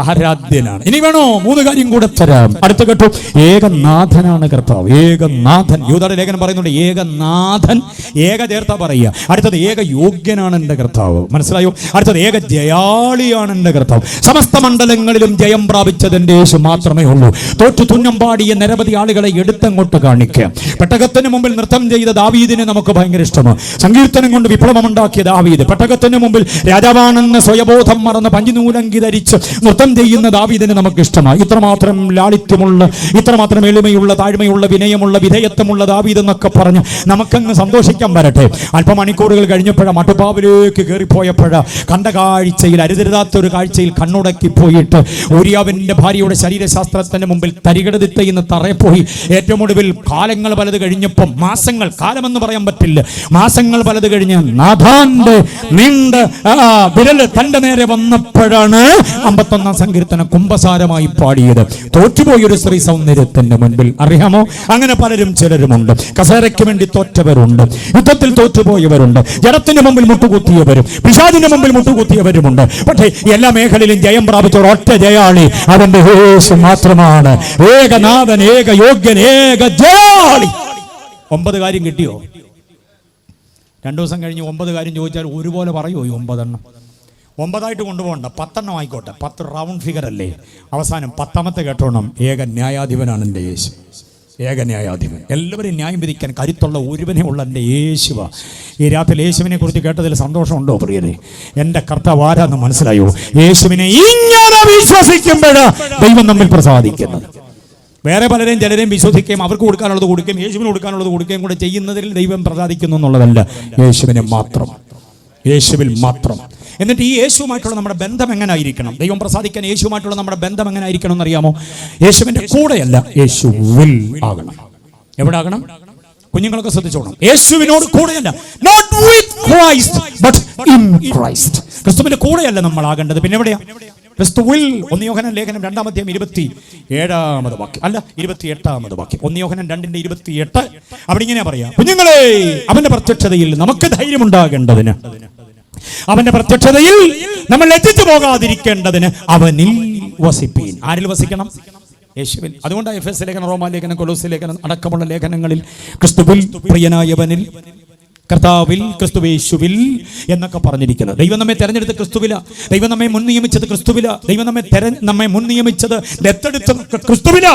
Speaker 2: ആരാധ്യനാണ്. ഇനി വേണോ 3 കാര്യം കൂടെ തരാം. അടുത്ത കേട്ടു, ഏകനാഥനാണ് കർത്താവ്. ഏകനാഥൻ. യൂദായുടെ ലേഖനം പറയുന്നുണ്ട് ഏകനാഥൻ. ഏക ചേർത്താ പറയുക. അടുത്തത് ഏക യോഗ്യനാണ് എൻ്റെ കർത്താവ്. മനസ്സിലായോ? അടുത്തത് ഏക ജയാളിയാണ് എൻ്റെ കർത്താവ്. സമസ്ത മണ്ഡലങ്ങളിലും ജയം പ്രാപിച്ചത് എൻ്റെ യേശു മാത്രമേ ഉള്ളൂ. തോറ്റു തുന്നം പാടിയ നിരവധി ആളുകളെ എടുത്തങ്ങോട്ട് കാണിക്കാം. പെട്ടകത്തിന് മുമ്പിൽ നൃത്തം ചെയ്ത ദാവീദിനെ നമുക്ക് ഭയങ്കര ഇഷ്ടമാണ്. സങ്കീർത്തനം കൊണ്ട് വിപ്ലവമുണ്ടാക്കിയ ദാവീദ്, പെട്ടകത്തിന് മുമ്പിൽ രാജാവാണെന്ന്
Speaker 1: സ്വയബോധം മറന്ന് പഞ്ചിനൂലങ്കി ധരിച്ച് നൃത്തം ചെയ്യുന്ന ദാവീദിനെ നമുക്ക് ഇഷ്ടമാണ്. ഇത്രമാത്രം ലാളിത്യമുള്ള, ഇത്രമാത്രം എളിമയുള്ള, താഴ്മയുള്ള, വിനയമുള്ള, വിധേയത്വമുള്ള ദാവീദ് എന്നൊക്കെ പറഞ്ഞ് നമുക്കങ്ങ് സന്തോഷിക്കാൻ വരട്ടെ. അല്പമണിക്കൂറുകൾ കഴിഞ്ഞപ്പോഴാണ് മട്ടുപ്പാവിലേക്ക് കയറിപ്പോയപ്പോഴാണ് കണ്ട കാഴ്ചയിൽ, അരുതരുതാത്തൊരു കാഴ്ചയിൽ കണ്ണുടക്കി പോയിട്ട് ഊരിയാവിന്റെ ഭാര്യയുടെ ശരീരശാസ്ത്രത്തിന്റെ മുമ്പിൽ തരികിടതിത്തയിന്ന് തറയെപ്പോയി. ഏറ്റവും ഒടുവിൽ കാലങ്ങൾ പലത് കഴിഞ്ഞപ്പം, മാസങ്ങൾ, കാലമെന്ന് പറയാൻ പറ്റില്ല, മാസങ്ങൾ പലത് കഴിഞ്ഞ് നാഥാന്റെ നീണ്ട വിരൽ തന്റെ നേരെ വന്നപ്പോഴാണ് 51-ാം സങ്കീർത്തനം കുംഭസാരമായി പാടിയത്. തോറ്റുപോയൊരു സ്ത്രീ സൗന്ദര്യത്തിന്റെ മുൻപിൽ. അറിയാമോ, അങ്ങനെ പലരും ചിലരുമുണ്ട്. കസേരയ്ക്ക് വേണ്ടി തോറ്റവരുണ്ട്, യുദ്ധത്തിൽ തോറ്റുപോയവരുണ്ട്, ജഡത്തിന് മുമ്പിൽ മുട്ടുകുത്തിയവരും പിശാചിന്റെ മുമ്പിൽ മുട്ടുകുത്തിയവരുമുണ്ട്. പക്ഷേ എല്ലാ മേഖലയിലും ജയം പ്രാപിച്ച ഒറ്റ ജയാളി അവന്റെ യേശു മാത്രമാണ്. ഏകനാഥൻ, ഏക യോഗ്യൻ, ഏക ജയാളി. 9 കാര്യം കിട്ടിയോ? 2 ദിവസം കഴിഞ്ഞ് 9 കാര്യം ചോദിച്ചാൽ ഒരുപോലെ പറയുമോ? ഈ 9 എണ്ണം 9 കൊണ്ടുപോകണ്ട, 10 എണ്ണം ആയിക്കോട്ടെ. 10 റൗണ്ട് ഫിഗർ അല്ലേ? അവസാനം 10ാമത്തെ കേട്ടോണം, ഏക ന്യായാധിപനാണ് എൻ്റെ യേശു. ഏക ന്യായാധിപൻ, എല്ലാവരെയും ന്യായം വിധിക്കാൻ കരുത്തുള്ള ഒരുവനെ ഉള്ള എൻ്റെ യേശുവ. ഈ രാത്രി യേശുവിനെ കുറിച്ച് കേട്ടതിൽ സന്തോഷമുണ്ടോ പ്രിയരെ? എൻ്റെ കർത്താവ് ആരാന്ന് മനസ്സിലായോ? യേശുവിനെ ഇങ്ങനെ വിശ്വസിക്കുമ്പോൾ ദൈവം നമ്മിൽ പ്രസാദിക്കുന്നത്. വേറെ പലരെയും ചിലരെയും വിശ്വസിക്കുകയും അവർക്ക് കൊടുക്കാനുള്ളത് കൊടുക്കുകയും യേശുവിന് കൊടുക്കാനുള്ളത് കൊടുക്കുകയും കൂടെ ചെയ്യുന്നതിൽ ദൈവം പ്രസാദിക്കുന്നു എന്നുള്ളതല്ല, യേശുവിനെ മാത്രം, യേശുവിൽ മാത്രം. എന്നിട്ട് ഈ യേശുവുമായിട്ടുള്ള നമ്മുടെ ബന്ധം എങ്ങനെ ആയിരിക്കണം? ദൈവം പ്രസാദിക്കാൻ യേശുവുമായിട്ടുള്ള നമ്മുടെ ബന്ധം എങ്ങനെ ആയിരിക്കണം എന്നറിയാമോ? യേശുവിന്റെ കൂടെയല്ല, യേശുവിൽ ആകണം. എവിടെ ആകണം? കുഞ്ഞുങ്ങളൊക്കെ ശ്രദ്ധിച്ചോണം. യേശുവിനോട് കൂടെയല്ല, not with Christ but in Christ. ക്രിസ്തുവിന്റെ കൂടെയല്ല നമ്മൾ ആകേണ്ടത്. പിന്നെ എവിടെയാ? ക്രിസ്തുവിൽ. 1 യോഹന്നാൻ ലേഖനം 2-ാം അധ്യായം 27-ാമത് വാക്യം, അല്ല 28-ാമത് വാക്യം. 1 യോഹന്നാൻ 2:28 അവിടെ ഇങ്ങനെ പറയാ, കുഞ്ഞുങ്ങളെ, അവന്റെ പ്രത്യക്ഷതയിൽ നമുക്ക് ധൈര്യമുണ്ടാകേണ്ടതിന്, അവന്റെ പ്രത്യക്ഷതയിൽ നമ്മൾ എത്തിച്ചു പോകാതിരിക്കേണ്ടതിന് അവനിൽ വസിപ്പീൻ. ആരിൽ വസിക്കണം? യേശുവിൽ. അതുകൊണ്ടാണ് എഫെസ് ലേഖനം, റോമാ ലേഖനം, കൊലോസ്യ ലേഖനം അടക്കമുള്ള ലേഖനങ്ങളിൽ ക്രിസ്തുവിൽ, പ്രിയനായവനിൽ, കർത്താവിൽ, ക്രിസ്തുവേശുവിൽ എന്നൊക്കെ പറഞ്ഞിരിക്കുന്നത്. ദൈവം നമ്മെ തെരഞ്ഞെടുത്ത് ക്രിസ്തുവില, ദൈവം നമ്മെ മുൻ നിയമിച്ചത് ക്രിസ്തുവില, ദൈവം നമ്മെ മുൻ നിയമിച്ചത് ദത്തെടുത്ത് ക്രിസ്തുവില.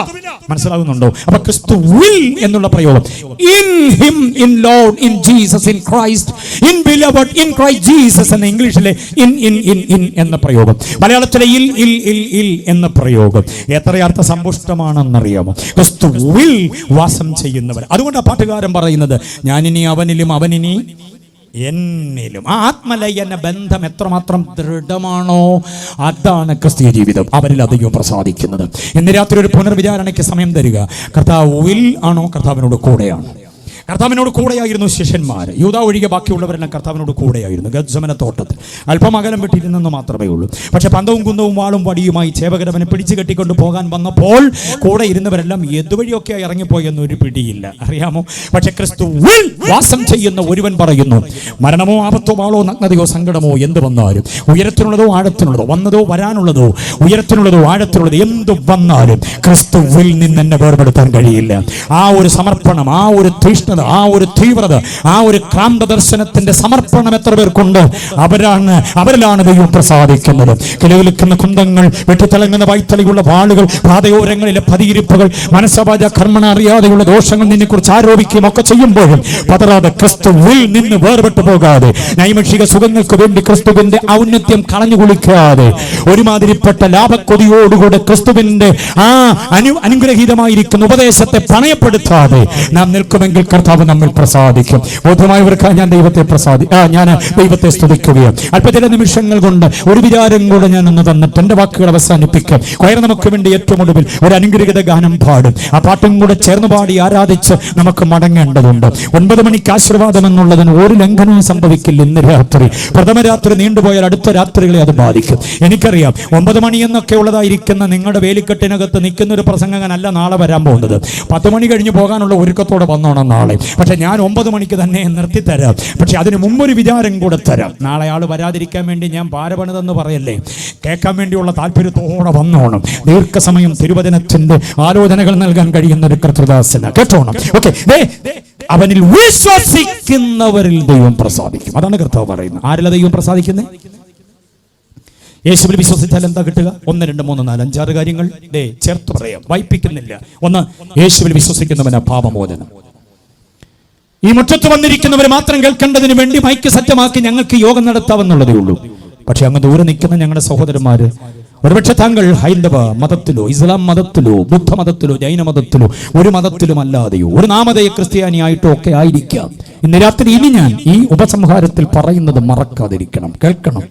Speaker 1: മനസ്സിലാകുന്നുണ്ടോ? അപ്പൊ ക്രിസ്തുവിൽ എന്നുള്ള പ്രയോഗം, in him, in Lord, in Jesus, in Christ, in beloved, in Christ Jesus എന്ന ഇംഗ്ലീഷിലെ ഇൻ ഇൻ ഇൻ ഇൻ എന്ന പ്രയോഗം, മലയാളത്തിലെ ഇൽ ഇൽ ഇൽ ഇൽ എന്ന പ്രയോഗം എത്ര അർത്ഥസമ്പുഷ്ടമാണെന്നറിയാമോ? ക്രിസ്തുവിൽ വാസം ചെയ്യുന്നവർ. അതുകൊണ്ടാണ് പാട്ടുകാരൻ പറയുന്നത്, ഞാനിനി അവനിലും അവനിനി എന്നിലും. ആ ആത്മലയന ബന്ധം എത്രമാത്രം ദൃഢമാണോ അതാണ് ക്രിസ്തീയ ജീവിതം. അവരിൽ അധികം പ്രസാദിക്കുന്നത്. ഇന്ന് രാത്രി ഒരു പുനർവിചാരണയ്ക്ക് സമയം തരിക. കർത്താവിൽ ആണോ? കർത്താവിനോട് കൂടെയാണ്. കർത്താവിനോട് കൂടെയായിരുന്നു ശിഷ്യന്മാർ. യൂദാ ഒഴികെ ബാക്കിയുള്ളവരെല്ലാം കർത്താവിനോട് കൂടെയായിരുന്നു. ഗത്സമന തോട്ടത്തിൽ അല്പമകലം വിട്ടിരുന്നെന്ന് മാത്രമേ ഉള്ളൂ. പക്ഷെ പന്തവും കുന്തവും വാളും വടിയുമായി ചേവകരവനെ പിടിച്ചു കെട്ടിക്കൊണ്ട് പോകാൻ വന്നപ്പോൾ കൂടെ ഇരുന്നവരെല്ലാം ഏതുവഴിയൊക്കെ ഇറങ്ങിപ്പോയെന്നൊരു പിടിയില്ല. അറിയാമോ? പക്ഷെ ക്രിസ്തുവിൽ വാസം ചെയ്യുന്ന ഒരുവൻ പറയുന്നു, മരണമോ ആപത്തോ വാളോ നഗ്നതയോ സങ്കടമോ എന്ത് വന്നാലും, ഉയരത്തിനുള്ളതോ ആഴത്തിനുള്ളതോ, വന്നതോ വരാനുള്ളതോ, ഉയരത്തിനുള്ളതോ ആഴത്തിനുള്ളതോ എന്ത് വന്നാലും ക്രിസ്തുവിൽ നിന്ന് എന്നെ വേർപെടുത്താൻ കഴിയില്ല. ആ ഒരു സമർപ്പണം, ആ ഒരു തീഷ്ണത, ആ ഒരു തീവ്രത, ആ ഒരു ക്രാന്ത ദർശനത്തിന്റെ സമർപ്പണം എത്ര പേർക്കുണ്ട്? അവരിലാണ് ദൈവം പ്രസാദിക്കുന്നത്. കിലവിലിക്കുന്ന കുന്തങ്ങൾ, വെട്ടിത്തിളങ്ങുന്ന വൈത്തളിയുള്ള വാളുകൾ, പാതയോരങ്ങളിലെ പതിയിരിപ്പുകൾ, മനസ്സവാച കർമ്മണ അറിയാതെയുള്ള ദോഷങ്ങൾ നിന്നെ കുറിച്ച് ആരോപിക്കുകയും ഒക്കെ ചെയ്യുമ്പോഴും പതറാതെ ക്രിസ്തുവിൽ നിന്ന് വേർപെട്ടു പോകാതെ, നൈമിഷിക സുഖങ്ങൾക്ക് വേണ്ടി ക്രിസ്തുവിന്റെ ഔന്നത്യം കളഞ്ഞു കുളിക്കാതെ, ഒരുമാതിരിപ്പെട്ട ലാഭക്കൊതിയോടുകൂടെ ക്രിസ്തുവിന്റെ ആ അനുഗ്രഹീതമായിരിക്കുന്ന ഉപദേശത്തെ പണയപ്പെടുത്താതെ നാം നിൽക്കുമെങ്കിൽ കർത്താവ് നമ്മിൽ പ്രസാദിക്കും. ബോധ്യമായവർക്ക് ഞാൻ ദൈവത്തെ സ്തുതിക്കുകയാണ്. അല്പചില നിമിഷങ്ങൾ കൊണ്ട് ഒരു വിചാരം കൂടെ ഞാൻ ഒന്ന് തന്നിട്ട് എന്റെ വാക്കുകൾ അവസാനിപ്പിക്കാം. കൊയർ നമുക്ക് വേണ്ടി ഏറ്റവും ഒടുവിൽ ഒരു അനുഗ്രഹീത ഗാനം പാടും. ആ പാട്ടും കൂടെ ചേർന്ന് പാടി ആരാധിച്ച് നമുക്ക് മടങ്ങേണ്ടതുണ്ട്. 9 മണിക്ക് ആശീർവാദം എന്നുള്ളതിന് ഒരു ലംഘനവും സംഭവിക്കില്ല. ഇന്ന് രാത്രി, പ്രഥമ രാത്രി നീണ്ടുപോയാൽ അടുത്ത രാത്രികളെ അത് ബാധിക്കും. എനിക്കറിയാം 9 മണി എന്നൊക്കെ ഉള്ളതായിരിക്കുന്ന നിങ്ങളുടെ വേലിക്കെട്ടിനകത്ത് നിൽക്കുന്ന ഒരു പ്രസംഗകനല്ല നാളെ വരാൻ പോകുന്നത്. 10 മണി കഴിഞ്ഞ് പോകാനുള്ള ഒരുക്കത്തോടെ വന്നോണം നാളെ. പക്ഷെ ഞാൻ 9 മണിക്ക് തന്നെ നിർത്തിത്തരാം. പക്ഷെ അതിന് മുമ്പൊരു വിചാരം കൂടെ തരാം. നാളെ ആൾ വരാതിരിക്കാൻ വേണ്ടി ഞാൻ പാരപണിതെന്ന് പറയല്ലേ, കേൾക്കാൻ വേണ്ടിയുള്ള താല്പര്യത്തോടെ വന്നോണം. ദീർഘസമയം തിരുവചനത്തിന്റെ ആലോചനകൾ നൽകാൻ കഴിയുന്ന ഒരു കർത്തൃദാസന കേട്ടോണം. ഓക്കെ, അവനിൽ വിശ്വസിക്കുന്നവരിൽ ദൈവം പ്രസാദിക്കും. അതാണ് കർത്താവ് പറയുന്നത്. ആരിലാ ദൈവം പ്രസാദിക്കുന്നത്? യേശുവിൽ വിശ്വസിച്ചാൽ എന്താ കിട്ടുക? 1, 2, 3, 4, 5, 6 കാര്യങ്ങൾ ചേർത്ത് പറയാം, വായിപ്പിക്കുന്നില്ല. 1, യേശുവിൽ വിശ്വസിക്കുന്നവന് പാപമോചനം. ഈ മുറ്റത്ത് വന്നിരിക്കുന്നവർ മാത്രം കേൾക്കേണ്ടതിന് വേണ്ടി മൈക്ക് സജ്ജമാക്കി ഞങ്ങൾക്ക് യോഗം നടത്താമെന്നുള്ളതേ ഉള്ളൂ. പക്ഷെ അങ്ങ് ദൂരെ നിൽക്കുന്ന ഞങ്ങളുടെ സഹോദരന്മാര്, ഒരുപക്ഷെ താങ്കൾ ഹൈന്ദവ മതത്തിലോ ഇസ്ലാം മതത്തിലോ ബുദ്ധമതത്തിലോ ജൈനമതത്തിലോ ഒരു മതത്തിലും അല്ലാതെയോ ഒരു നാമധേയ ക്രിസ്ത്യാനിയായിട്ടോ ഒക്കെ ആയിരിക്കാം. ഇന്ന് രാത്രി ഇനി ഞാൻ ഈ ഉപസംഹാരത്തിൽ പറയുന്നത് മറക്കാതിരിക്കണം, കേൾക്കണം.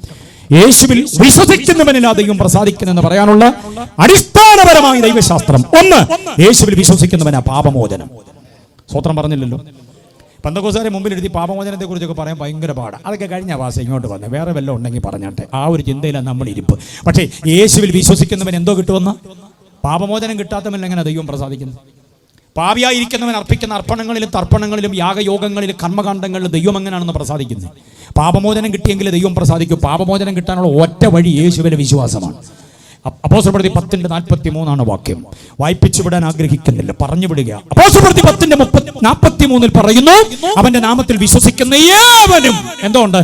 Speaker 1: യേശുവിൽ വിശ്വസിക്കുന്നവനിൽ ദൈവം പ്രസാദിക്കുന്നെന്ന് പറയാനുള്ള അടിസ്ഥാനപരമായ ദൈവശാസ്ത്രം ഒന്ന്, യേശുവിൽ വിശ്വസിക്കുന്നവനാ പാപമോചനം. സ്വത്രം പറഞ്ഞില്ലല്ലോ. പെന്തക്കോസ്തുകാരെ മുമ്പിൽ എഴുതി പാപമോചനത്തെ കുറിച്ചൊക്കെ പറയാൻ ഭയങ്കര പാടാണ്. അതൊക്കെ കഴിഞ്ഞ വാസം ഇങ്ങോട്ട് വന്നത്, വേറെ വല്ലതും ഉണ്ടെങ്കിൽ പറഞ്ഞാട്ടെ. ആ ഒരു ചിന്തയിലാണ് നമ്മൾ ഇരിപ്പ്. പക്ഷേ യേശുവിൽ വിശ്വസിക്കുന്നവൻ എന്തോ കിട്ടുമെന്ന്? പാപമോചനം കിട്ടാത്തവൻ എങ്ങനെ ദൈവം പ്രസാദിക്കുന്നു? പാപിയായിരിക്കുന്നവൻ അർപ്പിക്കുന്ന അർപ്പണങ്ങളിലും തർപ്പണങ്ങളിലും യാഗയോഗങ്ങളിലും കർമ്മകാണ്ഡങ്ങളിലും ദൈവം എങ്ങനെയാണെന്ന് പ്രസാദിക്കുന്നത്? പാപമോചനം കിട്ടിയെങ്കിൽ ദൈവം പ്രസാദിക്കും. പാപമോചനം കിട്ടാനുള്ള ഒറ്റ വഴി യേശുവിലെ വിശ്വാസമാണ്. അപ്പോസ്തലപ്രവൃത്തി 10:43 വാക്യം. വായിപ്പിച്ചു വിടാൻ ആഗ്രഹിക്കുന്നില്ല, പറഞ്ഞു വിടുക. അപ്പോസ്തലപ്രവൃത്തി 10:43 പറയുന്നു, അവന്റെ നാമത്തിൽ വിശ്വസിക്കുന്ന ഏവനും എന്തുകൊണ്ട്?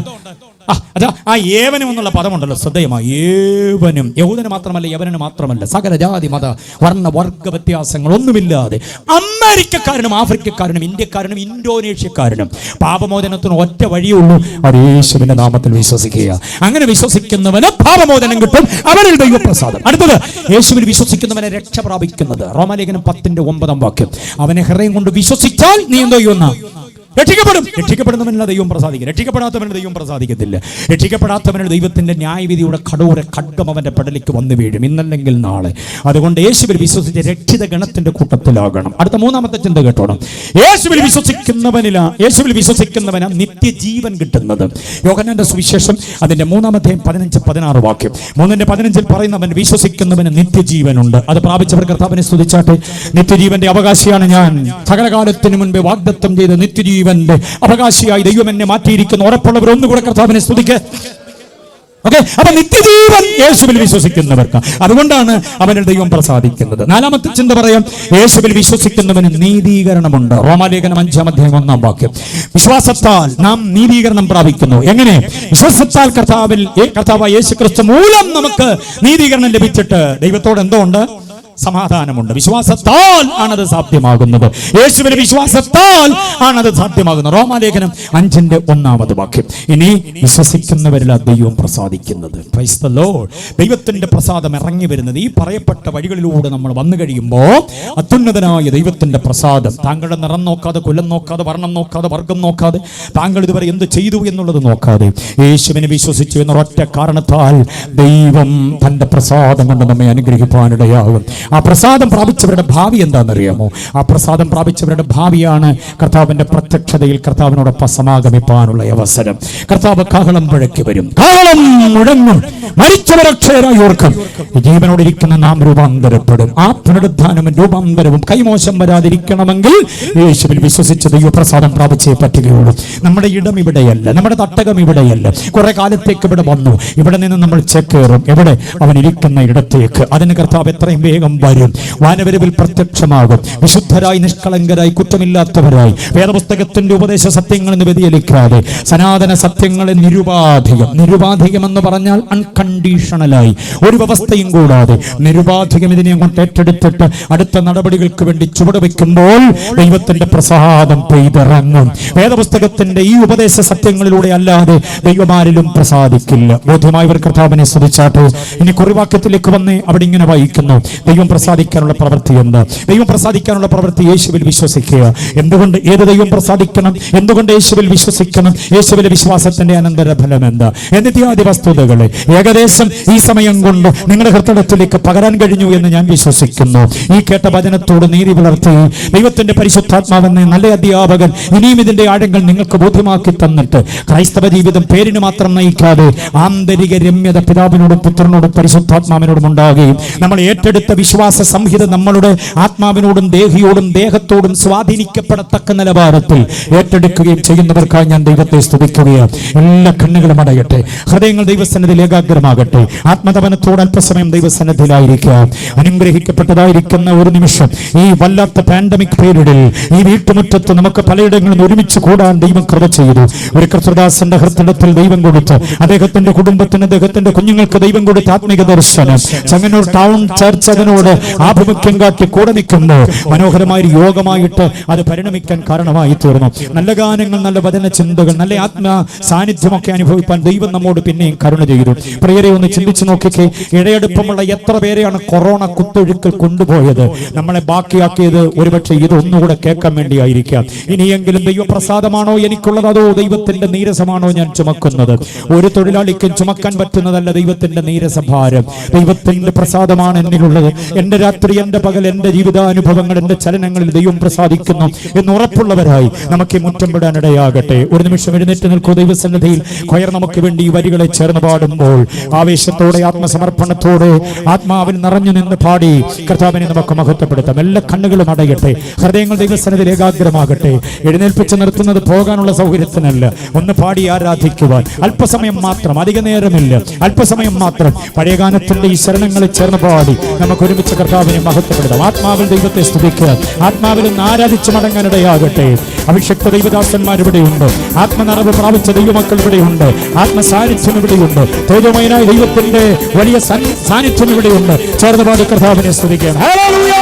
Speaker 1: ആ ഏവനും എന്നുള്ള പദമുണ്ടല്ലോ, ശ്രദ്ധേയമായി. ഏവനും, യഹൂദന് മാത്രമല്ല, യവനന് മാത്രമല്ല, സകല ജാതി മത വർണ്ണ വർഗ വ്യത്യാസങ്ങൾ ഒന്നുമില്ലാതെ അമേരിക്കക്കാരനും ആഫ്രിക്കക്കാരനും ഇന്ത്യക്കാരനും ഇന്തോനേഷ്യക്കാരനും പാപമോചനത്തിന് ഒറ്റ വഴിയുള്ളൂ, അവർ യേശുവിന്റെ നാമത്തിൽ വിശ്വസിക്കുക. അങ്ങനെ വിശ്വസിക്കുന്നവന് പാപമോചനം കിട്ടും, അവനിൽ ദൈവപ്രസാദം. അടുത്തത്, യേശുവിൽ വിശ്വസിക്കുന്നവനെ രക്ഷ പ്രാപിക്കുന്നത്. റോമാലേഖനം 10:9 വാക്യം. അവനെ ഹൃദയം കൊണ്ട് വിശ്വസിച്ചാൽ നീ എന്തോ ചെയ്യുന്ന? രക്ഷിക്കപ്പെടും. രക്ഷിക്കപ്പെടുന്നവനുള്ള ദൈവം പ്രസാദിക്കും, രക്ഷിക്കപ്പെടാത്തവന് ദൈവം പ്രസാദിക്കത്തില്ല. രക്ഷിക്കപ്പെടാത്തവന് ദൈവത്തിന്റെ ന്യായവിധിയുടെ കടൂര ഖഡ്ഗം അവന്റെ പെടലിക്ക് വന്നു വീഴും, ഇന്നല്ലെങ്കിൽ നാളെ. അതുകൊണ്ട് യേശുവിൽ വിശ്വസിച്ച് രക്ഷിത ഗണത്തിന്റെ കൂട്ടത്തിലാകണം. അടുത്ത മൂന്നാമത്തെ ചിന്ത കേട്ടോണം. യേശുവിൽ വിശ്വസിക്കുന്നവനാ നിത്യജീവൻ കിട്ടുന്നത്. യോഹന്നാന്റെ സുവിശേഷം അതിന്റെ 3:15-16 വാക്യം. 3:15 പറയുന്നവൻ വിശ്വസിക്കുന്നവന് നിത്യജീവനുണ്ട്. അത് പ്രാപിച്ചവർ കർത്താവിനെ സ്തുതിച്ചാട്ടെ. നിത്യജീവന്റെ അവകാശിയാണ് ഞാൻ. സകലകാലത്തിന് മുൻപേ വാഗ്ദത്തം ചെയ്ത നിത്യജീവന്റെ അവകാശിയായി ദൈവം എന്നെ മാറ്റിയിരിക്കുന്നു. ഉറപ്പുള്ളവർ ഒന്നുകൂടെ കർത്താവിനെ സ്തുതിക്ക്. ഓക്കെ, അപ്പൊ നിത്യജീവൻ യേശുവിൽ വിശ്വസിക്കുന്നവർക്ക്, അതുകൊണ്ടാണ് അവനിൽ ദൈവം പ്രസാദിക്കുന്നത്. നാലാമത്തെ ചിന്ത പറയാം, യേശുവിൽ വിശ്വസിക്കുന്നവന് നീതീകരണമുണ്ട്. റോമാലേഖനം 5:1 വാക്യം. വിശ്വാസത്താൽ നാം നീതീകരണം പ്രാപിക്കുന്നു. എങ്ങനെ? വിശ്വാസത്താൽ കർത്താവായ യേശുക്രിസ്തു മൂലം നമുക്ക് നീതീകരണം ലഭിച്ചിട്ട് ദൈവത്തോട് എന്തോ ഉണ്ട്? സമാധാനമുണ്ട്. വിശ്വാസത്താൽ ആണത് സാധ്യമാകുന്നത്. യേശുവിന്റെ വിശ്വാസത്താൽ ആണത് സാധ്യമാകുന്നത്. റോമാലേഖനം 5:1 വാക്യം. ഇനി വിശ്വസിക്കുന്നവരിൽ ദൈവം പ്രസാദിക്കുന്നത്. Price the Lord. ദൈവത്തിന്റെ പ്രസാദം ഇറങ്ങി വരുന്നത് ഈ പറയപ്പെട്ട വഴികളിലൂടെ നമ്മൾ വന്നു കഴിയുമ്പോൾ അത്യുന്നതനായ ദൈവത്തിന്റെ പ്രസാദം, താങ്കളുടെ നിറം നോക്കാതെ, കുലം നോക്കാതെ, വർണ്ണം നോക്കാതെ, വർഗം നോക്കാതെ, താങ്കൾ ഇതുവരെ എന്ത് ചെയ്തു എന്നുള്ളത് നോക്കാതെ, യേശുവിനെ വിശ്വസിച്ചു എന്നൊരൊറ്റ കാരണത്താൽ ദൈവം തന്റെ പ്രസാദം കൊണ്ട് നമ്മെ അനുഗ്രഹിക്കാനിടയാകും. ആ പ്രസാദം പ്രാപിച്ചവരുടെ ഭാവി എന്താണെന്നറിയാമോ? ആ പ്രസാദം പ്രാപിച്ചവരുടെ ഭാവിയാണ് കർത്താവിന്റെ പ്രത്യക്ഷതയിൽ കർത്താവിനോടൊപ്പം സമാഗമിപ്പാനുള്ള അവസരം. കർത്താവ് കാഹളം മുഴക്കി വരും, കാഹളം മുഴങ്ങും, മരിച്ചവരക്ഷയരായി ഓർക്കും. ജീവനോടിരിക്കുന്ന നാം രൂപാന്തരപ്പെടും. ആ പുനരുദ്ധാനവും രൂപാന്തരവും കൈമോശം വരാതിരിക്കണമെങ്കിൽ യേശുവിൽ വിശ്വസിച്ച ദൈവപ്രസാദം പ്രാപിച്ചേ പറ്റുകയുള്ളൂ. നമ്മുടെ ഇടം ഇവിടെയല്ല, നമ്മുടെ തട്ടകം ഇവിടെയല്ല. കുറെ കാലത്തേക്ക് ഇവിടെ വന്നു, ഇവിടെ നിന്ന് നമ്മൾ ചേക്കേറും. എവിടെ? അവൻ ഇരിക്കുന്ന ഇടത്തേക്ക്. അതിന് കർത്താവ് എത്രയും വേഗം വരും. വാനവരവിൽ പ്രത്യക്ഷമാകും. വിശുദ്ധരായി, നിഷ്കളങ്കരായി, കുറ്റമില്ലാത്തവരായി, വേദപുസ്തകത്തിന്റെ ഉപദേശ സത്യങ്ങളിൽ വ്യതിചലിക്കാതെ സനാതന സത്യങ്ങളെ നിരുപാധികം എന്ന് പറഞ്ഞാൽ അൺകണ്ടീഷണലായി, ഒരു വ്യവസ്ഥയും കൂടാതെ നിരുപാധികം ഇതിനെ അങ്ങോട്ട് ഏറ്റെടുത്തിട്ട് അടുത്ത നടപടികൾക്ക് വേണ്ടി ചുവടുവെക്കുമ്പോൾ ദൈവത്തിന്റെ പ്രസാദം പെയ്തിറങ്ങും. വേദപുസ്തകത്തിന്റെ ഈ ഉപദേശ സത്യങ്ങളിലൂടെ അല്ലാതെ ദൈവമാരിലും പ്രസാദിക്കില്ല. ബോധ്യമായവർ കർത്താവിനെ സ്തുതിച്ചാട്ടെ. ഇനി കുറിവാക്യത്തിലേക്ക് വന്നേ. അവിടെ ഇങ്ങനെ വായിക്കുന്നു, ദൈവം പ്രസാദിക്കാനുള്ള പ്രവൃത്തി എന്താ? ദൈവം പ്രസാദിക്കാനുള്ള പ്രവൃത്തി യേശുവിൽ വിശ്വസിക്കുക. എന്തുകൊണ്ട്? ഏത് ദൈവം പ്രസാദിക്കണം? എന്തുകൊണ്ട് യേശുവിൽ വിശ്വസിക്കണം? യേശുവിലെ വിശ്വാസത്തിന്റെ അനന്തരഫലം എന്താ? എന്നിത്യാദി വസ്തുതകളെ ഏകദേശം ഈ സമയം കൊണ്ട് നിങ്ങളുടെ ഹൃദയത്തിലേക്ക് പകരാൻ കഴിഞ്ഞു എന്ന് ഞാൻ വിശ്വസിക്കുന്നു. ഈ കേട്ട വചനത്തോട് നീതി പുലർത്തി ദൈവത്തിന്റെ പരിശുദ്ധാത്മാവെന്ന നല്ല അധ്യാപകൻ ഇനിയും ഇതിന്റെ ആഴങ്ങൾ നിങ്ങൾക്ക് ബോധ്യമാക്കി തന്നിട്ട് ക്രൈസ്തവ ജീവിതം പേരിന് മാത്രം നയിക്കാതെ ആന്തരിക രമ്യത പിതാവിനോടും പുത്രനോടും പരിശുദ്ധാത്മാവിനോടും ഉണ്ടാകുകയും നമ്മൾ ഏറ്റെടുത്ത വിശ്വാസ സംഹിത നമ്മളുടെ ആത്മാവിനോടും ദേഹിയോടും ദേഹത്തോടും സ്വാധീനിക്കപ്പെടത്തക്ക നിലവാരത്തിൽ ഏറ്റെടുക്കുകയും ചെയ്യുന്നവർക്കായി ഞാൻ ദൈവത്തെ സ്തുതിക്കുകയാണ്. എല്ലാ കണ്ണുകളും അടയട്ടെ, ഹൃദയങ്ങൾ ദൈവസന്നിധിയിൽ ഏകാഗ്രമാകട്ടെ. ആത്മതപനത്തോട് അല്പസമയം ദൈവസന്നിധിയിലായിരിക്കുക. അനുഗ്രഹിക്കപ്പെട്ടതായിരിക്കുന്ന ഒരു നിമിഷം ഈ വല്ലാത്ത പാൻഡമിക് പീരീഡിൽ ഈ വീട്ടുമുറ്റത്ത് നമുക്ക് പലയിടങ്ങളിൽ ഒരുമിച്ച് കൂടാൻ ദൈവം കൃപ ചെയ്തു. ഒരു കർത്തൃദാസന്റെ ഹൃദയത്തിൽ ദൈവം കൊടുത്ത് അദ്ദേഹത്തിന്റെ കുടുംബത്തിന്, അദ്ദേഹത്തിന്റെ കുഞ്ഞുങ്ങൾക്ക് ദൈവം കൊടുത്ത ആത്മീക ദർശനം. ചെങ്ങന്നൂർ ടൗൺ ചർച്ച് അതിനോട്
Speaker 2: ചരടിനോട് ആഭിമുഖ്യം കാട്ടി കൂടെ നിൽക്കുമ്പോൾ മനോഹരമായ ഒരു യോഗമായിട്ട് അത് പരിണമിക്കാൻ കാരണമായി തീർന്നു. നല്ല ഗാനങ്ങൾ, നല്ല വചന ചിന്തകൾ, നല്ല ആത്മാ സാന്നിധ്യമൊക്കെ അനുഭവിപ്പാൻ ദൈവം നമ്മോട് പിന്നെയും കരുണ ചെയ്തു. പ്രിയരെ, ഒന്ന് ചിന്തിച്ചു നോക്കിക്കേ, ഇഴയെടുപ്പമുള്ള എത്ര പേരെയാണ് കൊറോണ കുത്തൊഴുക്കൽ കൊണ്ടുപോയത്. നമ്മളെ ബാക്കിയാക്കിയത് ഒരുപക്ഷെ ഇതൊന്നുകൂടെ കേൾക്കാൻ വേണ്ടിയായിരിക്കാം. ഇനിയെങ്കിലും ദൈവപ്രസാദമാണോ എനിക്കുള്ളത്, അതോ ദൈവത്തിന്റെ നീരസമാണോ ഞാൻ ചുമക്കുന്നത്? ഒരു തൊഴിലാളിക്കും ചുമക്കാൻ പറ്റുന്നതല്ല ദൈവത്തിന്റെ നീരസഭാരം. ദൈവത്തിന്റെ പ്രസാദമാണ് എന്നിലുള്ളത്. എന്റെ രാത്രി, എന്റെ പകൽ, എന്റെ ജീവിതാനുഭവങ്ങൾ, എന്റെ ചലനങ്ങളിൽ ദൈവം പ്രസാദിക്കുന്നു എന്ന് ഉറപ്പുള്ളവരായി നമുക്ക് മുറ്റം വിടാനിടയാകട്ടെ. ഒരു നിമിഷം എഴുന്നേറ്റ് നിൽക്കൂ. ദൈവസന്നിധിയിൽ കൊയർ നമുക്ക് വേണ്ടി ഈ വരികളെ ചേർന്ന് പാടുമ്പോൾ ആവേശത്തോടെ, ആത്മസമർപ്പണത്തോടെ, ആത്മാവിൽ നിറഞ്ഞു നിന്ന് പാടി കർത്താവിനെ നമുക്ക് മഹത്വപ്പെടുത്താം. എല്ലാ കണ്ണുകളും അടയട്ടെ, ഹൃദയങ്ങൾ ദൈവസന്നിധിയിൽ ഏകാഗ്രമാകട്ടെ. എഴുന്നേൽപ്പിച്ച് നിർത്തുന്നത് പോകാനുള്ള സൗകര്യത്തിനല്ല, ഒന്ന് പാടി ആരാധിക്കുവാൻ അല്പസമയം മാത്രം, അധിക നേരമില്ല, അല്പസമയം മാത്രം പഴയഗാനത്തിന്റെ ഈ ശരണങ്ങളിൽ ചേർന്ന് പാടി നമുക്ക് ഒരുമിച്ച് കർത്താവിനെ മഹത്വപ്പെടുത്താം. ആത്മാവിൽ ദൈവത്തെ സ്തുതിക്കുക, ആത്മാവിൽ നിന്ന് ആരാധിച്ച് മടങ്ങാനിടയാകട്ടെ. അഭിഷക്ത ദൈവദാസന്മാർ ഇവിടെയുണ്ട്, ആത്മനിറവ് പ്രാപിച്ച ദൈവമക്കൾ ഇവിടെയുണ്ട്, ആത്മസാന്നിധ്യം ഇവിടെയുണ്ട്, തേജോമയനായ ദൈവത്തിന്റെ വലിയ സാന്നിധ്യം ഇവിടെയുണ്ട്. ചേർന്ന് പാടി കർത്താവിനെ സ്തുതിക്കുകയാണ്. ഹല്ലേലൂയ.